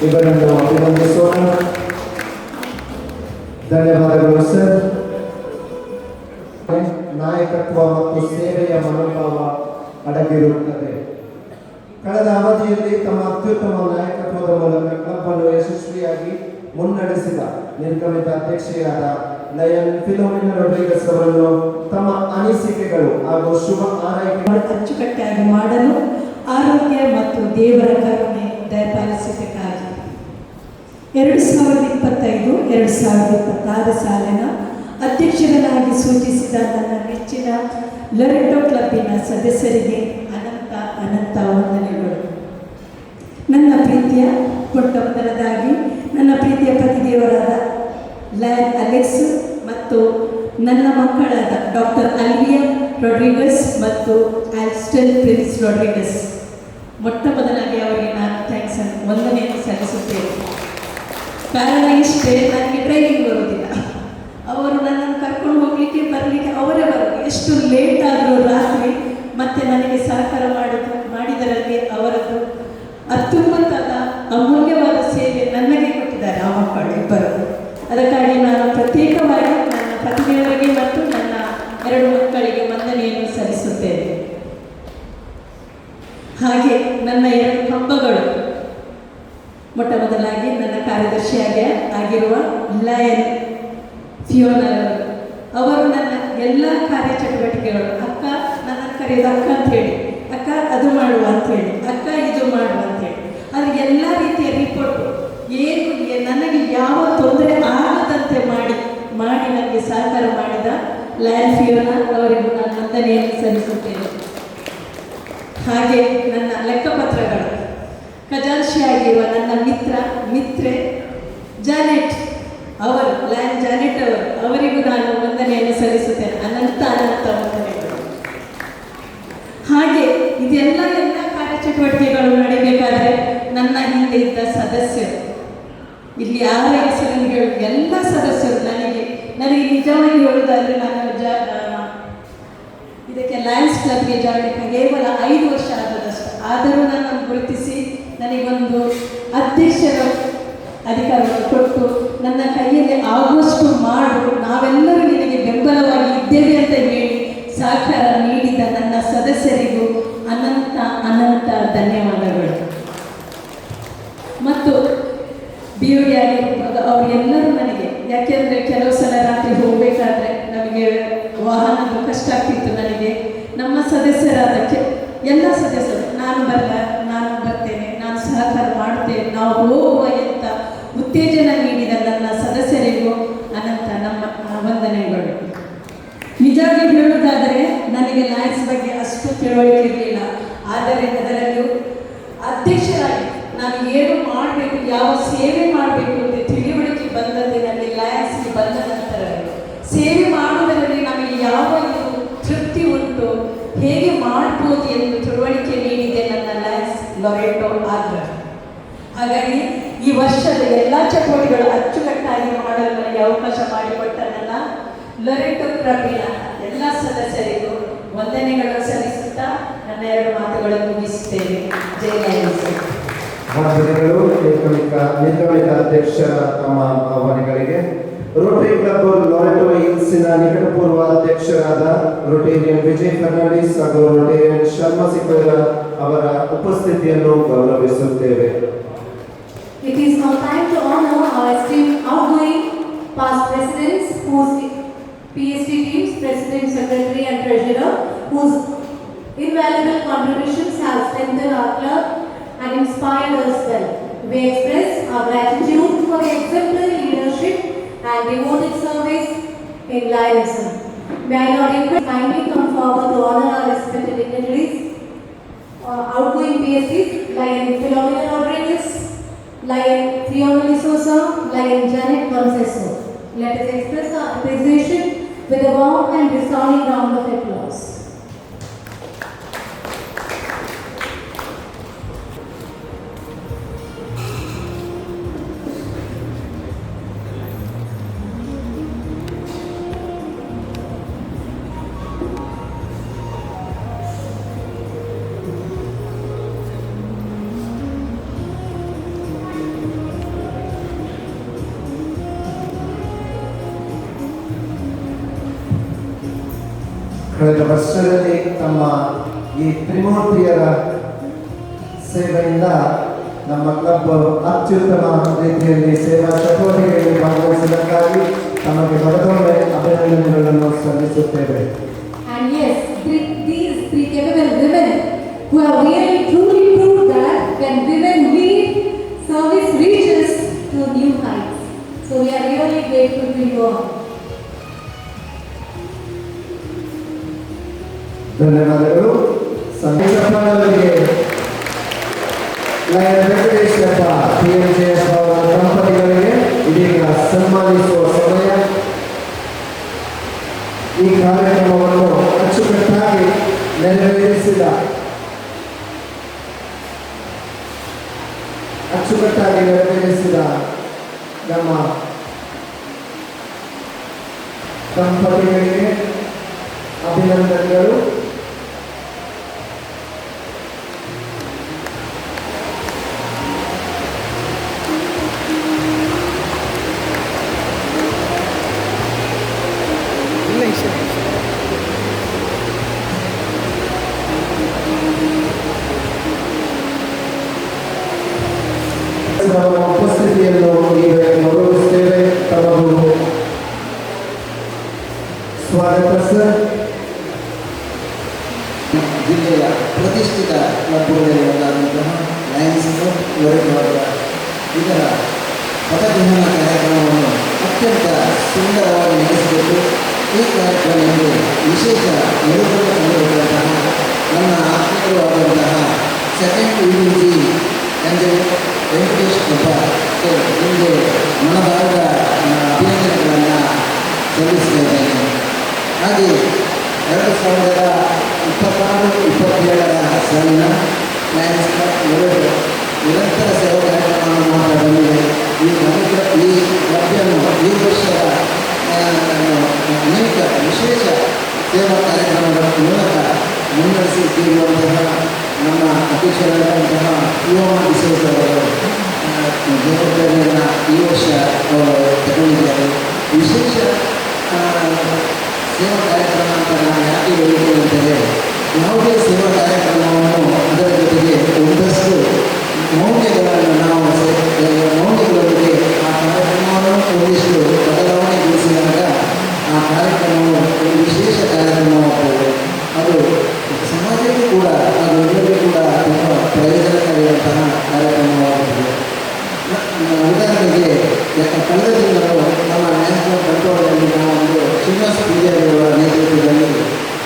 ಇವರನ್ನು ಅಭಿನಂದಿಸೋಣ. ಧನ್ಯವಾದಗಳು ಸರ್. ನಾಯಕತ್ವ ಮತ್ತು ಸೇವೆಯ ಮನೋಭಾವ ಅಡಗಿರುತ್ತದೆ. ಕಳೆದ ಅವಧಿಯಲ್ಲಿ ತಮ್ಮ ಅತ್ಯುತ್ತಮ ನಾಯಕತ್ವದ ಮೂಲಕ ಕ್ಲಬ್ ಅನ್ನು ಯಶಸ್ವಿಯಾಗಿ ಮುನ್ನಡೆಸಿದ ನಿರ್ಗಮಿತ ಅಧ್ಯಕ್ಷೆಯಾದ ಲಯನ್ ಫಿಲೋಮಿನಾ ರೊಡ್ರಿಗಸ್ ಅವರನ್ನು ತಮ್ಮ ಅನಿಸಿಕೆಗಳು ಹಾಗೂ ಶುಭ ಆರೈಕೆ ಅಚ್ಚುಕಟ್ಟಾಗಿ ಮಾಡಲು ಆರೋಗ್ಯ ಮತ್ತು ದೇವರ ಕರುಣೆ ದಯಪಾಲಿಸಬೇಕಾಗಿ 2025-2026 ಸಾಲಿನ ಅಧ್ಯಕ್ಷರನ್ನಾಗಿ ಸೂಚಿಸಿದ ನನ್ನ ನೆಚ್ಚಿನ ಲೊರೆಟೊ ಕ್ಲಬ್ಬಿನ ಸದಸ್ಯರಿಗೆ ಅನಂತ ಅನಂತ ವಂದನೆಗಳು. ನನ್ನ ಪ್ರೀತಿಯ ಮೊಟ್ಟಮೊದಲದಾಗಿ ನನ್ನ ಪ್ರೀತಿಯ ಪತಿದೇವರಾದ ಲಯನ್ ಅಲೆಕ್ಸ್ ಮತ್ತು ನನ್ನ ಮಕ್ಕಳಾದ ಡಾಕ್ಟರ್ ಅಲ್ವಿಯಾ ರೊಡ್ರಿಗಸ್ ಮತ್ತು ಆಲ್ಸ್ಟನ್ ಪ್ರಿನ್ಸ್ ರೊಡ್ರಿಗಸ್, ಮೊಟ್ಟ ಮೊದಲಾಗಿ ಅವರಿಗೆ ನಾನು ವಂದನೆಯನ್ನು ಸಲ್ಲಿಸುತ್ತೇನೆ. ಕಾರಣ ಇಷ್ಟೇ, ನನಗೆ ಡ್ರೈವಿಂಗ್ ಬರುವುದಿಲ್ಲ. ಅವರು ನನ್ನನ್ನು ಕರ್ಕೊಂಡು ಹೋಗಲಿಕ್ಕೆ ಬರಲಿಕ್ಕೆ ಅವರೇ ಬರೋದು. ಎಷ್ಟು ಲೇಟ್ ಆದರೂ ರಾತ್ರಿ ಮತ್ತೆ ನನಗೆ ಸಹಕಾರ ಮಾಡಿದರಲ್ಲಿ ಅವರದ್ದು ಅತ್ಯುನ್ನತದ ಅಮೂಲ್ಯವಾದ ಸೇವೆ ನನಗೆ ಕೊಟ್ಟಿದ್ದಾರೆ ಆ ಮಕ್ಕಳು ಇಬ್ಬರು. ಅದಕ್ಕಾಗಿ ನಾನು ಪ್ರತ್ಯೇಕವಾಗಿ ನನ್ನ ಪತಿದೇವರಿಗೆ ಮತ್ತು ನನ್ನ 2 ಮಕ್ಕಳಿಗೆ ವಂದನೆಯನ್ನು ಸಲ್ಲಿಸುತ್ತೇನೆ. ಹಾಗೆ ನನ್ನ 2 ಕಂಬಗಳು, ಮೊಟ್ಟ ಮೊದಲಾಗಿ ನನ್ನ ಕಾರ್ಯದರ್ಶಿಯಾಗಿ ಆಗಿರುವ ಲಯನ್ ಫಿಯೋನಾ ಅವರು ನನ್ನ ಎಲ್ಲ ಕಾರ್ಯಚಟುವಟಿಕೆಗಳು, ಅಕ್ಕ ನನ್ನನ್ನು ಕರೆಯೋದು ಅಕ್ಕ ಅಂತೇಳಿ, ಅಕ್ಕ ಅದು ಮಾಡುವ ಅಂಥೇಳಿ, ಅಕ್ಕ ಇದು ಮಾಡುವ ಅಂಥೇಳಿ, ಅದು ಎಲ್ಲ ರೀತಿಯ ರಿಪೋರ್ಟು ಏನು ನನಗೆ ಯಾವ ತೊಂದರೆ ಆಗದಂತೆ ಮಾಡಿ ನನಗೆ ಸಹಕಾರ ಮಾಡಿದ ಲಯನ್ ಫಿಯೋನಾ ಅವರಿಗೂ ನಾನು ವಂದನೆಯನ್ನು ಸಲ್ಲಿಸುತ್ತೇನೆ. ಹಾಗೆ ನನ್ನ ಲೆಕ್ಕಪತ್ರಗಳು ಖಜಾನ್ಶಿಯಾಗಿರುವ ನನ್ನ ಮಿತ್ರೆ ಜಾನೆಟ್ ಅವರು, ಲಯನ್ ಜಾನೆಟ್ ಅವರಿಗೂ ನಾನು ವಂದನೆಯನ್ನು ಸಲ್ಲಿಸುತ್ತೇನೆ. ಅನಂತ ಅನಂತ ವಂದನೆಗಳು. ಹಾಗೆ ಎಲ್ಲ ಕಾರ್ಯಚಟುವಟಿಕೆಗಳು ನಡೀಬೇಕಾದ್ರೆ ನನ್ನ ಹಿಂದೆ ಇದ್ದ ಸದಸ್ಯರು, ಇಲ್ಲಿ ಯಾರ ಹೆಸರನ್ನು ಹೇಳುದು, ಎಲ್ಲ ಸದಸ್ಯರು ನನಗೆ ನಿಜವಾಗಿ ಹೇಳುವುದಾದರೆ ನಾನು ಇದಕ್ಕೆ ಲಯನ್ಸ್ ಕ್ಲಬ್ಗೆ ಜಾಯಿನ್ ಕೇವಲ 5 ವರ್ಷ ಆದದಷ್ಟು. ಆದರೂ ನನ್ನನ್ನು ಗುರುತಿಸಿ ನನಗೊಂದು ಅಧ್ಯಕ್ಷರ ಅಧಿಕಾರವನ್ನು ಕೊಟ್ಟು ನನ್ನ ಕೈಯಲ್ಲಿ ಆಗುವಷ್ಟು ಮಾಡು, ನಾವೆಲ್ಲರೂ ನಿನಗೆ ಬೆಂಬಲವಾಗಿ ಇದ್ದೇವೆ ಅಂತ ಹೇಳಿ ಸಹಕಾರ ನೀಡಿದ ನನ್ನ ಸದಸ್ಯರಿಗೂ ಅನಂತ ಅನಂತ ಧನ್ಯವಾದಗಳು. ಮತ್ತು BOD ಆಗಿರ್ಬೋದು ಅವರೆಲ್ಲರೂ ನನಗೆ, ಯಾಕೆಂದರೆ ಕೆಲವು ಸಲ ರಾತ್ರಿ ಹೋಗಬೇಕಾದ್ರೆ ನಮಗೆ ವಾಹನದ ಕಷ್ಟ ಆಗ್ತಿತ್ತು. ನನಗೆ ನಮ್ಮ ಸದಸ್ಯರಾದ ಎಲ್ಲ ಸದಸ್ಯರು ನಾನು ಬರ್ತೇನೆ, ನಾನು ಸಹಕಾರ ಮಾಡ್ತೇನೆ, ನಾವು ಹೋಗುವ ಅಂತ ಉತ್ತೇಜನ ನೀಡಿದ ನನ್ನ ಸದಸ್ಯರಿಗೂ ಅನಂತ ನಮ್ಮ ವಂದನೆಗಳು. ನಿಜವಾಗಿ ಹೇಳುವುದಾದರೆ ನನಗೆ ಲಯನ್ಸ್ ಬಗ್ಗೆ ಅಷ್ಟು ತಿಳುವಳಿಕೆ ಇರಲಿಲ್ಲ. ಆದರೆ ಅದರಲ್ಲೂ ಅಧ್ಯಕ್ಷರಾಗಿ ನಾನು ಏನು ಮಾಡಬೇಕು, ಯಾವ ಸೇವೆ ಮಾಡಬೇಕು ಅಂತ ತಿಳಿವಳಿಕೆ ಬಂದದ್ದು ನನಗೆ ಲಯನ್ಸ್ಗೆ ಬಂದ ನಂತರ. ಸೇವೆ ಮಾಡುವುದರಲ್ಲಿ ನಮಗೆ ಯಾವ ತೃಪ್ತಿ ಉಂಟು, ಹೇಗೆ ಮಾಡ್ಬೋದು ಎಂದು ತಿಳುವಳಿಕೆ ನೀಡಿದೆ ನನ್ನ ಲಯನ್ಸ್ ಲೊರೆಟೊ ಆಗ್ರಾ. ಹಾಗಾಗಿ ಈ ವರ್ಷದ ಎಲ್ಲ ಚಟುವಟಿಕೆಗಳು ಅಚ್ಚುಕಟ್ಟಾಗಿ ಮಾಡಲು ನನಗೆ ಅವಕಾಶ ಮಾಡಿಕೊಟ್ಟ ನನ್ನ ಲೊರೆಟೊ ಕ್ಲಬ್ಬಿನ ಎಲ್ಲ ಸದಸ್ಯರಿಗೂ ವಂದನೆಗಳನ್ನು ಸಲ್ಲಿಸುತ್ತಾ ನನ್ನ 2 ಮಾತುಗಳನ್ನು ಮುಗಿಸುತ್ತೇನೆ. ಜೈ ಲಯನ್ಸ್. ವಂದನೆಗಳು. ನಿರ್ಗಮಿತ ಅಧ್ಯಕ್ಷರ ತಮ್ಮ ಆಹ್ವಾನಗಳಿಗೆ ರೋಟರಿ ಕ್ಲಬ್ ಲೊರೆಟೊ ಹಿಲ್ಸ್ನ ನಿಕಟಪೂರ್ವ ಅಧ್ಯಕ್ಷರಾದ ರೋಟೇರಿಯನ್ ವಿಜಯ್ ಫರ್ನಾಂಡಿಸ್ ಹಾಗೂ ರೋಟೇರಿಯನ್ ಶರ್ಮಾ ಸಿಕ್ವೇರ ಅವರ ಉಪಸ್ಥಿತಿಯನ್ನು ಗೌರವಿಸುತ್ತೇವೆ. It is now time to honor our esteemed outgoing past presidents, whose PST teams, president, secretary and treasurer, whose invaluable contributions have strengthened our club and inspired us well. We express our gratitude for the exemplary leadership and devoted service in Lionism. May I now request kindly come forward to honor our respected dignitaries, outgoing PSTs, Lion Philomena Rodriguez, Lion Fiona D'Souza, Lion Janet Conceso. Let us express our appreciation with a warm and resounding round of applause. ಕಳೆದ ವರ್ಷದಲ್ಲಿ ತಮ್ಮ ಈ ತ್ರಿಮೂರ್ತಿಯರ ಸೇವೆಯಿಂದ ನಮ್ಮ club ಅತ್ಯುತ್ತಮ ರೀತಿಯಲ್ಲಿ ಸೇವಾ ಚಟುವಟಿಕೆಯಲ್ಲಿ ಭಾಗವಹಿಸಿದ್ದಕ್ಕಾಗಿ ತಮಗೆ grateful to you all. ಧನ್ಯವಾದಗಳು. ಸಂಗೀತಪಾಲರಿಗೆ ಲಯನ್ ವೆಂಕಟೇಶಪ್ಪ PMJF ಅವರ ದಂಪತಿಗಳಿಗೆ ಇದೀಗ ಸನ್ಮಾನಿಸುವ ಸಮಯ. ಈ ಕಾರ್ಯಕ್ರಮವನ್ನು ಅಚ್ಚುಕಟ್ಟಾಗಿ ನೆರವೇರಿಸಿದ ನಮ್ಮ ದಂಪತಿಗಳಿಗೆ ಅಭಿನಂದನೆಗಳು. ಉಪಸ್ಥಿತಿಯನ್ನು ಈಗ ಗೌರವಿಸುತ್ತೇವೆ. ತಮಗೂ ಸ್ವಾಗತ ಸರ್. ಜಿಲ್ಲೆಯ ಪ್ರತಿಷ್ಠಿತ ಕ್ಲಬ್ಗಳಲ್ಲಿ ಒಂದಾದಂತಹ ಲಯನ್ಸ್ ಕ್ಲಬ್ ಲೊರೆಟೊ ಇದರ ಪದಗ್ರಹಣ ಕಾರ್ಯಕ್ರಮವನ್ನು ಅತ್ಯಂತ ಸುಂದರವಾಗಿ ನಡೆಸಿಕೊಂಡು ಈ ಕಾರ್ಯಕ್ರಮದಲ್ಲಿ ವಿಶೇಷ ಮೆರುಗನ್ನು ತಂದಿರುವಂತಹ ನನ್ನ ಆತ್ಮೀಯರು ಆದಂತಹ ಸೆಕೆಂಡ್ UG ವೆಂಕಟೇಶ್ ಕಪ್ಪ ನಿಮಗೆ ಮನದಾರದ ಅಭಿನಂದನೆಗಳನ್ನು ಸಲ್ಲಿಸ್ತಾ ಇದ್ದೇನೆ. ಹಾಗೆ 2026-27 ಸಾಲಿನ ಲಯನ್ಸ್ ಕ್ಲಬ್ ಲೊರೆಟೊ ನಿರಂತರ ಸೇವಾ ಕಾರ್ಯಕ್ರಮವನ್ನು ಮಾಡ್ತಾ ಬಂದಿದೆ. ಈ ಕ್ಲಬ್ಯನ್ನು ಈ ವರ್ಷದ ಅನೇಕ ವಿಶೇಷ ಸೇವಾ ಕಾರ್ಯಕ್ರಮಗಳ ಮೂಲಕ ಮುನ್ನಡೆಸುತ್ತಿರುವಂತಹ ನಮ್ಮ ಅಧ್ಯಕ್ಷರಾದಂತಹ ಡಿಸೋಜ ಅವರು ಜವಾಬ್ದಾರಿಯನ್ನು ಈ ವರ್ಷ ತಗೊಂಡಿದ್ದಾರೆ. ವಿಶೇಷ ಸೇವಾ ಕಾರ್ಯಕ್ರಮ ಅಂತ ನಾನು ಯಾಕೆ ಹೇಳ್ತೇನೆ ಅಂತಂದರೆ, ಯಾವುದೇ ಸೇವಾ ಕಾರ್ಯಕ್ರಮವನ್ನು ಅದರ ಜೊತೆಗೆ ಒಂದಷ್ಟು ಮೌಲ್ಯಗಳನ್ನು ಮೌಲ್ಯಗಳೊಂದಿಗೆ ಆ ಕಾರ್ಯಕ್ರಮವನ್ನು ಒಂದಿಷ್ಟು ಬದಲಾವಣೆಗೊಳಿಸಿದಾಗ ಆ ಕಾರ್ಯಕ್ರಮವು ಒಂದು ವಿಶೇಷ ಕಾರ್ಯಕ್ರಮವಾಗ್ತದೆ. ಅದು ಸಮಾಜಕ್ಕೂ ಕೂಡ ಹಾಗೂ ಎಲ್ಲರಿಗೂ ಕೂಡ ತುಂಬ ಪ್ರಯೋಜನಕಾರಿಯಾದಂತಹ ಕಾರ್ಯಕ್ರಮವಾಗುತ್ತದೆ. ಉದಾಹರಣೆಗೆ ಕಳೆದ ತಿಂಗಳು ನಮ್ಮ ನ್ಯಾಷನಲ್ ಕಂಟ್ರೋಲಲ್ಲಿ ನಾವು ಒಂದು ಶ್ರೀನಿವಾಸ ಪೂಜಾರಿಯವರ ನೇತೃತ್ವದಲ್ಲಿ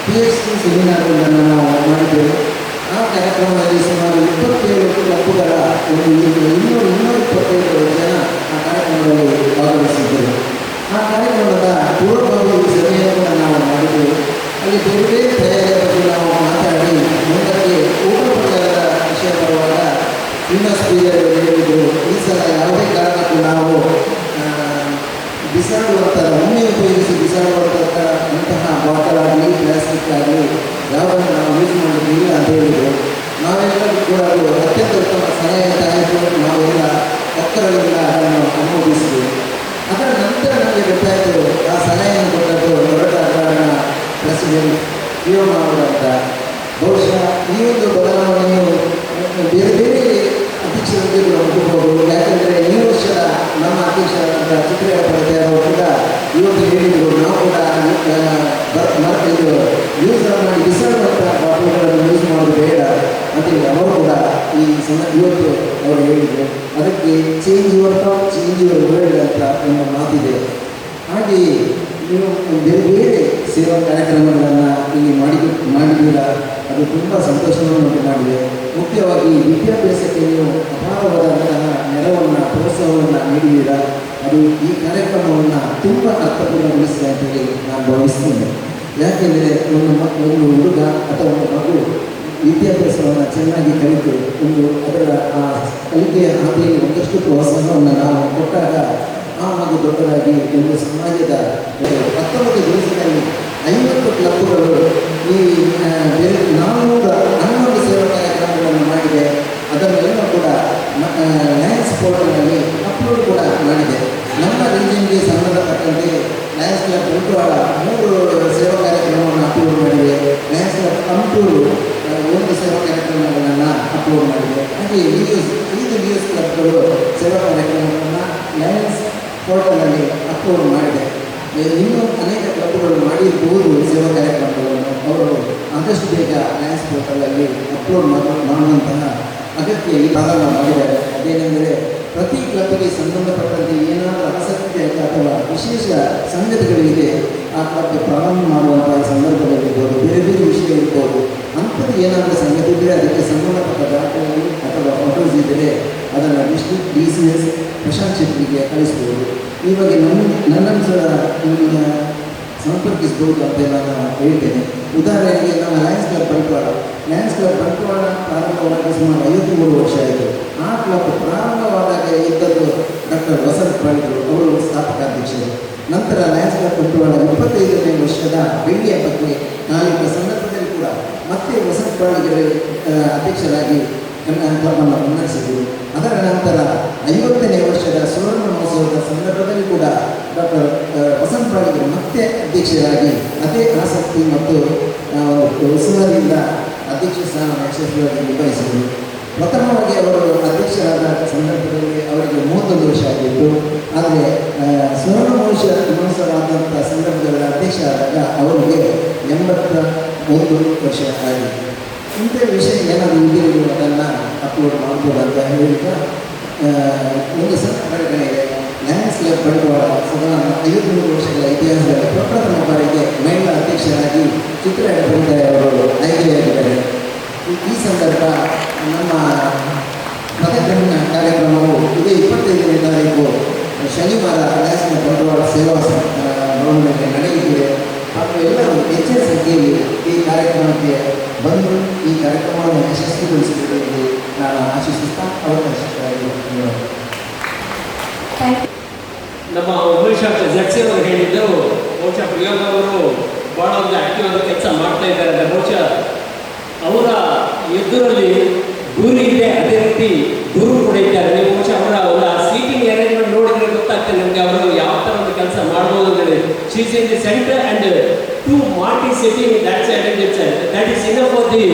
PhD ಸೆಮಿನಾರ್ಗಳನ್ನು ನಾವು ಮಾಡಿದ್ದೇವೆ. ಆ ಕಾರ್ಯಕ್ರಮದಲ್ಲಿ ಸುಮಾರು 27 ಕ್ಲಬ್ಗಳ ಒಂದು 225 ಜನ ಆ ಕಾರ್ಯಕ್ರಮದಲ್ಲಿ ಭಾಗವಹಿಸಿದ್ದರು. ಆ ಕಾರ್ಯಕ್ರಮದ ಪೂರ್ವಭಾವಿ ಸಭೆಯನ್ನು ನಾವು ಮಾಡಿದ್ದೇವೆ. ಅಲ್ಲಿ ಬೇರೆ ಬೇರೆ ತಯಾರಿಯ ಬಗ್ಗೆ ನಾವು ಮಾತಾಡಿ ಮುಂದಕ್ಕೆ ಊಟೋಪಚಾರದ ವಿಷಯ ಬರುವಾಗ ಶ್ರೀನಿವಾಸ ಪೂಜಾರಿಯವರು ಹೇಳಿದರು, ಈ ಸಲ ಯಾವುದೇ ಕಾರಣಕ್ಕೂ ನಾವು ಬಿಸಾಡುವಂಥ ಒಮ್ಮೆ ಉಪಯೋಗಿಸಿ ಬಿಸಾಡುವಂತಹ ಬಾಟಲ್ ಆಗಲಿ ಪ್ಲಾಸ್ಟಿಕ್ ಆಗಲಿ ಯಾವುದನ್ನು ನಾವು ಯೂಸ್ ಮಾಡೋದಿಲ್ಲ ಅಂತ ಹೇಳಿದರು. ನಾವೆಲ್ಲರೂ ಕೂಡ ಅದು ಅತ್ಯಂತ ಉತ್ತಮ ಸಲಹೆ ಅಂತ ಆಯಿತು. ನಾವೆಲ್ಲ ಒಕ್ಕರಲ್ಲಿಲ್ಲ ಅದನ್ನು ಅನುಮೋದಿಸಿದ್ವಿ. ಅದರ ನಂತರ ನಮಗೆ ಗೊತ್ತಾಯಿತು ಆ ಸಲಹೆಯನ್ನು ಕೊಟ್ಟದ್ದು ಲೊರೆಟೊ ಅಗ್ರಹಾರ ಪ್ರೆಸಿಡೆಂಟ್ ಪಿಯೋಮ ಅವರು ಅಂತ. ಬಹುಶಃ ಈ ಒಂದು ಬದಲಾವಣೆಯು ಬೇರೆ ಬೇರೆ ಅಧ್ಯಕ್ಷರಿಗೆ ಒಪ್ಪಬಹುದು. ಯಾಕೆಂದರೆ ಈ ವರ್ಷದ ನಮ್ಮ ಅಧ್ಯಕ್ಷರಾದಂಥ ಚಿತ್ರಗಳ ಪಡೆದ ಅವರು ಕೂಡ ಇವತ್ತು ಹೇಳಿದರು, ನಾವು ಕೂಡ ಯೂಸ್ ಮಾಡಿ ಬಿಸಾಡುವಂಥ ಬಾಟಲ್ಗಳನ್ನು ಯೂಸ್ ಮಾಡೋದು ಬೇಡ ಅಂತೇಳಿ ಅವರು ಕೂಡ ಇವತ್ತು ಅವರು ಹೇಳಿದರು. ಅದಕ್ಕೆ change your thought change your world ಅಂತ ಒಂದು ಮಾತಿದೆ. ಹಾಗೆಯೇ ನೀವು ಬೇರೆ ಬೇರೆ ಸೇವಾ ಕಾರ್ಯಕ್ರಮಗಳನ್ನು ಇಲ್ಲಿ ಮಾಡಿದ್ದೀರಾ. ಅದು ತುಂಬ ಸಂತೋಷವನ್ನು ಉಂಟು ಮಾಡಿದೆ. ಮುಖ್ಯವಾಗಿ ವಿದ್ಯಾಭ್ಯಾಸಕ್ಕೆ ನೀವು ಅಪಾರವಾದಂತಹ ನೆರವನ್ನು ಪ್ರೋತ್ಸಾಹವನ್ನು ನೀಡಿದ್ದೀರಾ. ಅದು ಈ ಕಾರ್ಯಕ್ರಮವನ್ನು ತುಂಬ ಅರ್ಥಪೂರ್ಣಗೊಳಿಸಿದೆ ಅಂತೇಳಿ ನಾನು ಭಾವಿಸ್ತೇನೆ. ಯಾಕೆಂದರೆ ಒಂದು ಹುಡುಗ ಅಥವಾ ಒಂದು ಮಗು ವಿದ್ಯಾಭ್ಯಾಸವನ್ನು ಚೆನ್ನಾಗಿ ಕಲಿತು ಅದರ ಆ ಕಲಿಕೆಯ ಹಾದಿಯಲ್ಲಿ ಒಂದಷ್ಟು ಪ್ರೋತ್ಸಾಹವನ್ನು ನಾವು ಕೊಟ್ಟಾಗ ಆ ಮಗು ದೊಡ್ಡದಾಗಿ ಒಂದು ಸಮಾಜದ 19 ದಿವಸದಲ್ಲಿ 50 ಕ್ಲಬ್ಗಳು ಈ 411 ಸೇವಾ ಕಾರ್ಯಕ್ರಮಗಳನ್ನು ಮಾಡಿದೆ. ಅದನ್ನೆಲ್ಲ ಕೂಡ ಲಯನ್ಸ್ ಪೋರ್ಟಲ್ನಲ್ಲಿ ಅಪ್ಲೋಡ್ ಕೂಡ ಮಾಡಿದೆ. ನಮ್ಮ ರೀಜನ್ಗೆ ಸಂಬಂಧಪಟ್ಟಂತೆ ಲಯನ್ಸ್ ಕ್ಲಬ್ ಬಂಟ್ವಾಳ 3 ಸೇವಾ ಕಾರ್ಯಕ್ರಮವನ್ನು ಅಪ್ಲೋಡ್ ಮಾಡಿದೆ. ಲಯನ್ಸ್ ಕ್ಲಬ್ ಕಂಟೂರು 1 ಸೇವಾ ಕಾರ್ಯಕ್ರಮಗಳನ್ನು ಅಪ್ಲೋಡ್ ಮಾಡಿದೆ. ಹಾಗೆ 5 ನ್ಯೂಸ್ ಕ್ಲಬ್ಗಳು ಸೇವಾ ಕಾರ್ಯಕ್ರಮವನ್ನು ಲಯನ್ಸ್ ಪೋರ್ಟಲಲ್ಲಿ ಅಪ್ಲೋಡ್ ಮಾಡಿದೆ. ಇನ್ನೂ ಅನೇಕ ಕ್ಲಬ್ಗಳು ಮಾಡಿರ್ಬೋದು ಸೇವಾ ಕಾರ್ಯಕ್ರಮಗಳನ್ನು. ಅವರು ಆದಷ್ಟು ಬೇಗ ಲಯನ್ಸ್ ಪೋರ್ಟಲಲ್ಲಿ ಅಪ್ಲೋಡ್ ಮಾಡುವಂತಹ ಅಗತ್ಯ ಈ ಪ್ರಾರಂಭ ಮಾಡಿದ್ದಾರೆ. ಅದೇನೆಂದರೆ ಪ್ರತಿ ಕ್ಲಬ್ಗೆ ಸಂಬಂಧಪಟ್ಟಂತೆ ಏನಾದರೂ ಆಸಕ್ತಿ ಅಥವಾ ವಿಶೇಷ ಸಂಗತಿಗಳಿದೆ ಆ ಕ್ಲಬ್ ಪ್ರಾರಂಭ ಮಾಡುವಂತಹ ಸಂದರ್ಭದಲ್ಲಿರ್ಬೋದು, ಬೇರೆ ಬೇರೆ ವಿಷಯ ಇರ್ಬೋದು, ಅಂಥದ್ದು ಏನಾದರೂ ಸಂಗತಿ ಇದ್ದರೆ ಅದಕ್ಕೆ ಸಂಬಂಧಪಟ್ಟ ದಾಖಲೆಗಳು ಅಥವಾ ಫೋಟೋಸ್ ಇದ್ದರೆ ಅದನ್ನು ಡಿಸ್ಟ್ರಿಕ್ಟ್ DCS ಪ್ರಶಾಂತ್ ಶೆಟ್ಟಿಗೆ ಕಳಿಸ್ಬೋದು. ಇವಾಗ ನನ್ನನ್ನು ಸಹ ಸಂಪರ್ಕಿಸ್ಬೋದು ಅಂತ ನಾನು ಹೇಳ್ತೇನೆ. ಉದಾಹರಣೆಗೆ ನಮ್ಮ ಲಯನ್ಸ್ ಕ್ಲಬ್ ಬಂಟ್ವಾಳ ಪ್ರಾರಂಭವಾಗಿ ಸುಮಾರು 53 ವರ್ಷ ಆಯಿತು. ಆ ಕ್ಲಬ್ ಪ್ರಾರಂಭವಾದಾಗ ಇದ್ದದ್ದು ಡಾಕ್ಟರ್ ವಸಂತ್ ಪಾಳಿಗರು, ಅವರು ಸ್ಥಾಪಕಾಧ್ಯಕ್ಷರು. ನಂತರ ಲಯನ್ಸ್ ಕ್ಲಬ್ ಬಂಟ್ವಾಳ 25ನೇ ವರ್ಷದ ಬೆಳ್ಳಿ ಹಬ್ಬಕ್ಕೆ ನಾಳಿನ ಸಂದರ್ಭದಲ್ಲಿ ಕೂಡ ಮತ್ತೆ ವಸಂತ್ ಪಾಳಿಗರು ಅಧ್ಯಕ್ಷರಾಗಿ ಕ್ಲಬ್ಬನ್ನು ಮುನ್ನಡೆಸಿದರು. ಅದರ ನಂತರ 50ನೇ ವರ್ಷದ ಸುವರ್ಣ ಮಹೋತ್ಸವದ ಸಂದರ್ಭದಲ್ಲಿ ಕೂಡ ಡಾಕ್ಟರ್ ವಸಂತ್ ಪಾಳಿಗರು ಮತ್ತೆ ಅಧ್ಯಕ್ಷರಾಗಿ ಅದೇ ಆಸಕ್ತಿ ಮತ್ತು ಉತ್ಸಾಹದಿಂದ ಅಧ್ಯಕ್ಷ ಸ್ಥಾನವನ್ನು ಯಶಸ್ವಿಯಾಗಿ ನಿಭಾಯಿಸಿದರು. ಪ್ರಥಮವಾಗಿ ಅವರು ಅಧ್ಯಕ್ಷರಾದ ಸಂದರ್ಭದಲ್ಲಿ ಅವರಿಗೆ 31 ವರ್ಷ ಆಗಿತ್ತು. ಆದರೆ ಸುವರ್ಣ ಮಹೋತ್ಸವ ಆದಂಥ ಸಂದರ್ಭದಲ್ಲಿ ಅಧ್ಯಕ್ಷರಾದಾಗ ಅವರಿಗೆ 81 ವರ್ಷ ಆಗಿತ್ತು. ಇಂಥ ವಿಷಯ ಏನಾದರೂ ಉಳಿದಿರೋ ಅದನ್ನು ಅಪ್ಲೋಡ್ ಮಾಡ್ಬೋದು ಅಂತ ಹೇಳಿದ ಒಂದು ಸಣ್ಣ ಪ್ರಕಟಣೆ ಇದೆ. ಲಯನ್ಸ್ ಕ್ಲಬ್ ಬಂಟ್ವಾಳ ಸದಾ 53 ವರ್ಷಗಳ ಇತಿಹಾಸದಲ್ಲಿ ಪ್ರಪ್ರಥಮ ಬಾರಿಗೆ ಮಹಿಳಾ ಅಧ್ಯಕ್ಷರಾಗಿ ಚಿತ್ರ ಅವರು ಆಯ್ಕೆಯಾಗಿದ್ದಾರೆ. ಈ ಸಂದರ್ಭ ನಮ್ಮ ಮತಗ್ರಹಣ ಕಾರ್ಯಕ್ರಮವು ಇದೇ 25ನೇ ತಾರೀಕು ಶನಿವಾರ ಲಯನ್ಸ್ ಕ್ಲಬ್ ಬಂಟ್ವಾಳ ಸೇವಾ ಭವನದಲ್ಲಿ ನಡೆಯುತ್ತಿದೆ. ಹಾಗೂ ಎಲ್ಲರೂ ಹೆಚ್ಚಿನ ಸಂಖ್ಯೆಯಲ್ಲಿ ಈ ಕಾರ್ಯಕ್ರಮಕ್ಕೆ ಬಂದು ಈ ಕಾರ್ಯಕ್ರಮವನ್ನು ಯಶಸ್ವಿಗೊಳಿಸಬೇಕು ಎಂದು ನಾನು ಆಶಿಸುತ್ತಾ ಅವಕಾಶಕ್ಕಾಗಿ ನಮ್ಮ ಉಮೇಶ್ ಜಡ್ಸಿ ಅವರು ಹೇಳಿದ್ದರು, ಬಹುಶಃ ಪ್ರಿಯಾಂಕ ಅವರು ಭಾಳ ಒಂದು ಆಕ್ಟಿವ್ ಆದ ಕೆಲಸ ಮಾಡ್ತಾ ಇದ್ದಾರೆ. ಬಹುಶಃ ಅವರ ಎದುರಲ್ಲಿ ಗುರು ಇದೆ, ಅದೇ ರೀತಿ ಗುರು ಕೂಡ ಇದ್ದಾರೆ. ನೀವು ಬಹುಶಃ ಅವರ ಸೀಟಿಂಗ್ ಅರೇಂಜ್ಮೆಂಟ್ ನೋಡಿದ್ರೆ ಗೊತ್ತಾಗ್ತದೆ ನಮಗೆ ಅವರು ಯಾವ ಥರ ಒಂದು ಕೆಲಸ ಮಾಡ್ಬೋದು ಅಂತೇಳಿ. She is in the centre and two ಮಾರ್ಟಿ sitting that side and this side. That is enough for the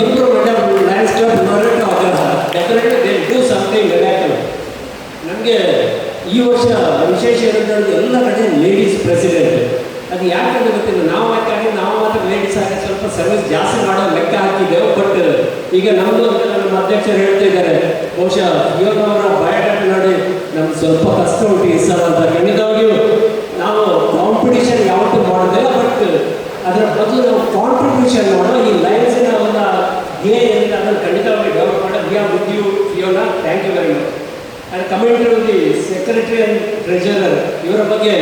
improvement of Lions club Loreto Agrahara. Definitely they do something miracle. ನಮಗೆ ಈ ವರ್ಷ ವಿಶೇಷ ಏನಂತಂದ್ರೆ ಎಲ್ಲ ಕಡೆ ಲೇಡೀಸ್ ಪ್ರೆಸಿಡೆಂಟ್. ಅದು ಯಾಕಂದ್ರೆ ಗೊತ್ತಿಲ್ಲ, ನಾವು ಮಾತ್ರ ಲೇಡೀಸ್ ಆಗಿ ಸ್ವಲ್ಪ ಸರ್ವಿಸ್ ಜಾಸ್ತಿ ಮಾಡೋ ಲೆಕ್ಕ ಹಾಕಿದ್ದೆವು. ಬಟ್ ಈಗ ನಮ್ಮದು ಅಂತ ನಮ್ಮ ಅಧ್ಯಕ್ಷರು ಹೇಳ್ತಾ ಇದ್ದಾರೆ, ಬಹುಶಃ ಇವರವರ ಬಯೋಡಾಟಾ ನೋಡಿ ನಮ್ಗೆ ಸ್ವಲ್ಪ ಕಷ್ಟ ಉಂಟು ಈ ಸಲ ಅಂತ. ಖಂಡಿತವಾಗಿಯೂ ನಾವು ಕಾಂಪಿಟೇಷನ್ ಯಾವತ್ತೂ ಮಾಡೋದಿಲ್ಲ, ಬಟ್ ಅದರ ಬದಲು ನಾವು ಕಾಂಟ್ರಿಬ್ಯೂಷನ್ ಮಾಡೋ ಈ ಲೈನ್ಸಿನ ಒಂದು ಏನಿದೆ ಅದನ್ನು ಖಂಡಿತವಾಗಿ ಡೆವಲಪ್ ಮಾಡೋದು. We are with you Fiona, thank you very much. And coming to the secretary and treasurer, ಇವರ ಬಗ್ಗೆ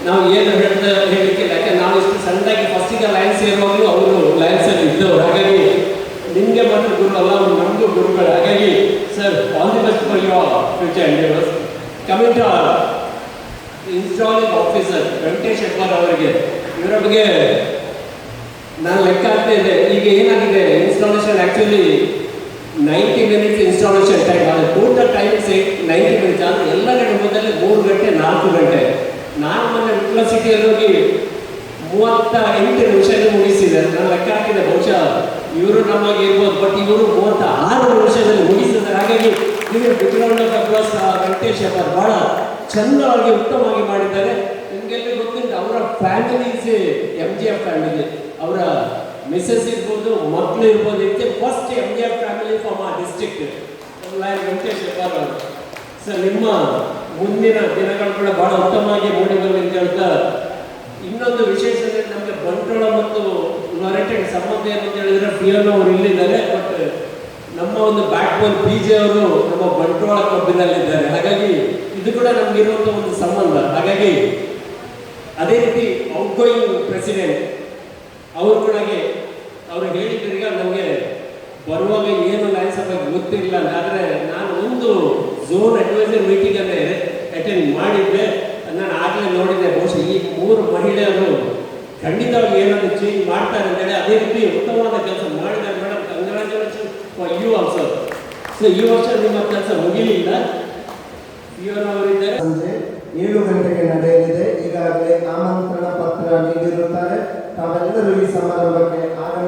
ನಾವು ಏನು ಹೇಳಲಿಕ್ಕೆ, ಯಾಕೆ ನಾವು ಇಷ್ಟು ಸಣ್ಣದಾಗಿ ಫಸ್ಟಿಗೆ ಲಯನ್ಸ್ ಸೇರುವಾಗಲೂ ಅವರು ಲಯನ್ಸಲ್ಲಿ ಇದ್ದವರು. ಹಾಗಾಗಿ ನಿಮಗೆ ಮಾತ್ರ ಗುರು ಅಲ್ಲ, ಅವರು ನಮಗೂ ಗುರುಗಳು. ಹಾಗಾಗಿ sir, all the best for your future endeavours. Coming to installing officer Venkatesh Hebbar ಅವರಿಗೆ, ಇವರ ಬಗ್ಗೆ ನಾನು ಲೆಕ್ಕ ಆಗ್ತಾ ಇದೆ. ಈಗ ಏನಾಗಿದೆ, installation actually 90 minutes installation time, ಆದರೆ ಟೋಟಲ್ ಟೈಮ್ 90 ಮಿನಿಟ್ಸ್. ಆದರೆ ಎಲ್ಲ ಕಡೆ ಮೊದಲೇ 3 ಗಂಟೆ 4 ಗಂಟೆ. ನಾನು ಮೊನ್ನೆ ವಿಟ್ಲ ಸಿಟಿಯಲ್ಲಿ ಹೋಗಿ 38 ನಿಮಿಷದಲ್ಲಿ ಮುಗಿಸಿದೆ. ನಾನು ಲೆಕ್ಕ ಹಾಕಿದೆ, ಬಹುಶಃ ಇವರು ನಮಗೆ ಇರ್ಬೋದು, ಬಟ್ ಇವರು 36 ನಿಮಿಷದಲ್ಲಿ ಮುಗಿಸಿದ್ದಾರೆ. ಹಾಗಾಗಿ ಇವರು ಬಿಗ್ರೌಂಡ್ ಆಫ್ ಅಪ್ಲಾಸ್ ವೆಂಕಟೇಶ್ ಹೆಬ್ಬಾರ್ ಭಾಳ ಚಂದವಾಗಿ ಉತ್ತಮವಾಗಿ ಮಾಡಿದ್ದಾರೆ. ನಿಮಗೆಲ್ಲ ಗೊತ್ತಿಲ್ಲ, ಅವರ ಫ್ಯಾಮಿಲಿ ಇಸ್ MGF ಫ್ಯಾಮಿಲಿ. ಅವರ ಮಿಸಸ್ ಇರ್ಬೋದು, ಮಕ್ಕಳು ಇರ್ಬೋದು. ಇತ್ತೆ ಫಸ್ಟ್ MGF ಫ್ಯಾಮಿಲಿ ಫ್ರಮ್ ಆ ಡಿಸ್ಟ್ರಿಕ್ಟ್ ವೆಂಕಟೇಶ್ ಹೆಬ್ಬಾರ್ ಅವರು. ಸರ್, ನಿಮ್ಮ ಮುಂದಿನ ದಿನಗಳು ಕೂಡ ಭಾಳ ಉತ್ತಮವಾಗಿ ಮೂಡಿಬರಲಿ ಅಂತ ಹೇಳ್ತಾ, ಇನ್ನೊಂದು ವಿಶೇಷ ನಮಗೆ ಬಂಟ್ವಾಳ ಮತ್ತು ಲೊರೆಟೊಗೆ ಸಂಬಂಧ ಏನು ಅಂತ ಹೇಳಿದ್ರೆ, ಫಿಯೋನಾ ಅವರು ಇಲ್ಲಿದ್ದಾರೆ, ಬಟ್ ನಮ್ಮ ಒಂದು ಬ್ಯಾಕ್ ಬೋನ್ PJ ಅವರು ನಮ್ಮ ಬಂಟ್ವಾಳ ಕ್ಲಬ್ಬಿನಲ್ಲಿದ್ದಾರೆ. ಹಾಗಾಗಿ ಇದು ಕೂಡ ನಮಗಿರುವಂಥ ಒಂದು ಸಂಬಂಧ. ಹಾಗಾಗಿ ಅದೇ ರೀತಿ ಔಟ್ಗೋಯಿಂಗ್ ಪ್ರೆಸಿಡೆಂಟ್ ಅವರು ಕೂಡ ಅವರು ಹೇಳಿದ್ರು, ಈಗ ನಮಗೆ ಬರುವಾಗ ಏನು ಲಯನ್ಸ್ ಬಗ್ಗೆ ಗೊತ್ತಿರಲಿಲ್ಲ. ಆದರೆ ನಾನು ಒಂದು ಝೋನ್ ಅಡ್ವೈಸರ್ ಮೀಟಿಂಗನ್ನೇ ಅಟೆಂಡ್ ಮಾಡಿದ್ದೆ. ನಾನು ಆಗಲೇ ನೋಡಿದ್ದೆ, ಬಹುಶಃ ಈ 3 ಮಹಿಳೆಯರು ಖಂಡಿತವಾಗಿ ಏನಾದರೂ ಚೇಂಜ್ ಮಾಡ್ತಾರೆ ಅಂತೇಳಿ. ಅದೇ ರೀತಿ ಉತ್ತಮವಾದ ಕೆಲಸ ಮಾಡಿದ್ದಾರೆ madam. Congratulation for you also. So ಈ ವರ್ಷ ನಿಮ್ಮ ಕೆಲಸ ಮುಗಿಲಿಲ್ಲ. ಇವರವರಿದ್ದಾರೆ. ಸಂಜೆ 7 ಗಂಟೆಗೆ ನಡೆಯುವ